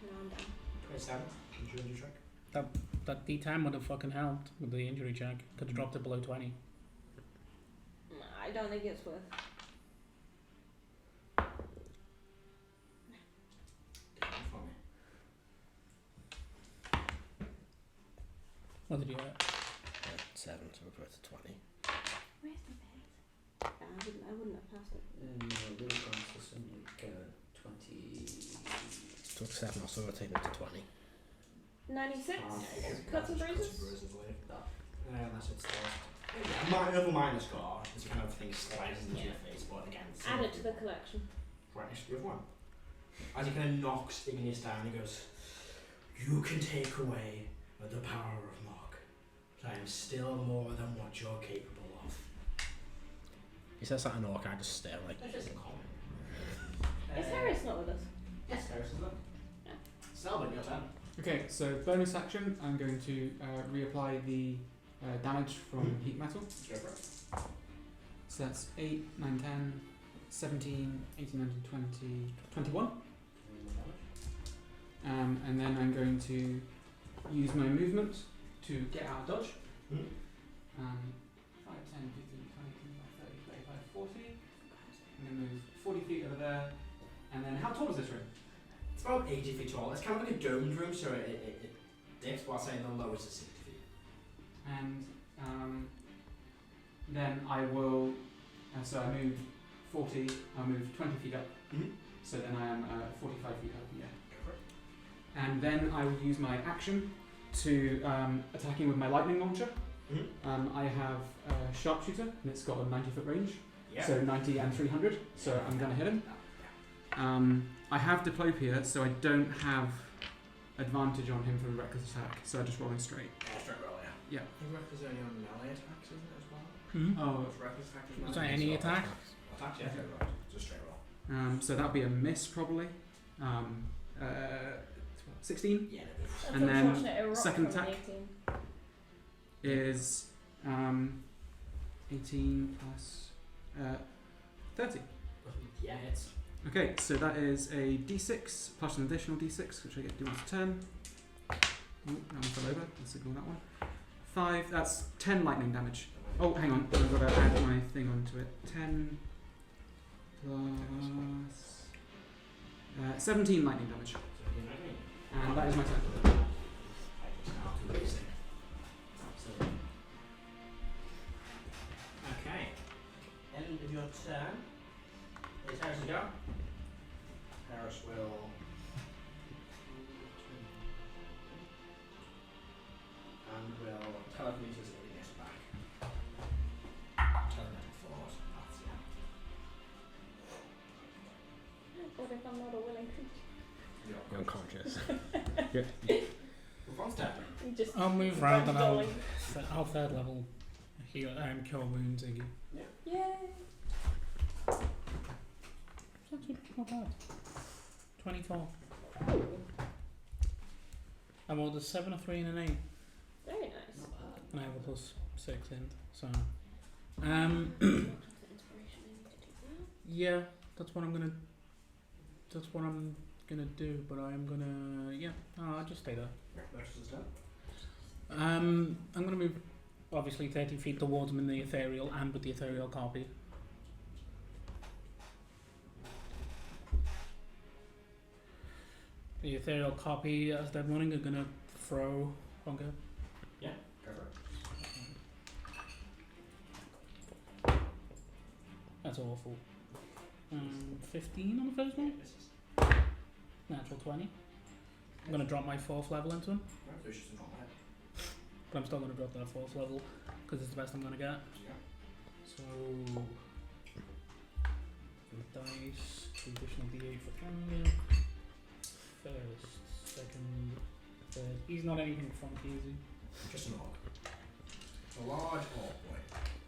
No, I'm down. 27. Injury check. That D10 would have fucking helped with the injury check. Could have dropped it below 20. Nah, I don't think it's worth. For me. What did you get? 7, so we'll put it to 20. Where's the bed? I wouldn't have passed it. Really consistent, like 20. Took 7 or so, we'll take it to 20. 96. Yeah, Cuts and bruises. later. Unless it's the other minor score, this kind of thing slides into your face, but again, it's Add it to the collection. right next to the other one. As he kind of knocks Igneous down, he goes, "You can take away the power of Mog, but I am still more than what you're capable of." He says that in orc, I just stare like. That's just a comment. Is Heris not with us? Yes, Heris is up. Yeah. Celban, your turn. Okay, so bonus action, I'm going to reapply the damage from heat metal. Go for it. So that's 8, 9, 10, 17, 18, 19, 20, 21. And then I'm going to use my movement to get out of dodge. 5, 10, 15, 20, 25, 30, 35, 40. I'm going to move 40 feet over there. And then how tall is this room? It's about 80 feet tall. It's kind of like a domed room, so it dips while saying the lowest is 60 feet. And then I will, so I move 40, I'll move 20 feet up. Mm-hmm. So then I am 45 feet up, yeah. Go for it. and then I will use my action to attacking with my lightning launcher. I have a sharpshooter, and it's got a 90-foot range, so 90 and 300. So I'm going to hit him. I have Diplopia, so I don't have advantage on him for the reckless attack. So I just roll him straight. Straight roll, Yeah. Rrack is only on melee attacks, isn't it, as well? Oh. Reckless attack Is that any attack? Attacks, yeah, straight roll. Just straight roll. So that'll be a miss probably. 16 Yeah. And then Unfortunately, a rock second from an attack. 18. is 18 plus 30. Yeah, hits. Okay, so that is a d6 plus an additional d6, which I get to do once a turn. Oh, that one fell over. Let's ignore that one. 5. That's 10 lightning damage. Oh, hang on. I've got to add my thing onto it. 10 plus 17 lightning damage. And that is my turn. Okay. End of your turn. It's Heris to go. Heris will. And will telekinesis Igneous back. Turn it forward. That's What if I'm not a willing creature? You're You're unconscious. Response turn. You just I'll move round and ragdolling. I'll third level heal, cure wounds, Iggy. Yay! It's actually not bad. 24. I rolled a 7, a 3, and an 8. Very nice. Not bad. And I have a plus 6 in, so. Inspiration I need to do Yeah, that's what I'm gonna do, but I'm gonna, I'll just stay there. Versus turn. I'm gonna move obviously 30 feet towards him in the ethereal and with the ethereal copy. The ethereal copy, as they're running, are gonna throw Bunker. Yeah, go for it. That's awful. 15 on the first one? Misses. Natural 20. I'm gonna drop my 4th level into him, Right, so it's just in front of my head. but I'm still gonna drop that 4th level because it's the best I'm gonna get. Yeah. So, dice, additional d8 for Kanye. First, second, third. He's not anything funky, is he? Just an orc. A large orc boy.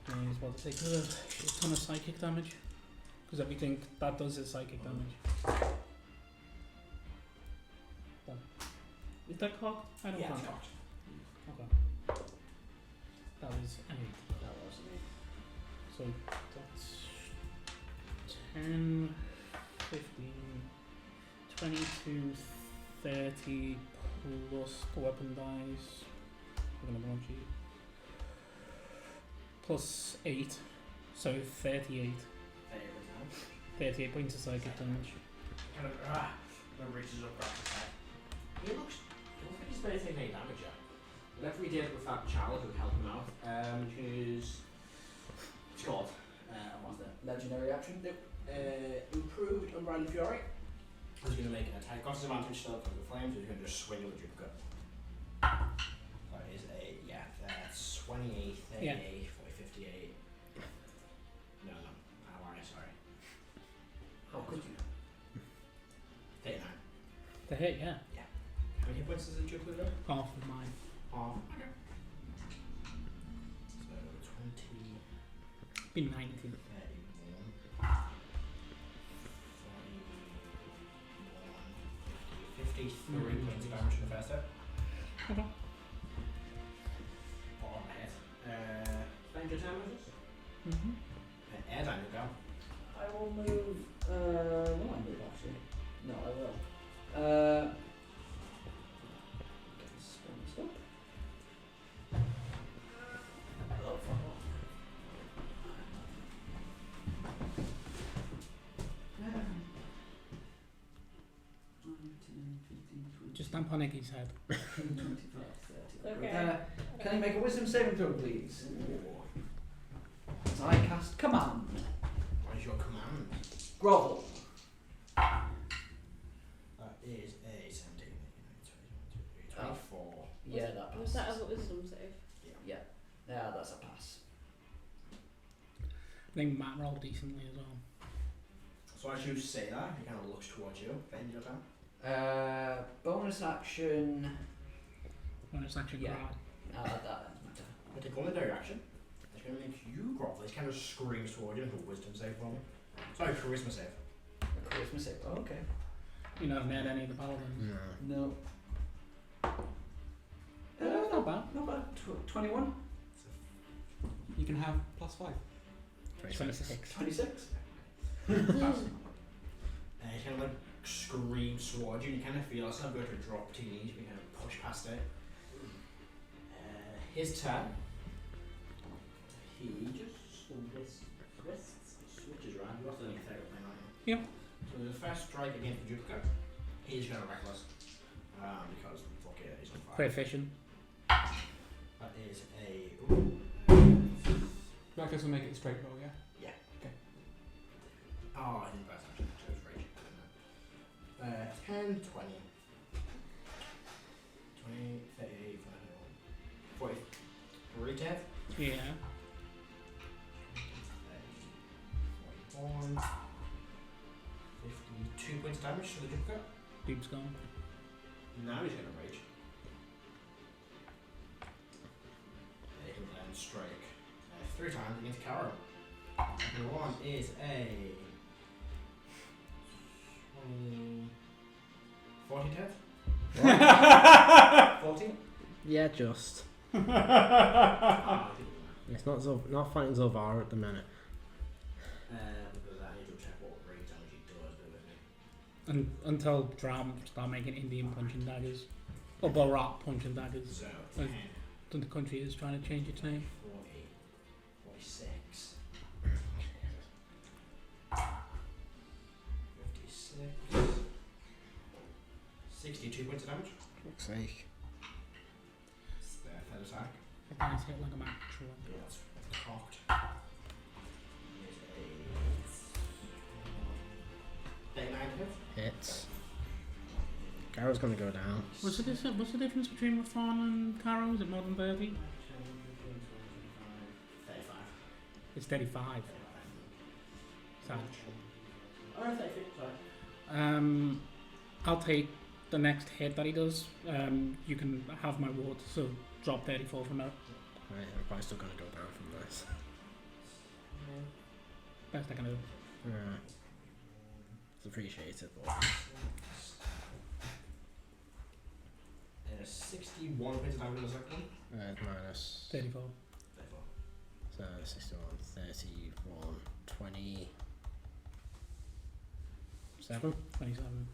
Yeah, he's about to take a shit ton of psychic damage. Because everything that does is psychic damage. Done. Is that cocked? I don't Yeah, know. it's cocked. Okay. That was an 8. That was me. So that's 10, 15, 22, 30 plus the weapon dice. We're gonna launch you. Plus 8, so 38. 38 points of psychic damage. Kind of, reaches up, grabs his head. He looks like he's barely taking any damage yet. Whatever he did with that child who helped him out, who's called, what's that? Legendary action. Improved Unbridled Fury. He's going to make an attack. Got his advantage still because of the flames, so he's going to just swing with the duplicate. That is a, 28, 38, Yeah. 40, 58. No, how are you? Sorry. How could you know? 39. The hit, yeah. How many hit points does the duplicate go? Half of mine. Half. Okay. So 20, Be 19. 31, 53 points of damage in the first hit. Okay. Bottom hit. Danger turn with us. Mm-hmm. Erdan, you go. I will move. Will I move actually? No, I will. Get this sponsed up. Oh, fuck off. Just stamp on Iggy's head. 25, 30. Okay. Can you make a wisdom saving throw, please? As I cast command. What is your command? Grovel. That is a 17. think Matt rolled decently as well. So as you say that, he kind of looks towards you. Then your turn. Bonus action. When it's actually Yeah. grab. That ends my turn. We'll take one in their action. It's going to make you grovel. He kind of screams towards you and a wisdom save for me. Sorry, charisma save. A charisma save. Oh, okay. You not met any of the paladins. No. Not bad. Not bad. 21. You can have +5. 26. 26. He kind of like screams towards you and you kind of feel it's not going to drop to your knees, but you kind of push past it. His turn. He just switches around. You're also doing a third thing, aren't you? Yep. So the first strike against the duplicate, he's going to reckless. Because fuck it, he's on fire. Proficient. That is a. Reckless will make it a straight roll, yeah? Yeah. Okay. Oh, I didn't pass actually. So it's rage. 10, 20. 20, 30, 40. 10. Yeah. 41. 52 points damage to the duplicate. Dude's gone. Now he's going to rage. He'll then strike 3 times against Karo. And one is a 40 10? 14? Yeah, just. Oh, I didn't know. It's not fighting Zolvar at the minute. Because I need to check what rage damage he does do with me. Until Dram start making Indian punching daggers. Or Barat punching daggers. So, Like- 10, The country is trying to change its name. 40, 46, 56, 62 points of damage. Fuck's sake. It's their third attack. The dice hit like a match. Yeah, that's cocked. Here's a 39 hit. Hits. Garo's gonna go down. What's the difference between Reyfron and Karo? Is it more than 30? 35. It's 35. Savage. Oh, 30, sorry. I'll take the next hit that he does. You can have my ward, so drop 34 from that. Right, I'm probably still gonna go down from this. Best I can do. Yeah. It's appreciated, but 61 points of damage in the second one. minus 34. 34. so 61, 31, 27. 27.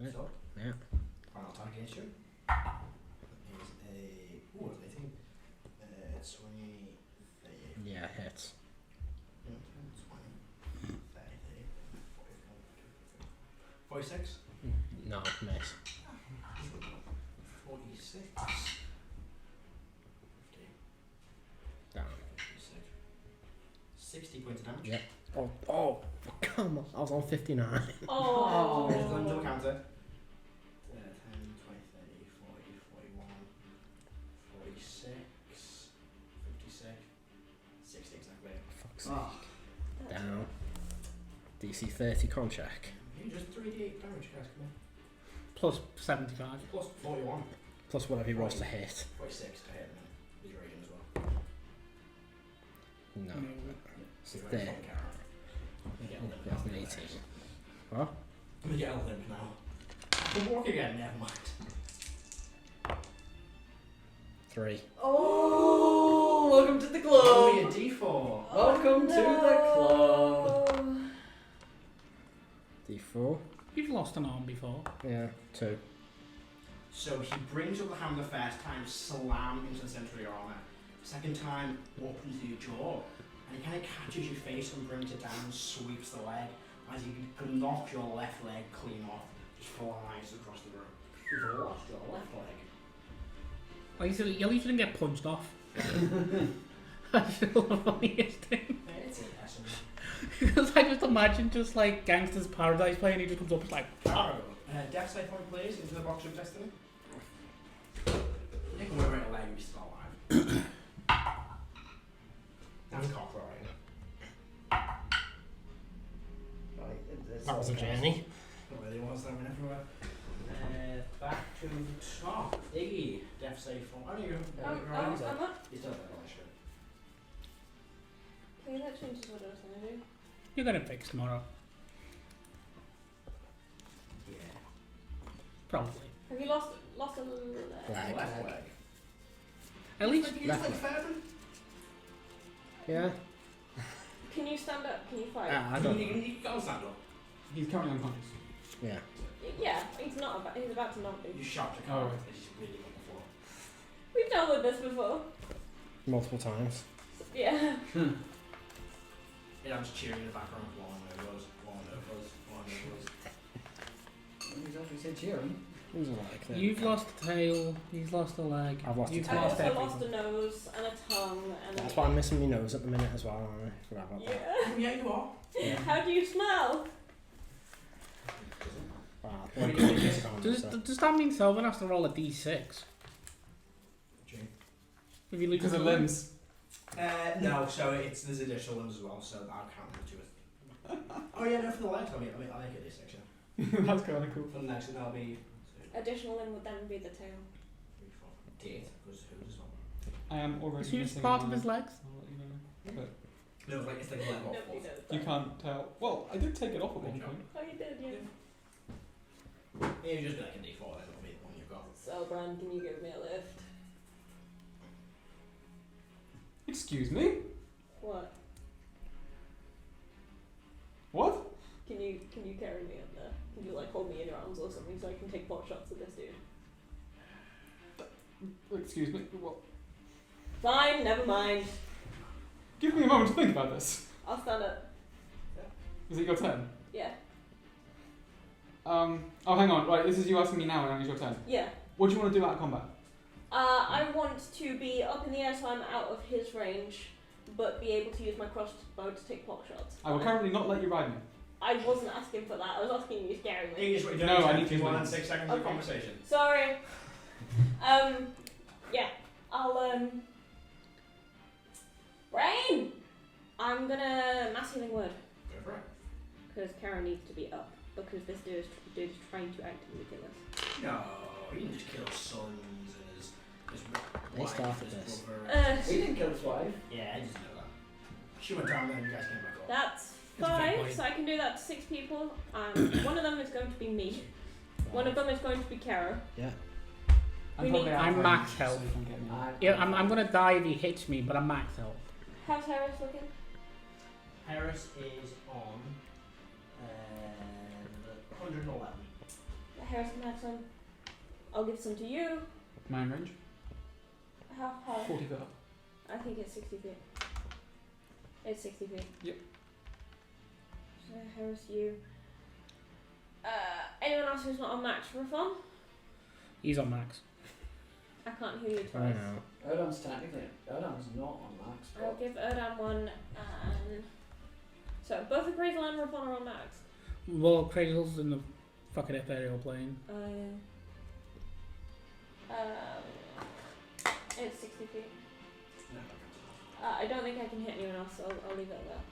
Yeah. So, Yeah. final attack against you. Is a. Ooh, it's 18. 20. 30. Yeah, hits. 20, 30, 46. No, miss. 46. 50. Down. 56. 60 points of damage. Yep. Oh, come on. I was on 59. Oh. There's one double counter. 10, 20, 30, 40, 41, 46, 56, 60 exactly. Fuck's Ah. sake. Down. DC 30 con check. You just 3d8 damage, guys, come on. Plus 75. Plus 41. Plus whatever he rolls to hit. 46 to hit, man. He's raging as well. No. No. So you're There. from Karo. Miguel limp That's now. an 18. What? Miguel limp now. I can walk again, never mind. 3. Oh, welcome to the club. Oh, your d4. Welcome to the club. D4. You've lost an arm before. Yeah, 2. So he brings up the hammer the first time, slam into the centre of your armour. Second time, up into your jaw. And he kind of catches your face and brings it down and sweeps the leg. As he knocks your left leg clean off, just flies across the room. You've lost your left leg. At least you didn't get punched off. That's the funniest thing. It's interesting. Because I just imagine just like Gangster's Paradise playing, he just comes up and like, Karo, death save point please into the box of destiny. You can wear it a leg if you're still alive. was a journey. It really was, I went everywhere. Back to the top. Iggy, death save for. Oh, you go. I'm up. You still have that shit. Okay, that changes what I was gonna do. You're gonna fix tomorrow. Yeah. Probably. Have you lost a leg? Leg. Left leg. At least. You just like Fairman? Yeah. Can you stand up? Can you fight? I don't. You can't stand up. He's currently unconscious. Yeah. Yeah, he's about to not be. You shot a Oh, car right. and he's bleeding on the floor. We've dealt with this before. Multiple times. Yeah. Yeah, I'm just cheering in the background. One of those. He's actually said cheering. Who's like that? You've lost a tail. He's lost a leg. I've lost a You've I tail. lost also everything. lost a nose and a tongue and That's a why I'm missing my nose at the minute as well, aren't I? Forgot about that. Yeah. Yeah, you are. Yeah. How do you smell? Wow. Does that mean Celban has to roll a d6? If you lose Because a of limb? limbs. No, so there's additional ones as well, so I'll count them to it. Oh yeah, no, for the legs, I'll make it this section. That's kind of cool. For the next one, that'll be Additional limb would then be the tail. 3, 4, 8, because who's as well? I am already Is yours missing part of one. his legs? I'll let you know. But No, it's like a leg off. Nobody knows you that. can't tell. Well, I did take it off at one point. Oh, you did, yeah. Yeah, you just be like a D4, then it'll be the one you've got. So, Bran, can you give me a lift? Excuse me? What? What? Can you carry me up there? Can you like hold me in your arms or something so I can take pot shots at this dude? Excuse me? What? Fine, never mind. Give me a moment to think about this. I'll stand up. Is it your turn? Yeah. Oh, hang on. Right, this is you asking me now, and it's your turn. Yeah. What do you want to do out of combat? I want to be up in the air so I'm out of his range, but be able to use my crossbow to take pot shots. I will currently not let you ride me. I wasn't asking for that. I was asking you to carry me. You just wait, No, I need to 1 wait. and 6 seconds Okay. of conversation. Sorry. Yeah. I'll Brain! I'm gonna mass healing word. Go for it. Because Karo needs to be up. Because this dude is trying to actively kill us. No, he didn't just kill his sons and his They wife, started his this. brother. He didn't kill his wife. Yeah, I just know that. She went down there and you guys came back up. That's It's a fair 5, point. so I can do that to 6 people. One of them is going to be me. One of them is going to be Karo. Yeah. We probably need- out of I'm range, max so health. you can get me. Yeah, I'm gonna die if he hits me, but I'm max health. How's Heris looking? Heris is on 111. Heris can have some. I'll give some to you. My own range? How high? 40 foot up. I think it's 60 feet. It's 60 feet. Yep. So Heris, you. Anyone else who's not on max for a fun? He's on max. I can't hear you I twice. know. Erdan's technically. Erdan's not on max. I'll give Erdan one and. So both the Cradle and Rrack are on max. Well, Cradle's in the fucking ethereal plane. It's 60 feet. No. I don't think I can hit anyone else, so I'll leave it at that.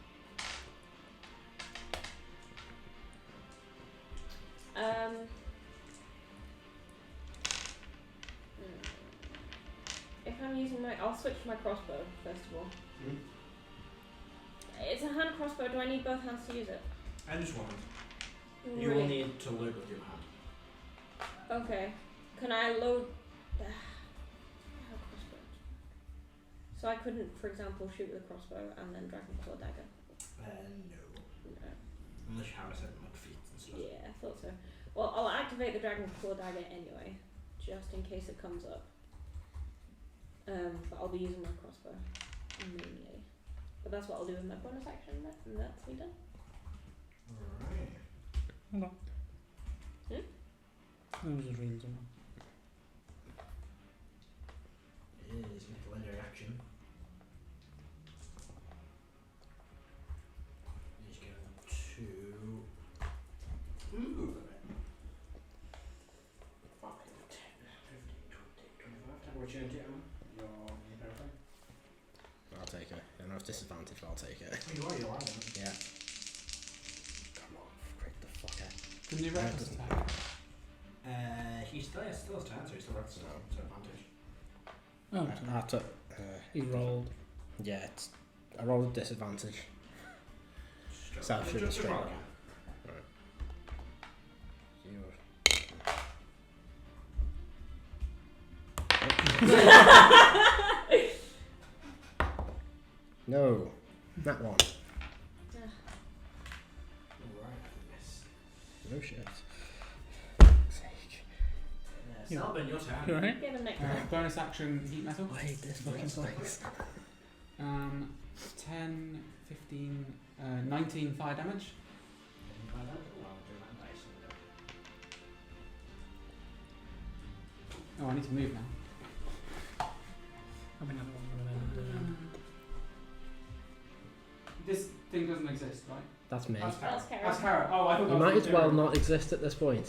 If I'm using I'll switch to my crossbow first of all. Hmm? It's a hand crossbow. Do I need both hands to use it? I just want. You will need to load with your hand. Okay. Can I load? I have crossbow. So I couldn't, for example, shoot with a crossbow and then Dragonborn dagger. No. No. Unless you have a set of feet and stuff. Yeah, I thought so. Well, I'll activate the Dragonborn dagger anyway, just in case it comes up. But I'll be using my crossbow mainly. But that's what I'll do with my bonus action, and that's me done. Alright. Hold on. I was just reading something. It is a legendary action. He's going to move a bit. 5, 10, 15, 20, 25. Take opportunity, Emma. You're perfect. I'll take it. I don't have disadvantage, but I'll take it. You're allowed it. Yeah. Come on, crit the fuck Didn't he reckless attack? He still has turn, so he still has to advantage. Oh, That's it. he rolled. Yeah, it's I rolled a disadvantage. So I should have straight up. No, that one. No shit. Celban, your turn. You alright? Get him next time. Bonus action heat metal. I hate this fucking place. 10, 15, 19 fire damage. Oh, I need to move now. I mean, I don't know. This thing doesn't exist, right? That's me. That's Karo. That's Karo. That's Karo. Oh, I thought You that might was as well Karo. not exist at this point.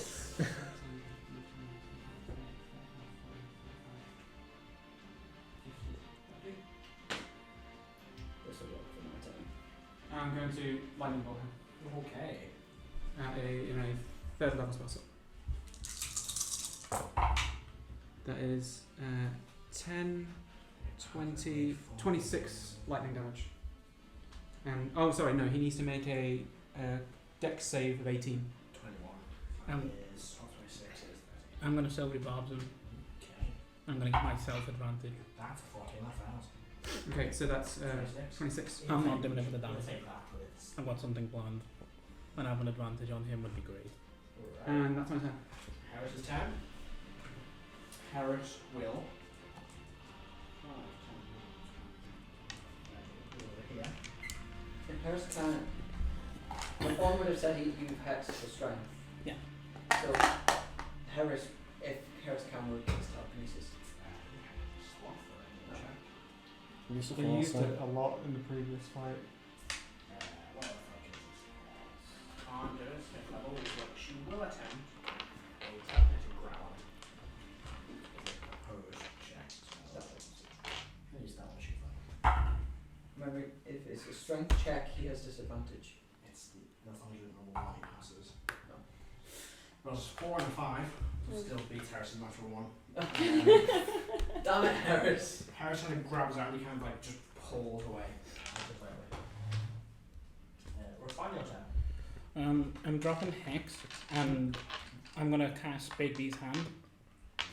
This will work for my turn. I'm going to lightning bolt him. Okay. In a third level spell slot. That is 10, 20, 26 lightning damage. And oh, sorry, no, he needs to make a dex save of 18. 21. Um, Is 26 is 30. I'm gonna silvery barbs him. Okay. I'm gonna give myself advantage. That's 14, that fails. Okay, so that's 26. 26. I'm not doing it for the We'll damage. take that, but it's... I've got something planned. And have an advantage on him would be great. Alright. And that's my turn. Harris's turn. Harris will... Over here. If Harris can, my phone would have said he used Hex for strength. Yeah. So Harris, if Harris can work his telekinesis. Sloth for any check. Use the They force used then. it a lot in the previous fight. What the fuck is this? Under 5th level, which she will attempt a telekinetic grab. Opposed check. Use that one, she fine. Remember, if it's a strength check, he has disadvantage. It's that's only the normal one he passes. No. Well, it's 4 and 5. So still beats Harris's natural 1. Damn it, Harris! Harris kind of grabs out and he kind of like just pulls away. Refine your turn. I'm dropping Hex and I'm gonna cast Big B's hand Nice.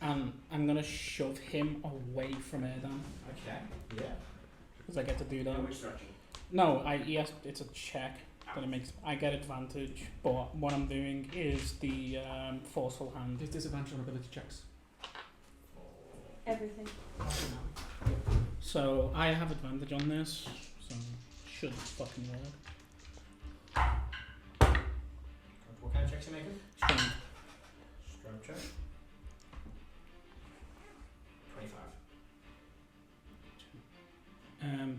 and I'm gonna shove him away from Erdan Okay. Yeah. because I get to do that. Which direction? No, yes, it's a check that it makes. I get advantage, but what I'm doing is the forceful hand. There's disadvantage on ability checks. Everything. So I have advantage on this, so should fucking work. What kind of checks are you making? Strength. Strength check. 25.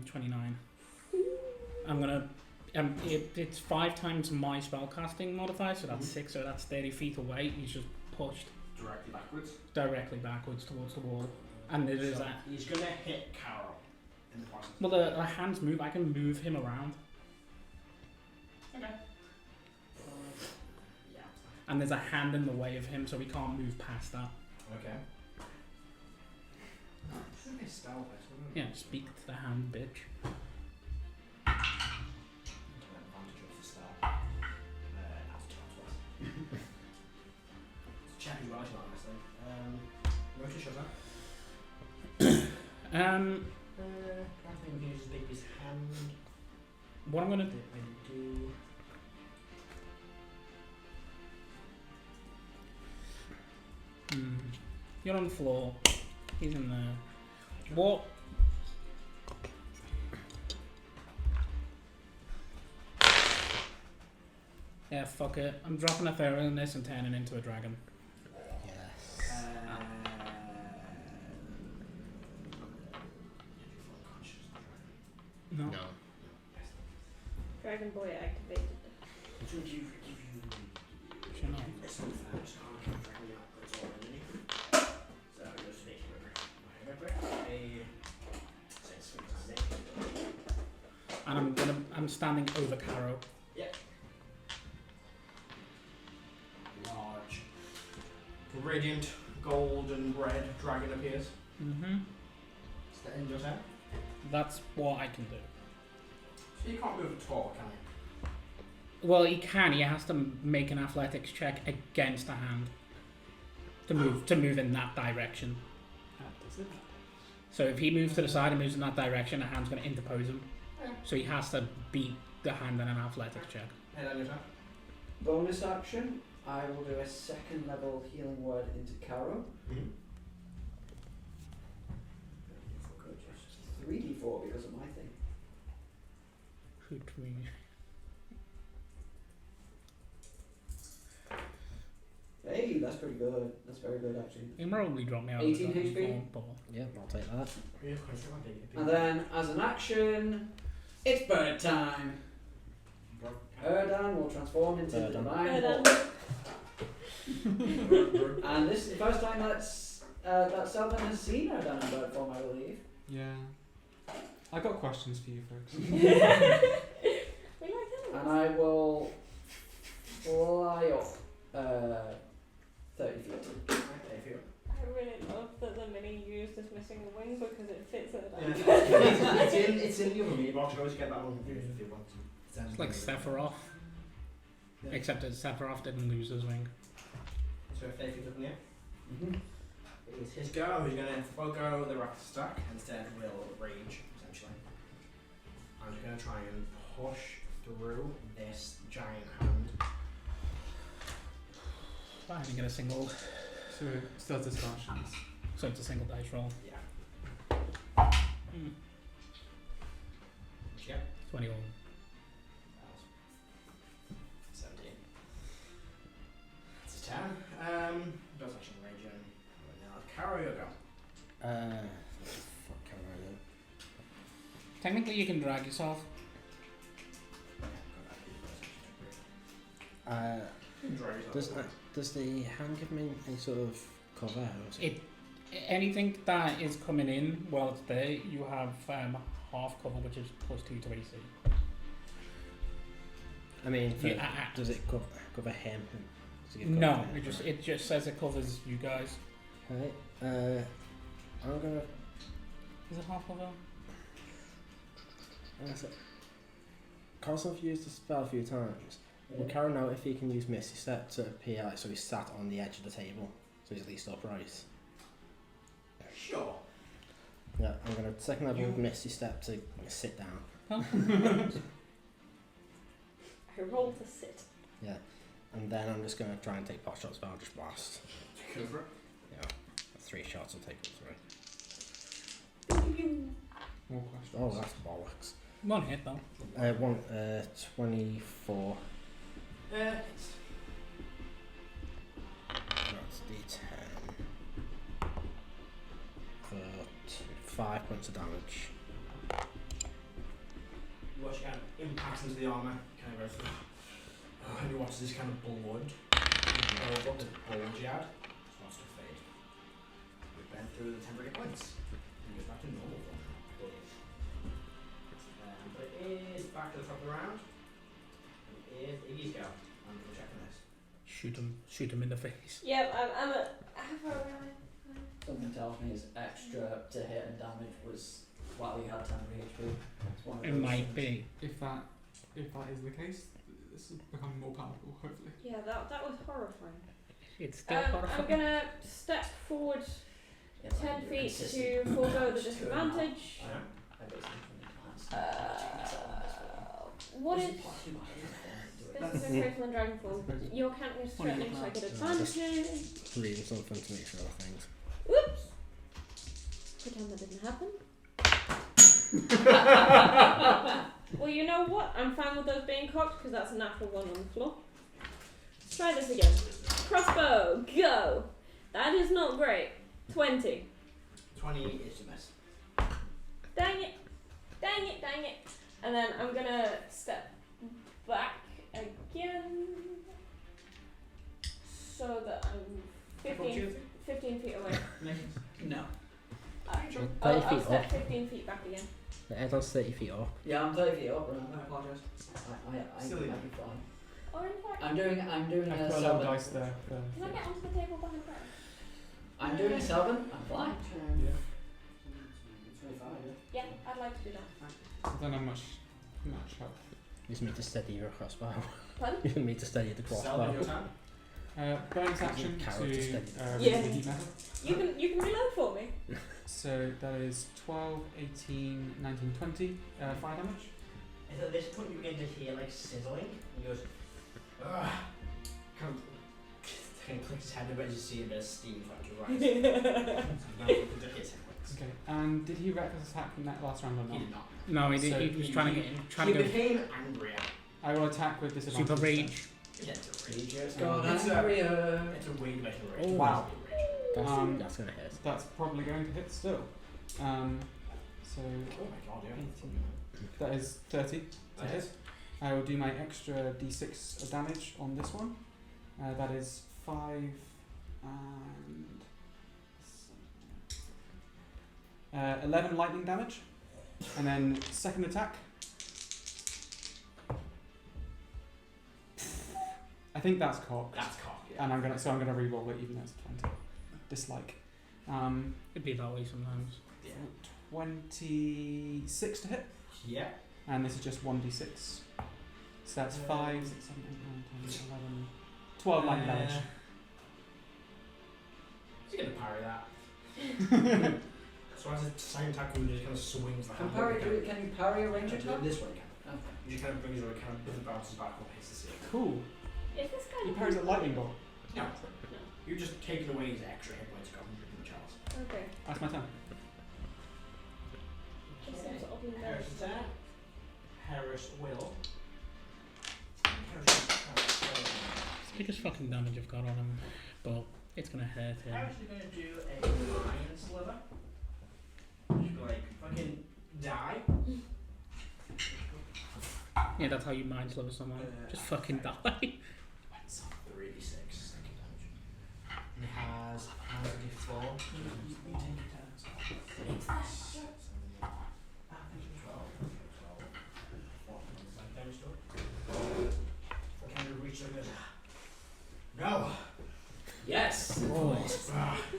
29. I'm gonna. It's 5 times my spellcasting modifier, so that's 6, so that's 30 feet away. He's just pushed Directly backwards. directly backwards towards the wall, and it is So that. he's gonna hit Karo in the process. Well, the hands move. I can move him around, Okay. Yeah. and there's a hand in the way of him, so we can't move past that. Okay. Shouldn't be spell based, wouldn't it? Yeah, speak to the hand, bitch. Advantage of the spell. That's 12 It's check as well, actually, honestly. Motion shove that. I think we can use Big B's hand. What I'm gonna Do. You're on the floor. He's in there. What? Yeah, fuck it. I'm dropping a feral in this and turning into a dragon. Yes. No. No. Dragon Boy activated. Should you Should not. this one first? I can't drag me up, it's all in it. So just make it a 6 And I'm standing over Karo. Yeah. radiant gold and red dragon appears. Mm-hmm. Is that end your turn? That's what I can do. So you can't move at all, can you? Well, he can. He has to make an athletics check against a hand to move in that direction. So if he moves to the side and moves in that direction, a hand's going to interpose him. Yeah. So he has to beat the hand in an athletics check. Head on your turn. Bonus action, I will do a second level healing word into Karo. 3d4 because of my thing. Shoot me. Hey, that's pretty good. That's very good actually. He probably dropped me out. 18 of the HP? ball. Yeah, I'll take that. And then as an action, it's bird time. Erdan will transform into the divine Erdan. hawk. And this is the first time that Celban has seen Erdan in bird form, I believe. Yeah. I got questions for you folks. We like animals. And I will fly up 30 feet. I really love that the mini used is missing a wing because it fits it. It's in the other mini box. You always get that one confused if you want to. It's like Sephiroth, except that Sephiroth didn't lose his wing. So if they fit up in the air, Mm-hmm. it's his go. He's going to forgo the rock stack and instead will rage, essentially. And he's going to try and push through this giant hand. I didn't get a single, So it still has discussions. so it's a single dice roll. Yeah. 21. 17. It's a 10. Does actually rage in. Now, Karo, you go. Fuck, can't remember. Technically, you can drag yourself. Does the hand give me any sort of cover? Or Anything that is coming in while it's there, you have half cover, which is +2 to AC. I mean, Yeah, does it cover him? Does it give No, cover to him? it just says it covers you guys. Okay. I'm gonna. Is it half cover? Because I've used the spell a few times, will Karo know if he can use Misty Step to appear so he's sat on the edge of the table, so he's at least upright? Sure. Yeah, I'm gonna second level Misty Step to sit down. I roll to sit. Yeah, and then I'm just gonna try and take pot shots, but I'll just blast. Go for it. Yeah, 3 shots will take all 3. More questions. Oh, that's bollocks. One hit though. 24. It's That's D10. For 5 points of damage. you watch kind of impacts into the armour, kind of goes through. And you watch this kind of blood build up, this bulge you had, starts to fade. We bent through the temporary points. And goes back to normal form, I believe. But it is back to the top of the round. It is Iggy's go. I'm double checking this. Shoot him in the face. Yep, I'm a. Something tells me his extra to hit and damage was while he had 10 HP. It's one of It those might things. be. If that is the case, this is becoming more palatable, hopefully. Yeah, that was horrifying. It's still I'm horrifying. gonna step forward Yeah, 10 like you're feet consistent. to forego the Just 2.5. disadvantage. I basically glanced What is. at This is a critical and dragon form. Your count is threatening, so I get advantage. Reading something to make sure of things. Whoops! Pretend that didn't happen. Well, you know what? I'm fine with those being cocked because that's a natural one on the floor. Let's try this again. Crossbow, go! That is not great. 20. 20 is a miss. Dang it! Dang it, dang it! And then I'm gonna step back again so that I'm 15 feet away. No. I'll 30 feet step up. 15 feet back again. The Erdan's 30 feet up. Yeah, I'm 30 feet up, remember? I apologise. I Silly. might be fine. Or in fact, I'm doing I a put a little Celban. dice there. can I get onto the table behind her? I'm doing a Celban. I'm flying. Yeah. 25, Yeah, I'd like to do that. I don't have much help. You just need to steady your crossbow. Pardon? You need to steady the Selby, crossbow. your turn. Bonus action Karo to to steady. Yeah. the heat metal. You can reload for me. So that is 12, 18, 19, 20 fire damage. At this point, you begin to hear like sizzling. He goes, ugh. Kind of clicks his head a bit as you see a bit of steam start to rise. Now you can hit him. Okay. And did he wreck his attack from that last round or He not? did not. No, he did. So He was trying to get in. Trying He to go became angrier. I will attack with disadvantage. super then. rage. Yeah, it's a rage. It's God, it's angrier. It's a weird little rage. Oh, wow. That's gonna hit. That's probably going to hit still. So Oh my god, yeah. 18. That is 30 to That hit. is. I will do my extra d6 of damage on this one. That is 5 and 11 lightning damage. And then second attack. I think that's cocked. That's cock, yeah. And I'm gonna re-roll it even though it's 20. Dislike. It'd be that way sometimes. Yeah. 26 to hit. Yeah. And this is just 1d6. So that's 5, 6, 7, 8, 9, 10, 11, 12 lightning damage. He's gonna parry that. So as a second attack, you just kind of swings the Can hand. can you parry a range attack? This way, you can. Okay. You just kind of brings it, kind of bounces back and hits the ceiling. Cool. Is this guy? He parries a lightning bolt. No. You just taking away his extra hit points, got him in the chance. Okay. That's my turn. This seems oddly Heris nervous. attack. Heris will. It's the biggest fucking damage I've got on him, but it's gonna hurt him. Heris is going to do a lion sliver. Just be like, fucking die. Yeah, that's how you mind sliver someone. Just fucking die. It's 3d6 second damage. And it has 94. You take your turns. 8, 12, 14 damage to it. Kind of reach like this. No! Yes!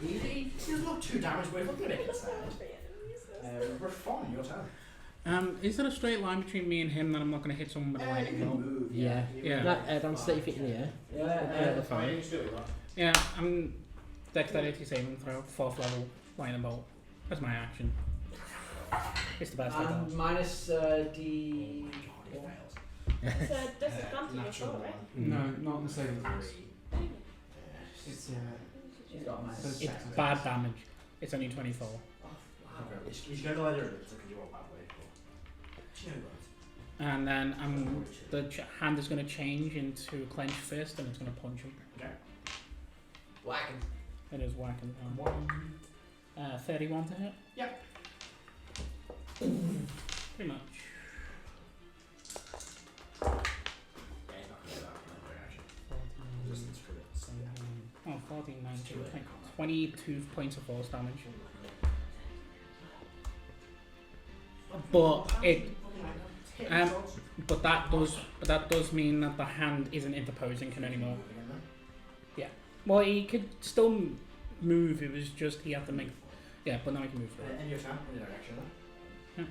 He doesn't look too damaged, but he's looking a bit concerned. Rrack, your turn. Is there a straight line between me and him that I'm not gonna hit someone with a lightning bolt? move, Yeah. Yeah. That Erdan, stay your feet in the air. Yeah, Fine. Yeah, I'm dexterity saving throw, 4th level lightning bolt. That's my action. It's the best I got. and minus D. Oh my god, he fails. It's a disadvantage as Natural well, right? one. No, not in the saving throws. 3. It's She's got a minus. Says- It's bad damage. It's only 24. Okay, he's going to let her because you want bad way. But you know what? And then the hand is going to change into a clenched fist and it's going to punch him. Okay. Whack him. It is whacking him. 31 to hit? Yep. Pretty much. Yeah, he's not going to do that. Reaction. 14, Just screw it. 17, 14, 19, Too late. 22 points of force damage. But that does mean that the hand isn't interposing anymore. Well, he could still move. It was just he had to make. Yeah, but now he can move forward. And your turn in the direction then.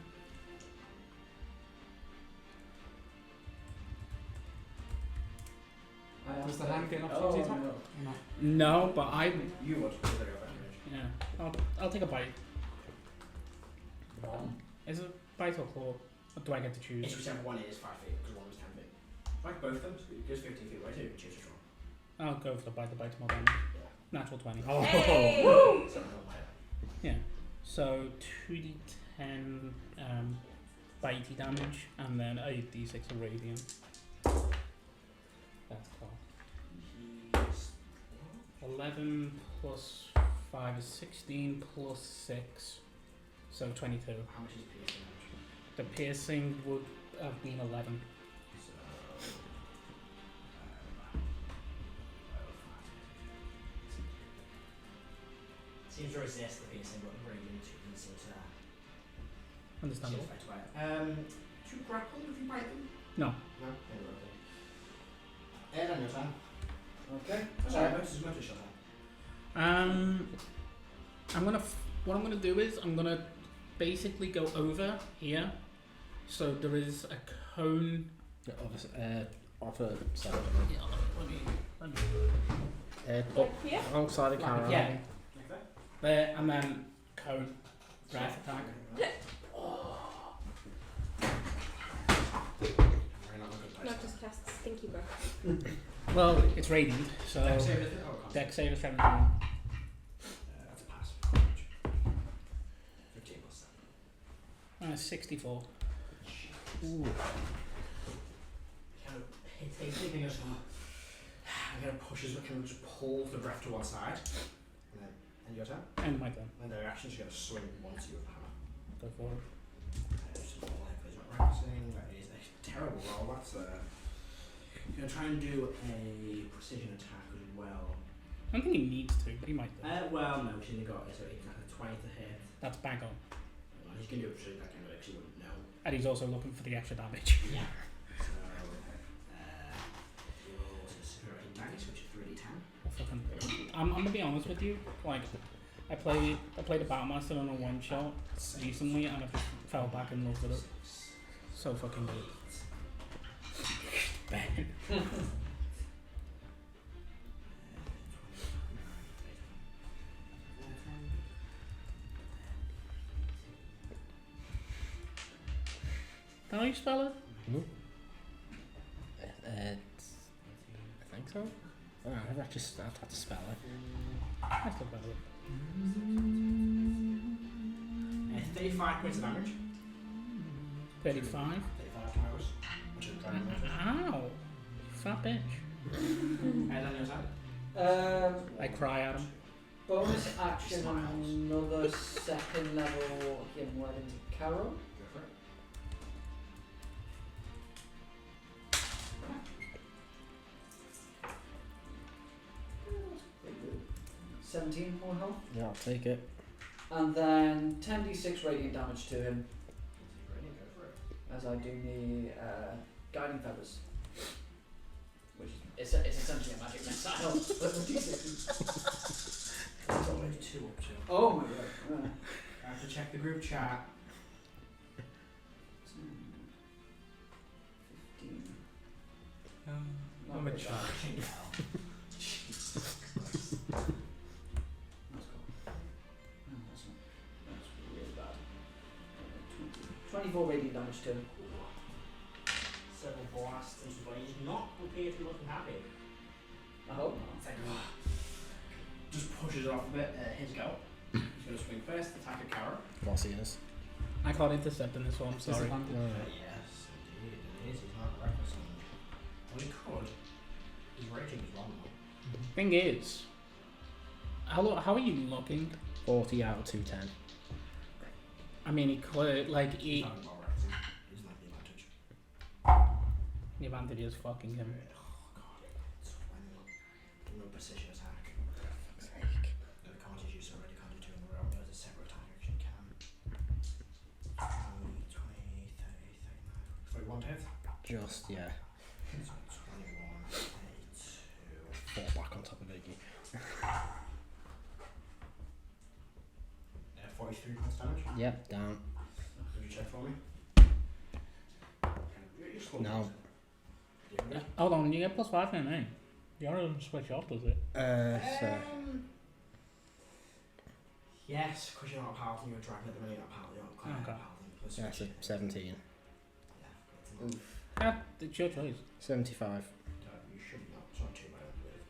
Does the hand get an Oh, opportunity attack? no. Or not? No, but I. You would. Because they're your range. Yeah, I'll take a bite. Is it bite or claw? Or do I get to choose? It's whichever one is 5 feet, because one was 10 feet. Like both of them, so it goes 15 feet away too, you can choose which one. I'll go for the bite. The bite's more damage. Natural 20. Oh, Hey! Woo! So, Yeah. So 2d10 bitey damage, and then a d6 of radiant. That's cool. he's 11 plus 5 is 16 plus 6, so 22. how much is piercing damage? The piercing would have been 11. So, seems to resist the piercing, but the radiant doesn't seem to Understandable. affected by it. Do you grapple if you bite them? No. No? Okay, okay. Erdan, your turn. Okay. Sorry, Motus your turn. What I'm gonna do is I'm gonna basically go over here. So there is a cone. Yeah, obviously, off a side. Yeah, let me. Like here? Alongside of Karo. Yeah. Okay. There and then cone. Breath attack. Not just cast stinky breath. Well, it's radiant, so Dex save, is it? Oh, dex save is 17. that's a pass. 15 plus 64. Ooh. Taking us I'm gonna push as we can, just pull the breath to one side. And then end your turn. And my turn. And their action's gonna swing once you with the hammer. Go for it. Just roll like he's not practicing. That is a terrible roll. That's gonna try and do a precision attack as well. I don't think he needs to, but he might do. Well, no, she's only got so it's like a 20 to hit. That's bang on. Well, he's gonna do a precision attack anyway, because he wouldn't know. And he's also looking for the extra damage. Yeah. So, he rolls his superior dice, which is 3d10. I'm gonna be honest with you. Like, I played the Battlemaster on a one shot recently, and I just fell back in love with it. So fucking good. Ben. How you spell it? I think so. Oh, I've had to spell it. Let's look at it. 35 points of damage. 35. 35 powers. Which is very much. Ow! Fat bitch. And then your side. I cry at him. Bonus action, another second level healing word into Karo. Go for it. 17 more health. Yeah, I'll take it. And then 10d6 radiant damage to him Brilliant, go for it. as I do the guiding feathers. Which is it's essentially a magic missile. But with d6. There's always 2 up to. Oh my god. I have to check the group chat. 15. I'm a Not child. Jesus Christ. That's cool. No, that's not. That's really bad. 24 radiant damage to him. Several blasts into the body. He's not appear to be looking happy. I hope It's like, just pushes it off a bit. His go. He's going to swing first, attack at Karo. Bossy-ness. I can't intercept in this one, I'm sorry. Disadvantage. Yes, indeed, it is. He's not reckless. Well, he could. His rating is wrong though. Thing is, how are you looking? 40 out of 210. I mean, he could, like, He's he. not well rated. He's not the advantage. The advantage is fucking him. Oh god. It's no precision attack. Fuck's sake. No, the can't use already. Can't do 2 in a row. There's a separate attack action can. 20, 30, 39. 41 to hit. Just, yeah. So 21, 82. Fall back on top of Iggy. 43 points damage. Yep, down. Could you check for me? You're slow. No. Yeah. Hold on, you get +5 now, eh? The other doesn't switch off, does it? So. Yes, because you're not a paladin, you're a dragon at the minute, you're not a paladin, you're not quite Okay. a paladin. Plus That's a 17. Yeah, it's It's your choice. 75. you should not, it's not too bad, I believe.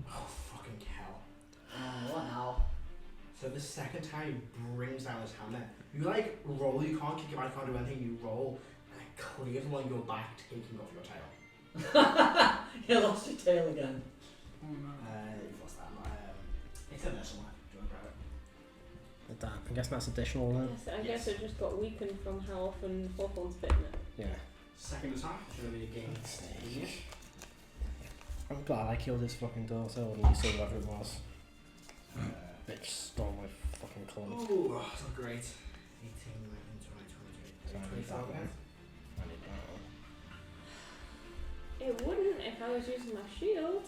Oh, fucking hell. What now? So the second time he brings down his hammer, you like roll, you can't kick him out, you can't do anything, you roll, and it clears along your back, taking off your tail. You lost your tail again. You've lost that. It's in there somewhere. Do you want to grab it? I guess that's additional then. Yes, I guess it just got weakened from how often Hawthorne's bitten it. Yeah. Second attack, should be against Igneous. I'm glad I killed his fucking daughter when you saw whoever it was. Bitch stole my fucking clothes. Oh, that's not great. 18, 19, 20, 23, So I need 24 that one. again. It wouldn't if I was using my shield.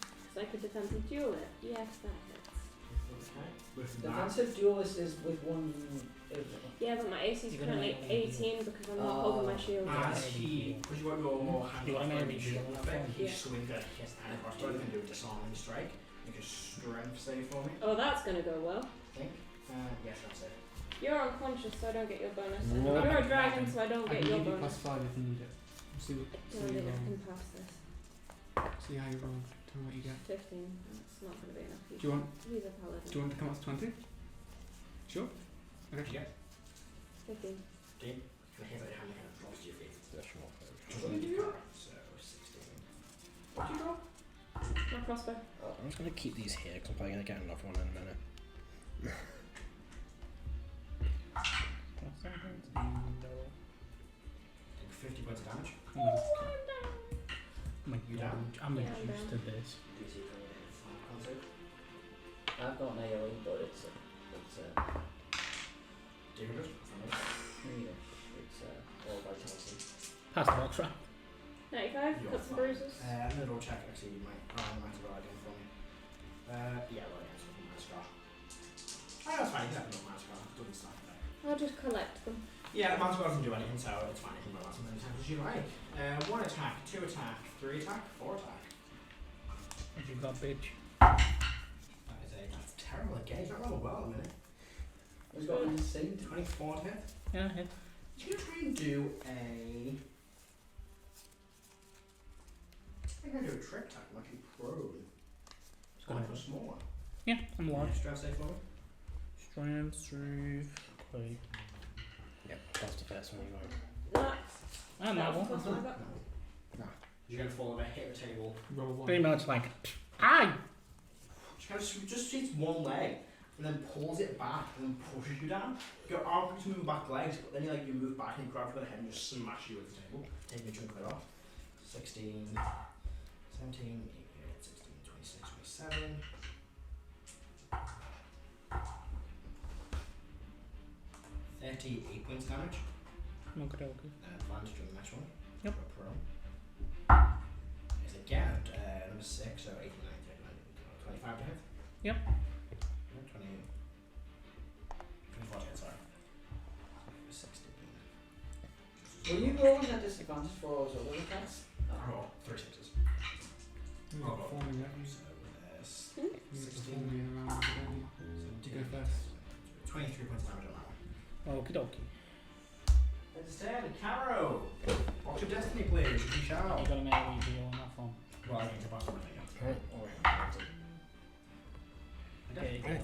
Because I could defensive duel it. Yes, that hits. Okay. With The that. defensive duelist is with one. Yeah, but my AC is You're gonna currently make- 18 because I'm not holding my shield. As he, because you want your hand You off want when maybe you shoot do with it, he Yeah. swings at his hand across. So you can do a disarming strike. Make a strength save for me. Oh, that's gonna go well. I think. Yes, that's it. You're unconscious, so I don't get your bonus. No. You're a dragon, so I don't I get can your give you bonus. +5 if you need it. See, what, I don't think I can pass this. see how you roll. Tell me what you get. 15. That's not gonna be enough. Do you want? He's a paladin. Do you want to come up to 20? Sure. Okay. Yeah. 15. Dean, can I hit your hand and it drops to your feet? Yeah, sure. So 16. What do you draw? My crossbow. I'm just gonna keep these here because I'm probably gonna get another one in a minute. Take 50 points of damage. You down? I'm Yeah, not I'm used to this. DC for me. I've got an AoE, but it's David, it's all vitality. Pass the box, right? 95. You're Cuts and fine. bruises. I'm gonna double check actually. You might roll again for me. Yeah, roll again. So my scar. Oh, that's fine. You can have no my scar. Doesn't stop there. I'll just collect them. Yeah, the scar doesn't do anything, so it's fine. You can roll as many times as you like. 1 attack, 2 attack, 3 attack, 4 attack. What you got, bitch? That's terrible again. He's not rolling well at the minute. He's got an insane 24 to hit. Yeah, hit. He's gonna try and do a. I'm gonna do a trick attack, like a prone. It's going for smaller. Yeah, I'm large. Strength save for me. Strength, strength. Okay. Yep, that's the first one you want. And that one. Plus one I got. No. You're gonna fall over, hit the table. Roll 1. Pretty much like, aye! She kind of just shoots one leg and then pulls it back and then pushes you down. Your arm keeps moving back legs, but then you move back and you grab for the head and just smash you with the table, taking a chunk of it off. 16, 17, 18, 16, 26, 27. 38 points damage. Okay. Advantage on the next one. Yep. Pro. It's again at number 6, so 18, 19, 25 to hit. Yep. 20, 24 to hit, sorry. 16. Were you rolling at disadvantage for all those other attacks? Oh, 3 sixes. You're Oh, performing that. So there's You're 16. performing around to go first. 23 points of damage on that one. Okie dokie. Instead, Caro! Box of Destiny, please. You shall. You got an AoE deal on that phone. Well, I need to box of Destiny. Okay.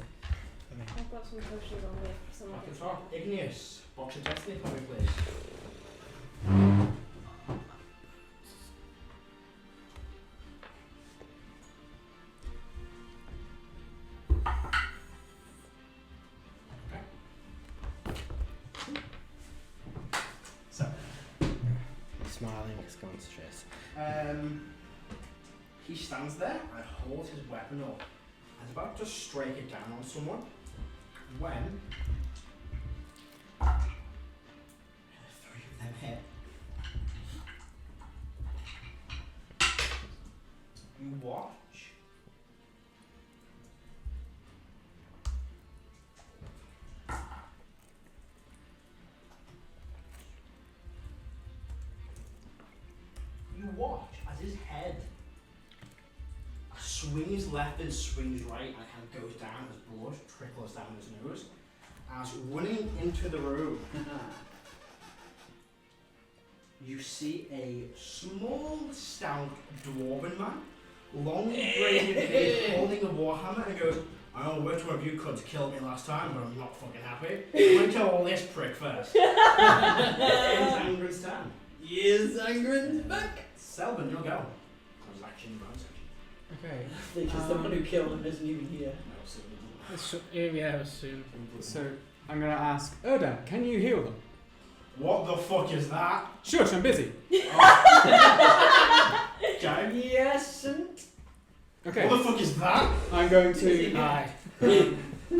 I've got some potions on me if someone Back to gets the top. mad. Igneous. Box of Destiny for me, please. So, Smiling, it's gone stress. he stands there and holds his weapon up and is about to strike it down on someone when three of them hit. You watch as his head swings left and swings right and kind of goes down as blood trickles down his nose. As running into the room, you see a small, stout dwarven man, long braided hair, holding a warhammer, and goes, "I know which one of you cunts killed me last time, but I'm not fucking happy. I'm gonna kill all this prick first." It's Angren's turn. Yes, Angren's back! Celban, you'll go. I was action bonus action. Okay. Because the one who killed him isn't even here. No, Celban. Yeah, soon. So I'm gonna ask Erdan, can you heal them? What the fuck is that? Shush, I'm busy. Okay. Yes, and Okay. What the fuck is that? I'm going to. Aye. then he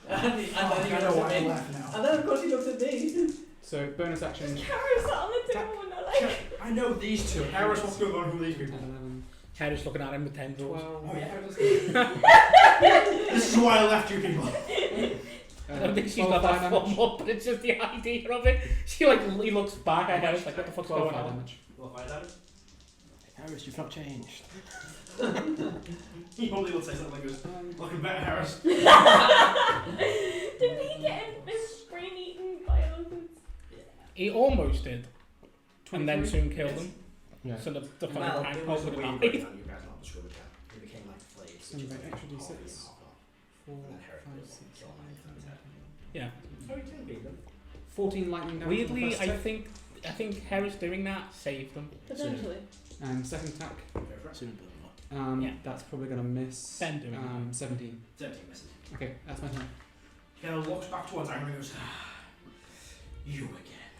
looks at me. now. And then of course he looks at me. So So bonus action. Karo's on the table and they're like. I know these two. Harris wants to go on who these 10, people. 11, Heris looking at him with tendrils. 12. Oh yeah, this is why I left you people. I don't think she's 12 got that fire form damage. up, but it's just the idea of it. She like he looks back at Heris like, what the fuck's 12 going fire on? damage. Well, fire damage. Harris, you've not changed. He probably will say something like this. Looking better, Harris. Didn't he get his brain eaten by elephants? He almost did, and then 23? soon killed him. Yeah. So the fucking Well, tank it was was the with way him. you break down you guys not the screw again. It became like flames. So you make extra D6. 4, And then Harris 5, was 6, kill 7, 8, 9, 10. Yeah. Oh, he didn't beat them. 14 lightning damage. on the Weirdly, first I attack. think Heris doing that saved them. Potentially. And second attack. Go for it. Soon build up. Yeah. That's probably going to miss. Ben doing it. 17. 17 misses. Okay, that's my turn. He kind of looks back towards Angry and goes, you again.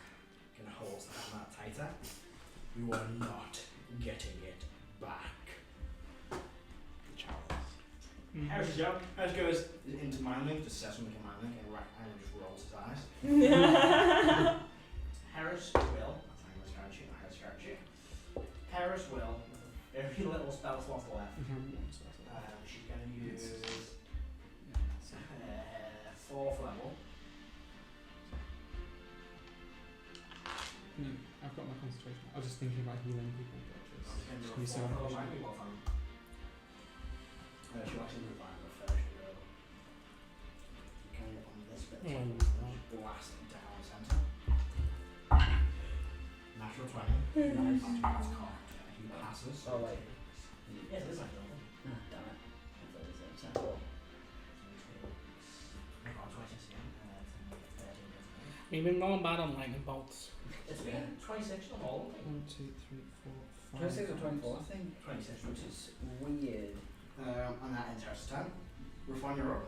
Kind of holds the hammer tighter. You are not getting it back. Harris is young. Harris goes into Mind Link, just says something in Mind Link, and Rrack just rolls his eyes. Harris will, that's Angry's card sheet, not Harris' card sheet. Harris will, with a very little spell slot left, she's going to use 4th level. I've got my concentration. I was just thinking about healing people. She'll be so efficient. She'll actually move back with first. Carry it on this bit. Blast down centre. Natural 20. That's cocked. He passes. Oh, wait. Yes, it is like that. Ah, damn it. I thought it was a Centaur. We've been rolling bad on lightning bolts. It's been 26 the whole. 1, 2, 3, 4, 5. 26 or 24, I think. 26, Which is weird. and that enters time. Refine your roll.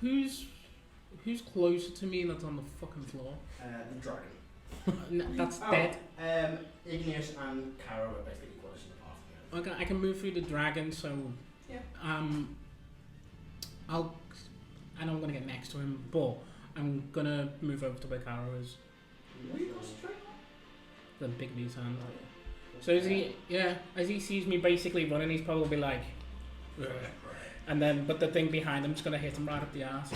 Who's closer to me that's on the fucking floor? The dragon. That's Oh, dead. Igneous and Karo are basically equal in the path together. Okay, I can move through the dragon, so Yeah. I know I'm gonna get next to him, but I'm gonna move over to where Karo is. The big V's hand. So as he sees me basically running, he's probably like, "Ugh." And then, but the thing behind him's gonna hit him right up the ass.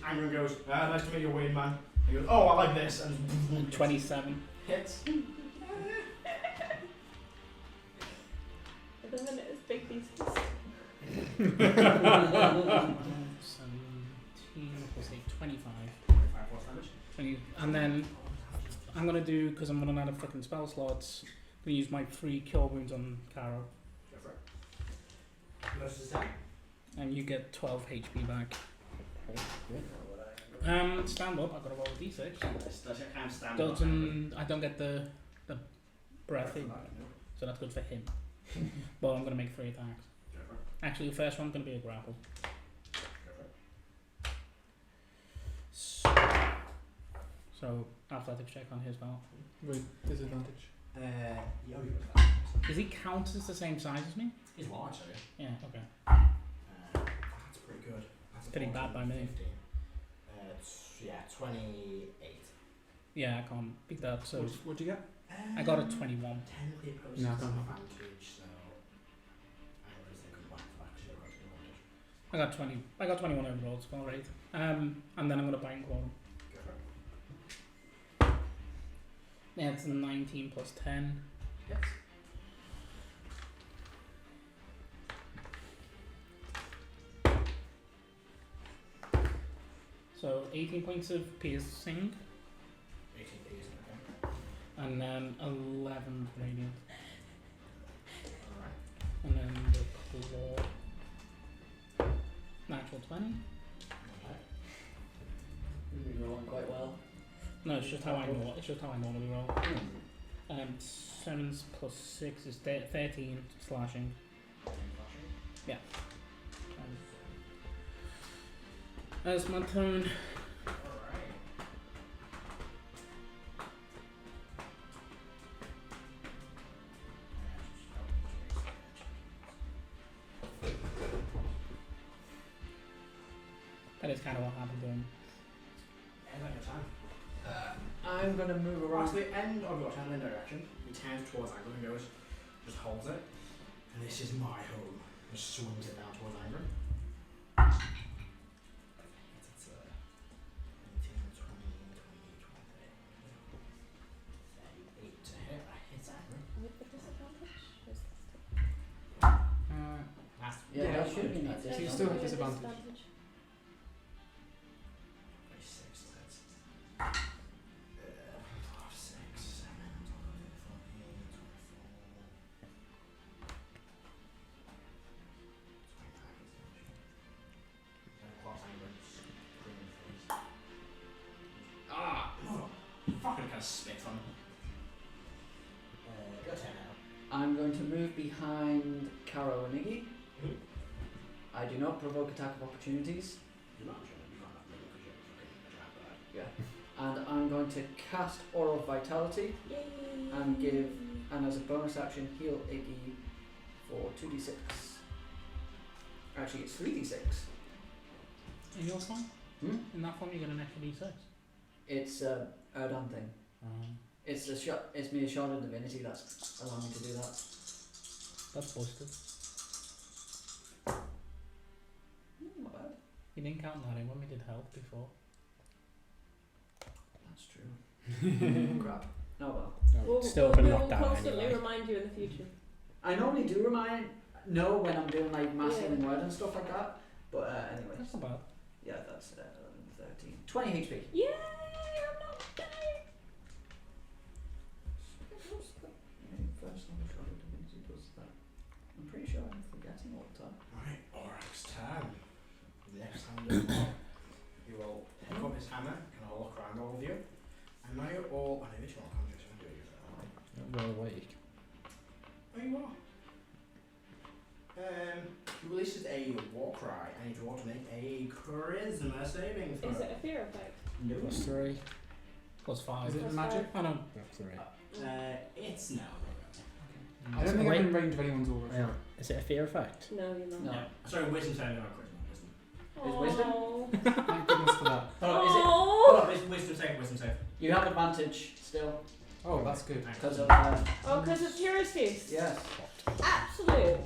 Angren goes, nice to meet you, Wayne man. He goes, oh, I like this, and 27. hits. At the minute, it's big pieces. 17 plus 8, 25. 25 force damage. 20, and then I'm gonna do, because I'm running out of fucking spell slots, I'm gonna use my 3 cure wounds on Karo, Go for it. Versus 10. and you get 12 HP back. Stand up. I've got to roll a d6. Does it kind of stand Doesn't I don't get the breath thing, so that's good for him. But I'm gonna make 3 attacks. Go for it. Actually, the first one's gonna be a grapple. Go for it. So athletics check on his belt. With disadvantage. Yeah, you go for that. Does he count as the same size as me? He's large, so Yeah. Okay. that's pretty good. That's a Pretty bad 14, by me. 15. 28. Yeah, I can't beat that. So What'd you get? I got a 21. Technically opposed No, I to can't. advantage, so I always think I'm back to back, so you've got advantage. I got 21 overall. It's all right. And then I'm gonna bite claw him. Go for it. Yeah, it's a 19 plus 10. Yes. So 18 points of piercing, 18 days, okay. and then 11 radiant, Alright. and then the claw. Natural 20. Okay. You're rolling quite well. No, it's just how I know. It's just how I normally roll. 7 plus 6 is 13 slashing. Yeah. That's my turn. Alright. That is kind of what happened to him. End of your time. I'm gonna move Right around. to the end of your turn in direction, he turns towards Angler and goes, just holds it. And this is my home. Just swings it down towards Angler. It's 18, 20, 38 to hit. That hits Angler. With the disadvantage? Or is this That's Yeah, that should be nice. So you still have disadvantage. 26, so that's 5, 6, 7, 12, Ah! Oh, fucking kind of spit on him. Your turn now. I'm going to move behind Karo and Iggy. Mhm. I do not provoke attack of opportunities. You're not sure that you can't have me because you're fucking a Yeah. And I'm going to cast Aura of Vitality Yay! and give, and as a bonus action, heal Iggy for 2d6. Actually, it's 3d6. In your form? Hmm? In that form, you get an extra d6. It's a Erdan thing. It's a shot. It's me a shot of divinity that's allowing me to do that. That's busted. Not bad. You didn't count that in when we did health before. That's true. Crap. Oh well. Still been we'll knocked down constantly anyway. remind you in the future. I normally do know when I'm doing like mass healing word and stuff like that. But anyway. That's not bad. Yeah, that's 11, 13. 20 HP. Yay! I'm not dying! First time shot of divinity does that. I'm pretty sure I'm forgetting all the time. Right, Orak's turn. The next time you do he will pick up his hammer and I'll look around all of you. And now you're all on individual context. I'm doing it. Roll awake. Oh, you are. He releases a war cry and you all to make a charisma saving throw. Is it a fear effect? No. +3. +5. Is it Plus magic? Oh no. That's 3. It's no. I don't think I'm in range of anyone's aura. Yeah. Is it a fear effect? No, you're not. No. Yeah. Sorry, wisdom saving, not charisma. Wisdom. wisdom? Oh. Thank goodness for that. Hold on, is it? Oh. Hold on, wisdom save. You have advantage still Oh, that's good. because of Oh, because of Heris. yes. Absolute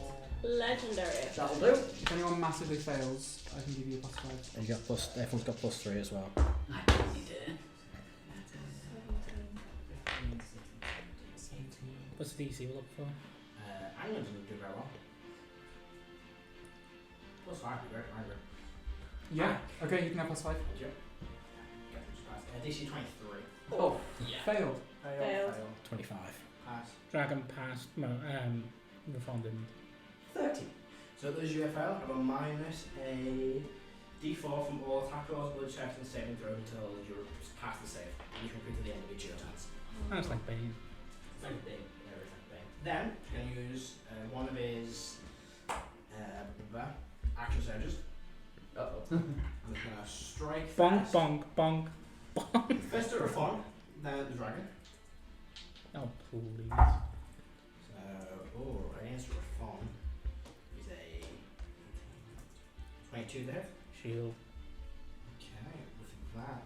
legendary. That'll do. If anyone massively fails, I can give you a +5. And you got plus. Everyone's got +3 as well. I don't need it. What's the DC we look for? England didn't do very well. +5 would be great, Angler. Yeah. Okay, you can have +5. Thank you. Get them surprised. DC 23. Oh, Yeah. Failed. Failed. 25. Pass. Dragon passed. No, Reyfron didn't. 30. So those you fail have a minus a d4 from all attack rolls, blood checks and saving throw until you're past the save. And you can repeat to the end of each of your turns. That's like Bane. It's like a big area, it's like big. Then, you're going to use one of his action surges. Uh-oh. I'm just going to strike Bonk, first. bonk, bonk. First to Reyfron, then the dragon. Oh, please. So, against Reyfron is a 22 to hit. Shield. Okay, with that,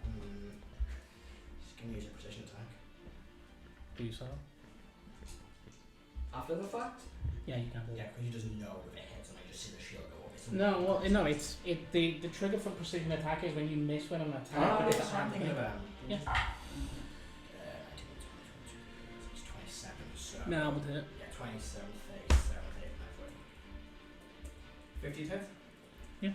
just going to use a precision attack. Do so. After the fact? Yeah, you can do Yeah, it. because he doesn't know if it hits and I just see the shield go up. It's No, well, no, the trigger for precision attack is when you miss with an attack. Oh, but it's that's what I'm thinking about. Yeah. 27, so. No, but Yeah, 27, 37, 50 to hit? Yeah.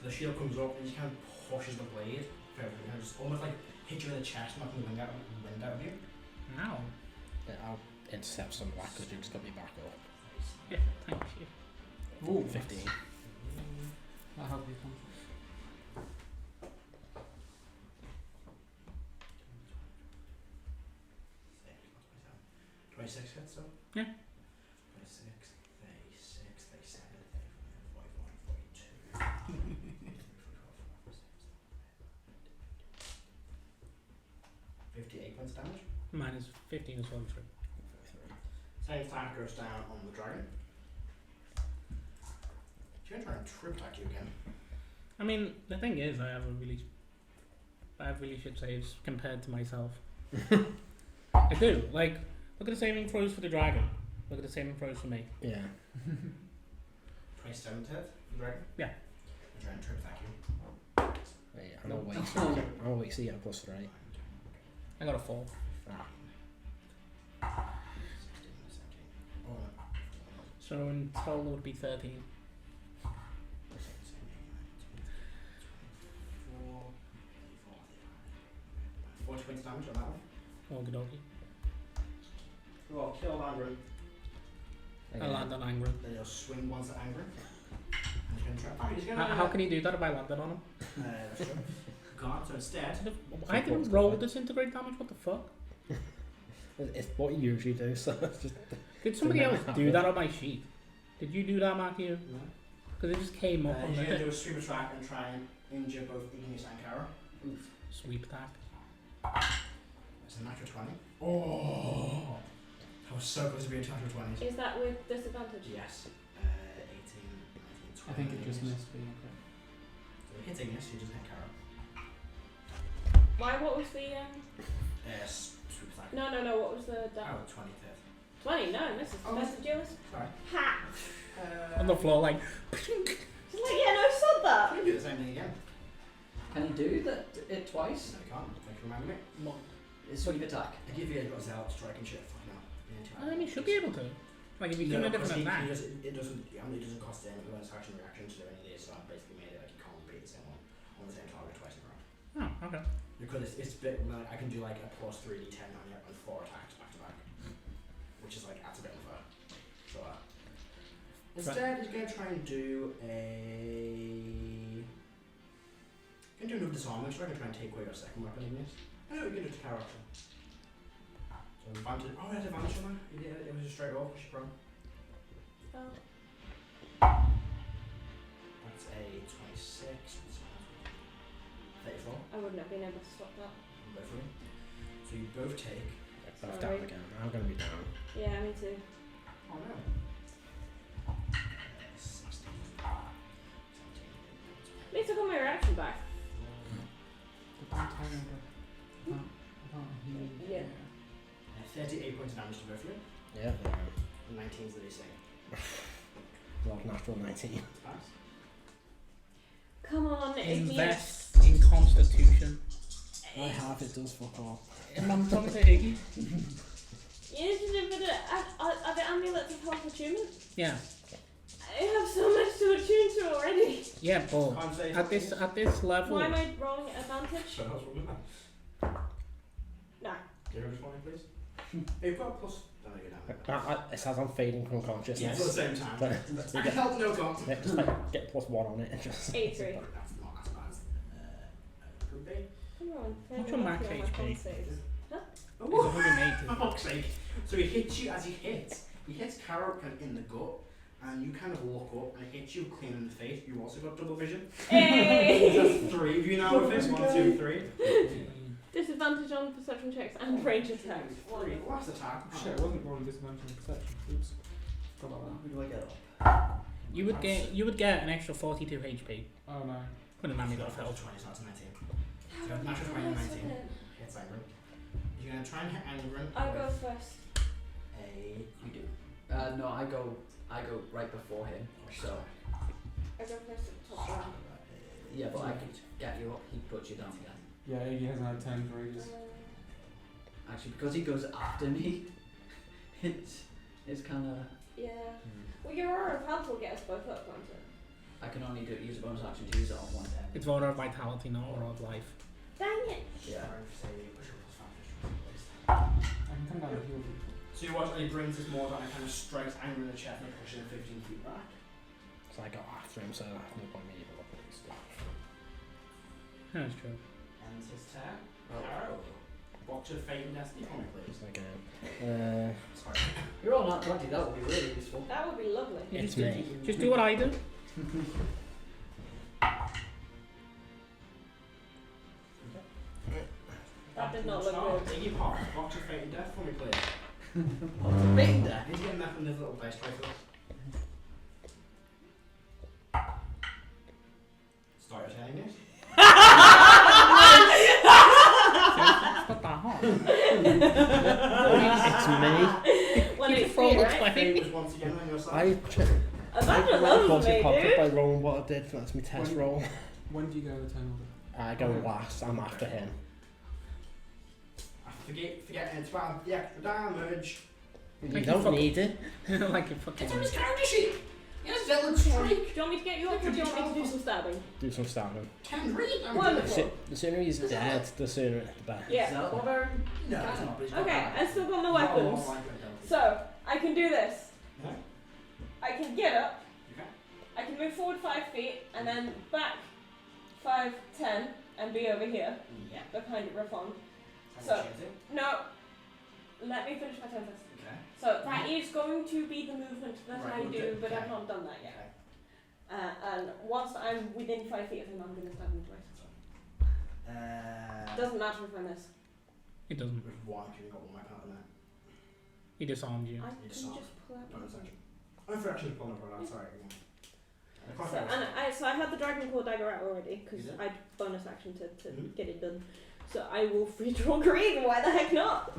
So the shield comes up and he kind of pushes the blade further, just almost like hit you in the chest, knocking the wind out of you. Ow. Yeah, I'll intercept some of that because you just got me back up. Yeah, thank you. Ooh, 15. That'll help you come. 26 hits, so? Yeah. 26, 36, 37, 41, 42. 58 points damage. Minus 15 as well, true. Same attack goes down on the dragon. She's going to try and trip attack you again. I mean, the thing is, I have really shit saves compared to myself. I do. Like, look at the saving throws for the dragon. Look at the saving throws for me. Yeah. 27 to hit, dragon? Yeah. I'm trying to trip, thank you. Yeah, I'm gonna wait till you get a +3. I got a 4. Ah. 16, 17. Oh, So in total it would be 13. 4 points damage on that one. Okie dokie. Well, kill Angren. I land on Angren. Then he'll swing once at Angren. And he's going to try. Oh, he's going to. How can he do that if I landed on him? That's true. Can't, so instead. I didn't roll disintegrate damage, what the fuck? It's what you usually do, so it's just... Did somebody else do that on my sheet? Did you do that, Matthew? No. Because it just came up on He's going to the do a sweep attack and try and injure both Igneous and Karo. Oof. sweep attack. It's a natural 20. Oh! That was so close to being a natural 20. Is that with disadvantage? Yes. 18, 19, 20. I think it just missed being okay. So it hits Igneous, he doesn't hit Karo. Why? What was the Sweep attack. No, what was the Oh, 20 to hit. 20? No, misses. Oh, Best of duelist. Sorry. Ha! On the floor, like. She's like, yeah, no, I said that. Can you do the same thing again? Can he do that it twice? No, you can't. Thank you for reminding me. It's sweep attack. I give you a Zealot strike and shit. Fucking hell. I mean, you should be able to. Like, if you do a different attack. It doesn't cost any bonus action reaction to do any of these, so I've basically made it like you can't repeat the same one on the same target twice in a row. Oh, okay. Because it's a bit like I can do like a plus 3d10 on your on 4 attacks back to back, which is like that's a bit unfair. So instead, he's gonna try and do a. Can do another disarmament, so I can try and take away your second weapon, Igneous. No, we can do it to Karo. So advantage. Oh, it has advantage on that. It was just straight off. She's prone. Oh. That's a 26. 34. I wouldn't have been able to stop that. Both of them. So you both take. Both Sorry. down again. I'm going to be down. Yeah, me too. Oh no. 16. 17. At least I got my reaction back. Yeah. 38 points of damage to both of you. Yeah, yeah. 19's the DC. Well, natural 19. Pass. Come on, Igneous. Invest in Constitution. I have, it does fuck off. And I'm talking to Iggy. You need to do a bit of. Are the amulets of half attunement? Yeah. I have so much to attune to already. Yeah, but Can't say at this level. Why am I rolling at advantage? So how's wrong with that? No. Give her a 20, please. You've got a plus. No, you're down. It says I'm fading from Yes. consciousness. At the same time. But I help no god. yeah, just like get +1 on it and just. 83. That's not as bad. Could be. Come on. What's your max HP? Saves. It's Oh, 180. for fuck's sake. So he hits you as he hits. He hits Karo kind of in the gut, and you kind of look up and it hits you clean in the face. You also got double vision. Hey! There's 3 of you now with this. 1, 2, 3. Disadvantage on perception checks and range attacks. 3. Last attack. Oh, shit, I wasn't rolling disadvantage on perception. Oops. Forgot about Who do I get up? You would get an extra 42 HP. that. Oh no. With an You amulet got of a health. 20, so that's a 19. So natural 20 and 19. Hits Angren. You're going to try and hit Angren. I'll go first. You do. No, I go right before him. So I go first at the top round. yeah, but I could get you up. He puts you down again. Yeah, Iggy hasn't had 10 for ages. Actually, because he goes after me, it's kind of. Yeah. Well, your aura of health will get us both up, won't it? I can only use a bonus action to use it on one deck. It's Aura of Vitality, not Aura of Life. Dang it! Yeah. I can come down and heal you. So you watch, and he brings his mortar and it kind of strikes Angren in the chest and pushes him 15 feet back. So I go after him, so no point me even looking at stuff. That's true. Ends his turn. Oh. Karo. Watch your fate and destiny for me, please. Again. Sorry. You're on that 20. That would be really useful. That would be lovely. It's me. Just do what I do. That did not look good. Iggy Pop, watch your fate and death for me, please. What's a big deck? He's getting that from his little dice tray for us. Start your Imagine those Close me, pocket dude. by rolling what I did. That's my test When- roll. When do you go to turn order? I go last. I'm after him. I forget it's about the extra damage. You Like don't you need it. like a fucking. It's on his counter sheet. Yes, Zealot Okay. Strike. Do you want me to get you up or do you want me to do some stabbing? Do some stabbing. 10 read. Wonderful. The sooner he's dead, the sooner the better. Yeah. Is that what I'm... No, it's not. But it's got Okay, that. I've still got no Oh, weapons. I got that. So, I can do this. Okay. I can get up. Okay. I can move forward 5 feet and then back 5, 10 and be over here Yeah. behind Reyfron. So, So- change it. No, let me finish my turn first. Okay. So that is going to be the movement that Right, I moved do, it, but okay. I've not done that yet. Okay. And once I'm within 5 feet of him, I'm going to stab him twice. Doesn't matter if I miss. It doesn't. With one, you've got one weapon at the minute. He disarmed you. I You can disarm. just pull out. Bonus action. I'm for actually pulling it out, sorry. So I had the Dragon Claw dagger out already because You did? I bonus action to Mhm. get it done. So I will free draw greed. Why the heck not?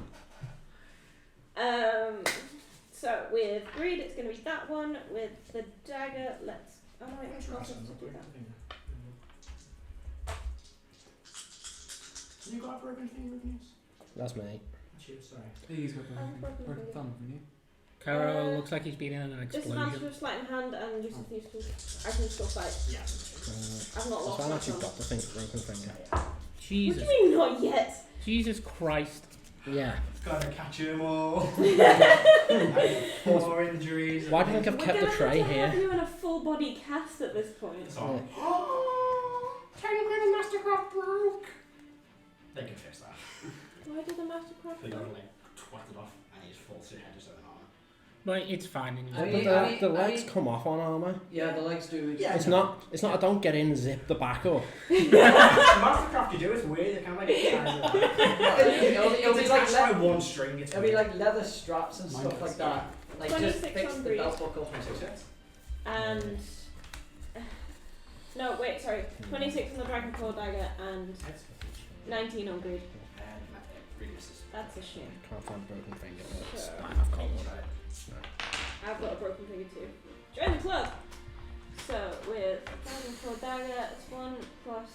So with greed, it's going to be that one. With the dagger, let's. Oh no, wait, let's not do that. Have you got a broken finger, Igneous? That's me. That's you, sorry. He's got I'm broken broken finger. thumb, haven't you? Caro looks like he's been in an Disadvantage explosion. with sleight in hand and use of these tools. I can still fight. Yeah. I've not That's lost why I my actually thumb. got the thing broken finger. What Jesus. do you mean not yet? Jesus Christ. Yeah. Gotta catch 'em all. 4 injuries. Why do you think I've We're kept the gonna tray have to have here? you in a full body cast at this point. It's on. Tiny Mastercraft broke. They can fix that. Why did the Mastercraft They go? got like twatted off and he's full to head to 7 armor. Right, it's fine. I But mean- the legs come off on armour. Yeah, the legs do. Yeah. It's not. I don't get in and zip the back up. Mastercraft you do is weird, they kind of like It'll be like attached by one string. It's It'll be like leather straps and Mine stuff does, like that. Like just 26 fix on the greed. belt buckle. 26 hits. And no, wait, sorry. 26 on the Dragon Claw dagger and Hits. 19 on greed. And really misses. That's a shame. Can't find broken finger. But Sure. I have got Cold, one. right? I've got a broken finger too. Join the club! So with Dragon Claw dagger, it's 1 plus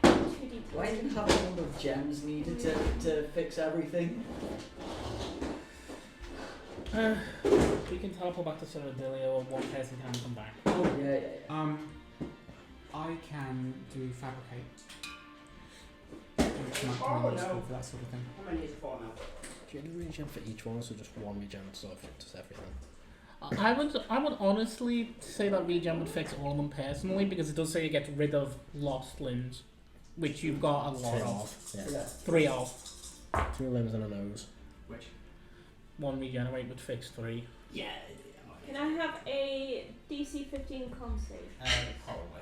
2d10. Why didn't have all the gems needed to fix everything? We can teleport back to Ceradelia or one person can come back. Yeah. I can do fabricate. Which might come in useful for that sort of thing. How many is it for now? Do you need a regen for each one, so just one regen sort of fixes everything? I would honestly say that regen would fix all of them personally because it does say you get rid of lost limbs, which you've got a lot of. Yeah. 3 of. 2 limbs and a nose. Which? 1 regenerate would fix 3. Yeah. Can I have a DC 15 con save? Probably.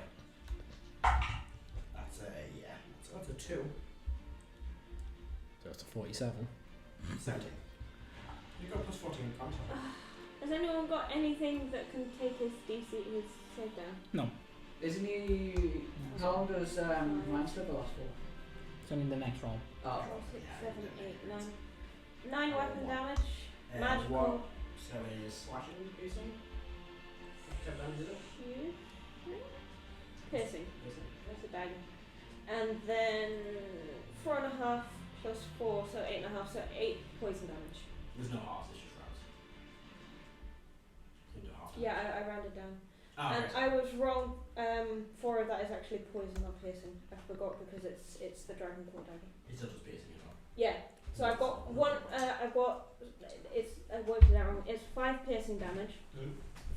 That's a, yeah. That's a 2. So it's a 47. 17. You got plus 14 in contact. Has anyone got anything that can take his DC, his save down? Isn't he? How long does Monster last for? It's only the next roll. Oh. 4, 6, 7, 8, 9. 9 weapon damage. Magical. What? So it is slashing, piercing? 7 damage, is it? Piercing. That's a dagger. And then 4.5 plus 4, so 8.5, so 8 poison damage. There's no halves, it's just rounds. You can do half. Yeah, I rounded down. Ah, And right. I was wrong. 4 of that is actually poison, not piercing. I forgot because it's the Dragon Claw dagger. It still does piercing as well. Yeah. So I've got one. I've got. It's I worked it out wrong. It's 5 piercing damage,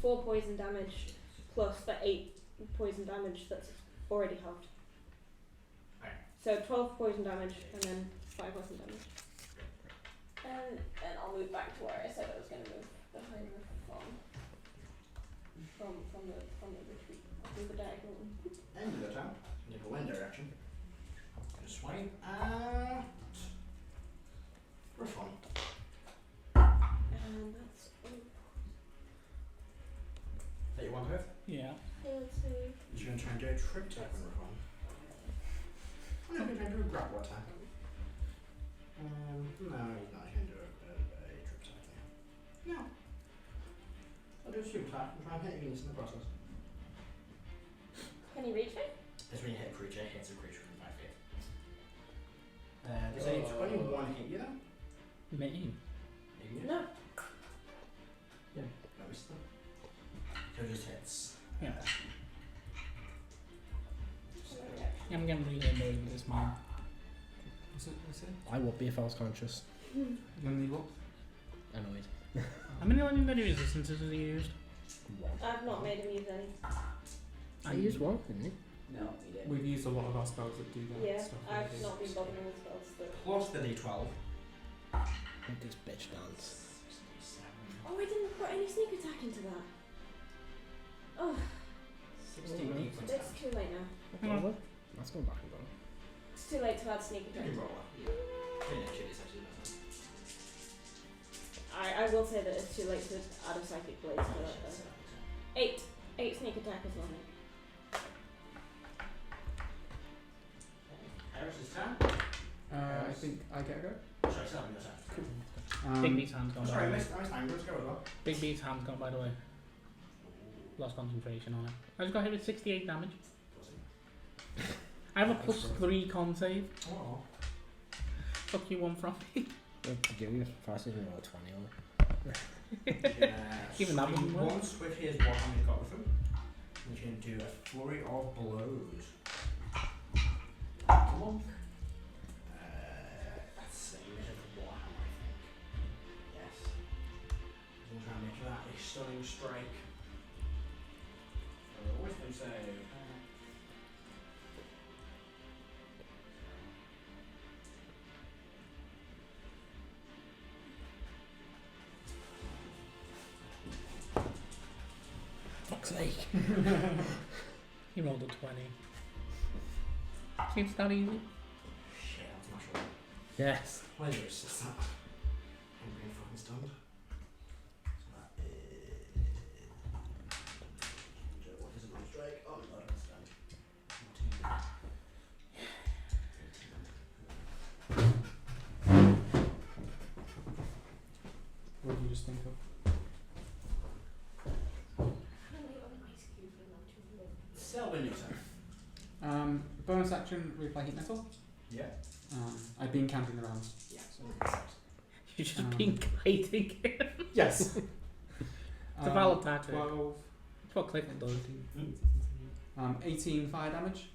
4 poison damage, plus the 8 poison damage that's already halved. Right. So 12 poison damage and then 5 weapon damage. And then I'll move back to where I said I was going to move behind the from the retreat. I'll do the diagonal. End of the turn. You go one direction. Just swipe at Reyfron. And that's That you want to hit? Yeah. let's see. You're going to try and do a trip attack on Reyfron. I'm not going to try and do a grapple attack. No, he's not going to do a trip attack. No. do a super attack and try and hit Igneous in the process. Can you reach me? That's when you hit a creature, it hits a creature within 5 feet. Does a 21 hit you then? Me? Igneous? No. No, missed them. So it just hits. Yeah. So, I'm getting really annoyed with this man. What's it? I would be if I was conscious. You gonna need what? Annoyed. How many legendary resistances has he used? One. I've not made him use any. I used one, didn't you? No, you didn't. We've used a lot of our spells that do that Yeah, stuff. I've not been bothering with spells that. plus the d12. Make this bitch dance. 67. Oh, I didn't put any sneak attack into that. Oh, 16 equals it's too late now. Hang on. Over? Let's go back and go. It's too late to add sneak You attack. can roll it. Yeah, actually, it's actually better. I will say that it's too late to add a psychic blade to that though. 8 sneak attack is nothing. Heris' turn. I think I get a go. Sorry, Celban, your turn. Big B's hand's gone by Sorry, the I way. missed Angry, let's go as well. Big B's hand's gone by the way. Lost concentration on it. I just got hit with 68 damage. I have a +3 con save. Oh. Fuck you one from me. To give you fast even roll 20 on it. Even that wouldn't work. Once with his Warhammer he's got with him, we can do a flurry of blows. Come on. That's the same as the Warhammer, I think. Yes. We'll try and make that a stunning strike. Wisdom save. Fuck's sake. He rolled a 20. Seems that easy. Shit, that's not sure. Yes. Pleasure is just that. I'm being fucking stunned. So that is. What is it on strike? Oh my god, I'm stunned. 14. What do you just think of? Celban, your turn. Bonus action, reapply heat metal. Yeah. I've been counting the rounds. Yeah. You've just been kiting him. Yes. It's a valid tactic. 12, That's what Click does. 18 fire damage.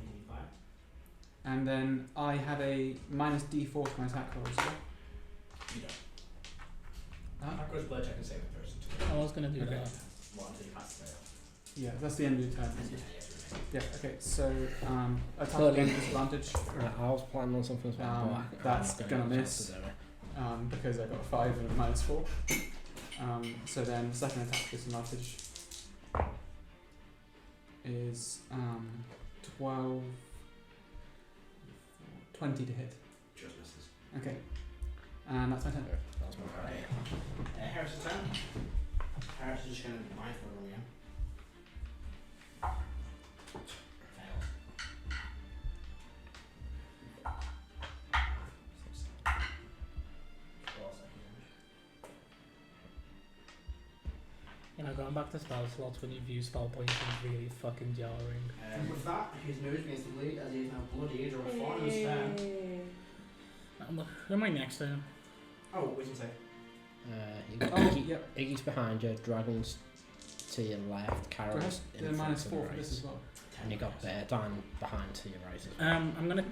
85. And then I have a minus d4 to my attack rolls. Yeah? You don't. Huh? That goes blood check and save it first. I was gonna do Okay. that. What until you pass the fail? Yeah, that's the end of your turn. Yes, yes, Yeah, okay, so attack Well, against disadvantage Right, I was planning on something as well, but that's I'm gonna have a chance miss. to do it. because I got a 5 and a minus 4. So then second attack disadvantage is 12, 20 to hit. Just misses. Okay, and that's my turn. That was my Okay. Harris' turn. Harris is just going to mind for him again. Fails. You know, going back to spell slots when you've used spell points is really fucking jarring. With that, his nose begins to bleed as he is now bloody or a fawn in his turn. Who am I next to? Oh, we can say. Yep. Iggy's behind you, Dragon's to your left, Do I have Karo's the in front minus to 4 the for right. this as well? And you got Erdan behind to your right as well. I'm gonna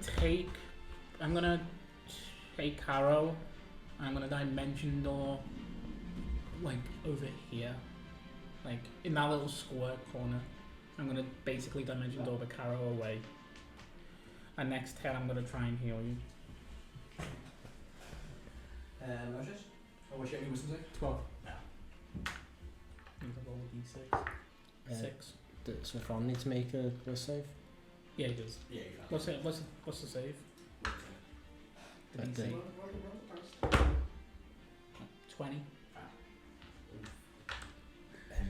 take Karo. I'm gonna dimension door like over here. Like in that little square corner. I'm gonna basically dimension door the Karo away. And next turn I'm gonna try and heal you. Moses? Oh, what's your wisdom save? 12. I'm gonna roll a d6. 6. Does Reyfron need to make a save? Yeah, he does. Yeah, you can. What's the save? The But DC. 20.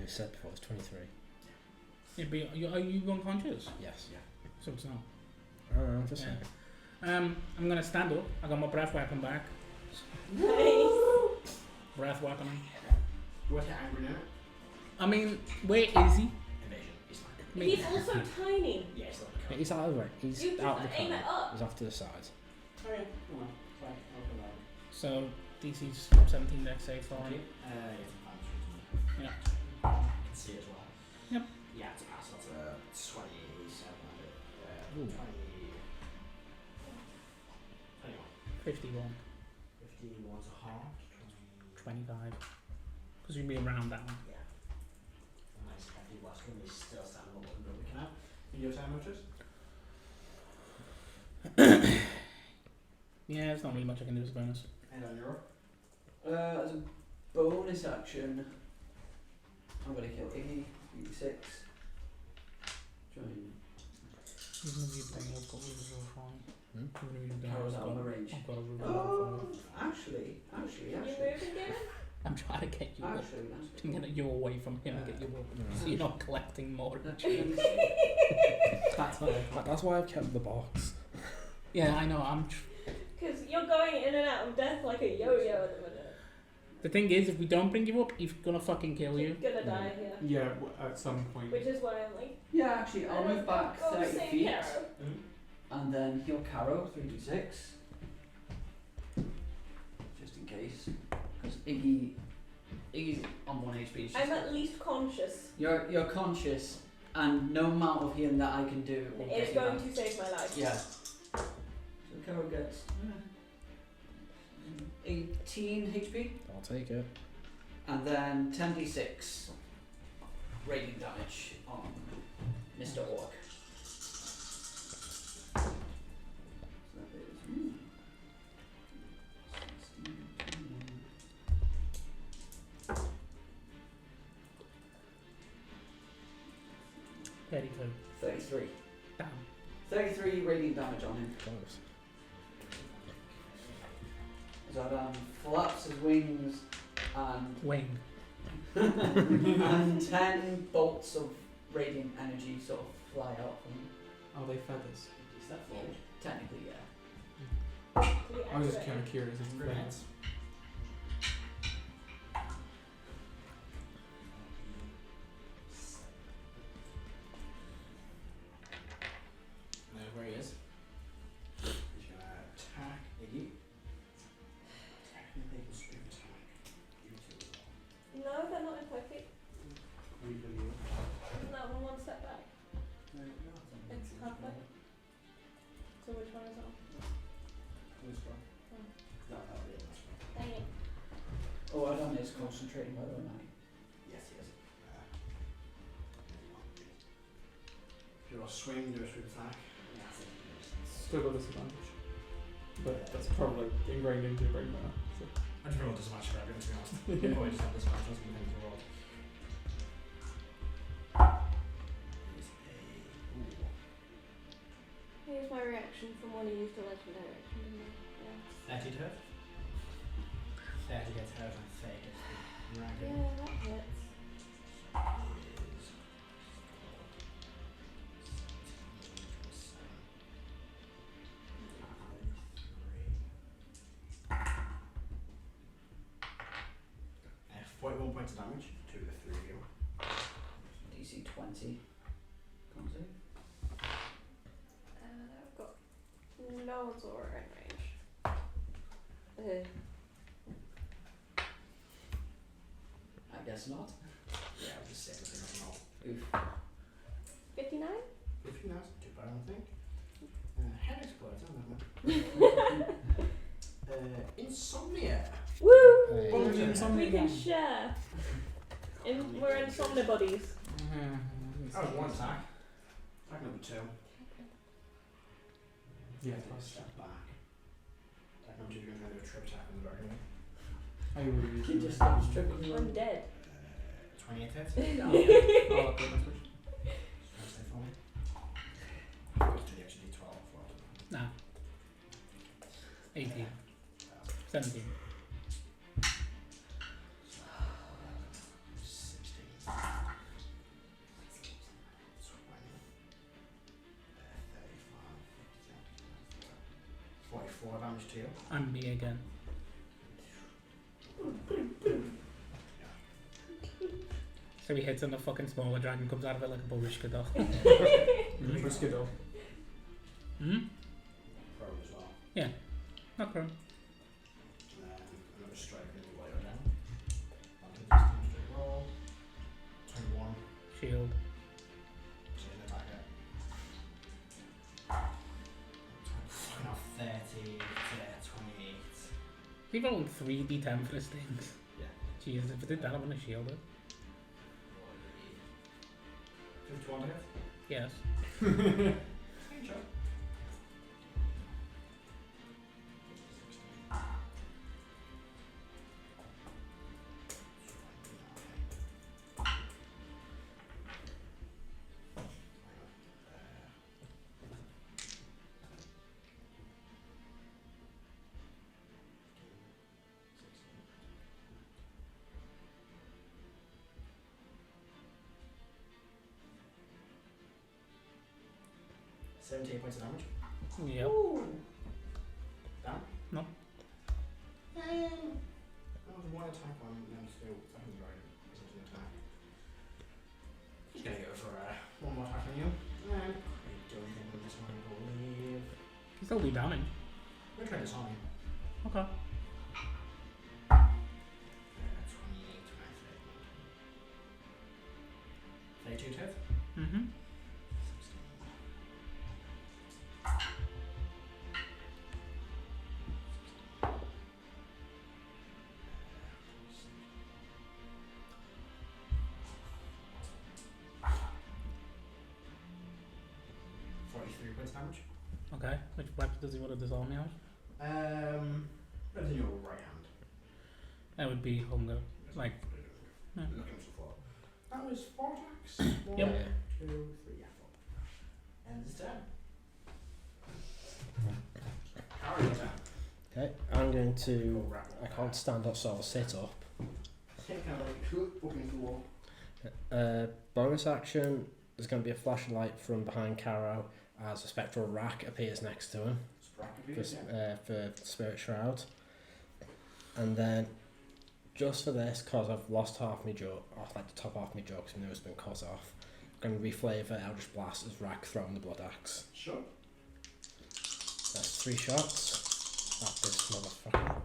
We said before, it's 23. Yeah, but are you unconscious? Yes. Yeah. So it's not. I don't know, I'm just Yeah. saying. I'm gonna stand up. I got my breath weapon back. Nice. Breath weapon. What's your angry now? I mean, where is he? Evasion. He's fine. I mean, He's also tiny. Yeah, he's not the He's out of it. He's You out of the just aim it car. up. He's off to the side. Oh yeah, come on. Fine, I'll come out. so DC's 17 dex save for him. Yeah. Yeah. You can see it as well. Yep. Yeah, it's a pass. That's a 27. Ooh. 21. 51. 51's a half. 25. Because you'd be around that one. Yeah. Nice hefty blast when he's still standing up and we can have. You do time notice? Yeah, there's not really much I can do as a bonus. And on your up. As a bonus action, I'm gonna kill Iggy. 6. Join. Even if you bring up, got rid of fine. Hmm? Even if you don't, Caro's out of my range. I've got a rule Oh, actually. You moving, Gavin? I'm trying to get you up. Actually. Get you away from him and get you up. So you're not collecting more. That's why I've kept the box. Yeah, I know. Because you're going in and out of death like a yo-yo at the minute. The thing is, if we don't bring you up, he's gonna fucking kill you. You're gonna die here. Yeah, at some point. Which is why I'm like, Yeah, actually, I'll move back go 30 save feet Karo. and then heal Caro 3d6. Just in case. Because Iggy's on 1 HP. It's I'm just- at least conscious. You're conscious, and no amount of healing that I can do will It's get you going back. to save my life. Yeah. So Caro gets 18 HP, I'll take it. and then 10d6 radiant damage on Mr. Orc. So that is 32. 33. Damn. 33 radiant damage on him. Close. Zardan flaps his wings and Wing. and 10 bolts of radiant energy sort of fly out from him. Are they feathers? Is that full? Technically, yeah. To be I was just activated. kind of curious. If Grenades. Now where he is. He's gonna attack Iggy. Technically, he can stream attack. You two as well. No, they're not in 5 feet. You do you. Isn't that one step back? It's halfway. So which one is on? This one. Oh. That'll be it, that's one. Dang it. Oh, Erdan is concentrating by the way. Yes, he is. Do a swing, do a sweep attack. Still got disadvantage. But that's probably ingrained into your brain now. So. I just rolled disadvantage for everyone, to be honest. You probably just have disadvantage on some things you rolled. Here's my reaction from when he used a legendary action, didn't he? Yeah. 30 to hit. 30 gets hurt and 30 gets the dragon. Yeah, that hits. Is uh, 41 points of damage to the 3 of you. DC 20. Comes in. I've got loads of in range. I guess not. Yeah, I'll just say everything I'm not. Oof. 59? 50 now, it's not too bad, I don't think. Heris words, I don't know. Insomnia. Woo! Hey. Well, We insomnia can again. share. We're insomnia buddies. That was one attack. Attack number 2. Yeah, Take a plus. step back. Attack number 2, you're going to try to do a trip attack on the dragon. I really He just stops tripping you. I'm dead. 28 hit. Oh, yeah. I'll upgrade my switch. Stay for me. Goes to the actual D12 for it. Nah. 18. 17. 16. 20. 35. 44 damage to you. I'm me again. So he hits and the fucking smaller dragon comes out of it like a Borishka doll. Briskador. Hmm? Pro as well. Not pro. And then another strike in the way down. Onto this time straight roll. 21. Shield. So in the back here. Fucking off 30 to 28. We rolled 3d10 for this thing. Yeah. Jesus, if I did that, I wouldn't have shielded. 51 to hit. Yes. Good job. £17 points of damage. Yep. Down? No. That was one attack on next to second dragon. Isn't an attack. He's gonna go for one more attack on you. And I don't think we'll disarm, I believe. Can still do damage. We're trying to disarm you. Okay. 28 to 32 hit. Mm-hmm. 43 points damage. Okay. Which weapon does he want to disarm me of? What's in your right hand? That would be hunger. Like, yeah. Looking for 4. That was 4 attacks. 1, Yep. 2, 3, yeah, 4. Ends his turn. Karo, your turn. Okay, I'm going Go to. wrap I up can't stand up, so I'll sit up. there. Kind of like looking for the wall. Bonus action. There's going to be a flashlight from behind Caro as a spectral rack appears next to him for Spirit Shroud. And then, just for this, because I've lost half my jaw, off like the top half my jaw because my nose has been cut off, I'm going to reflavor Eldritch Blast as Rrack throwing the Blood Axe. Sure. That's 3 shots at this motherfucker.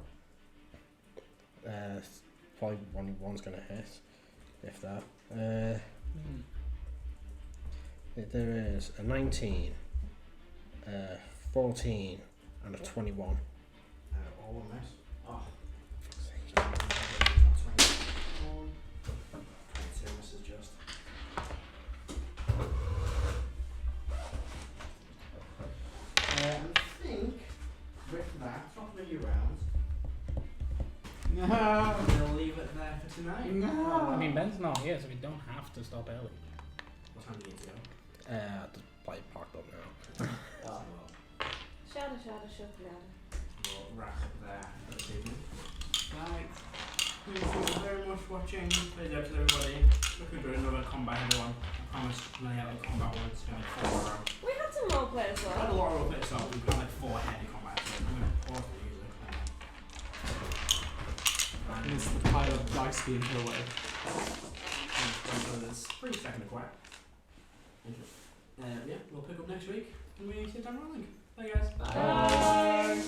Probably one's going to hit, if that. There is a 19, 14, and a 21. All a mess. Oh. Fuck's sake. 21. 22 misses just. I think with that, it's not really rounds. No, we'll leave it there for tonight. No. I mean, Ben's not here, so we don't have to stop early. What time do you need to go? The play parked up now. Oh, well. Shada, shada. We'll wrap up there for this evening. Right. Thank you very much for watching. Please out to everybody. Looking for another combat, everyone. I promise running out of combat ones. Going to 4 around. We had some role players I had though. a lot of role players, so we've got like 4 heavy combats. So I'm going to pause the music. And it's the pile of dice being put away. It's pretty second to quiet. Yeah, we'll pick up next week and we sit down rolling. Bye guys. Bye.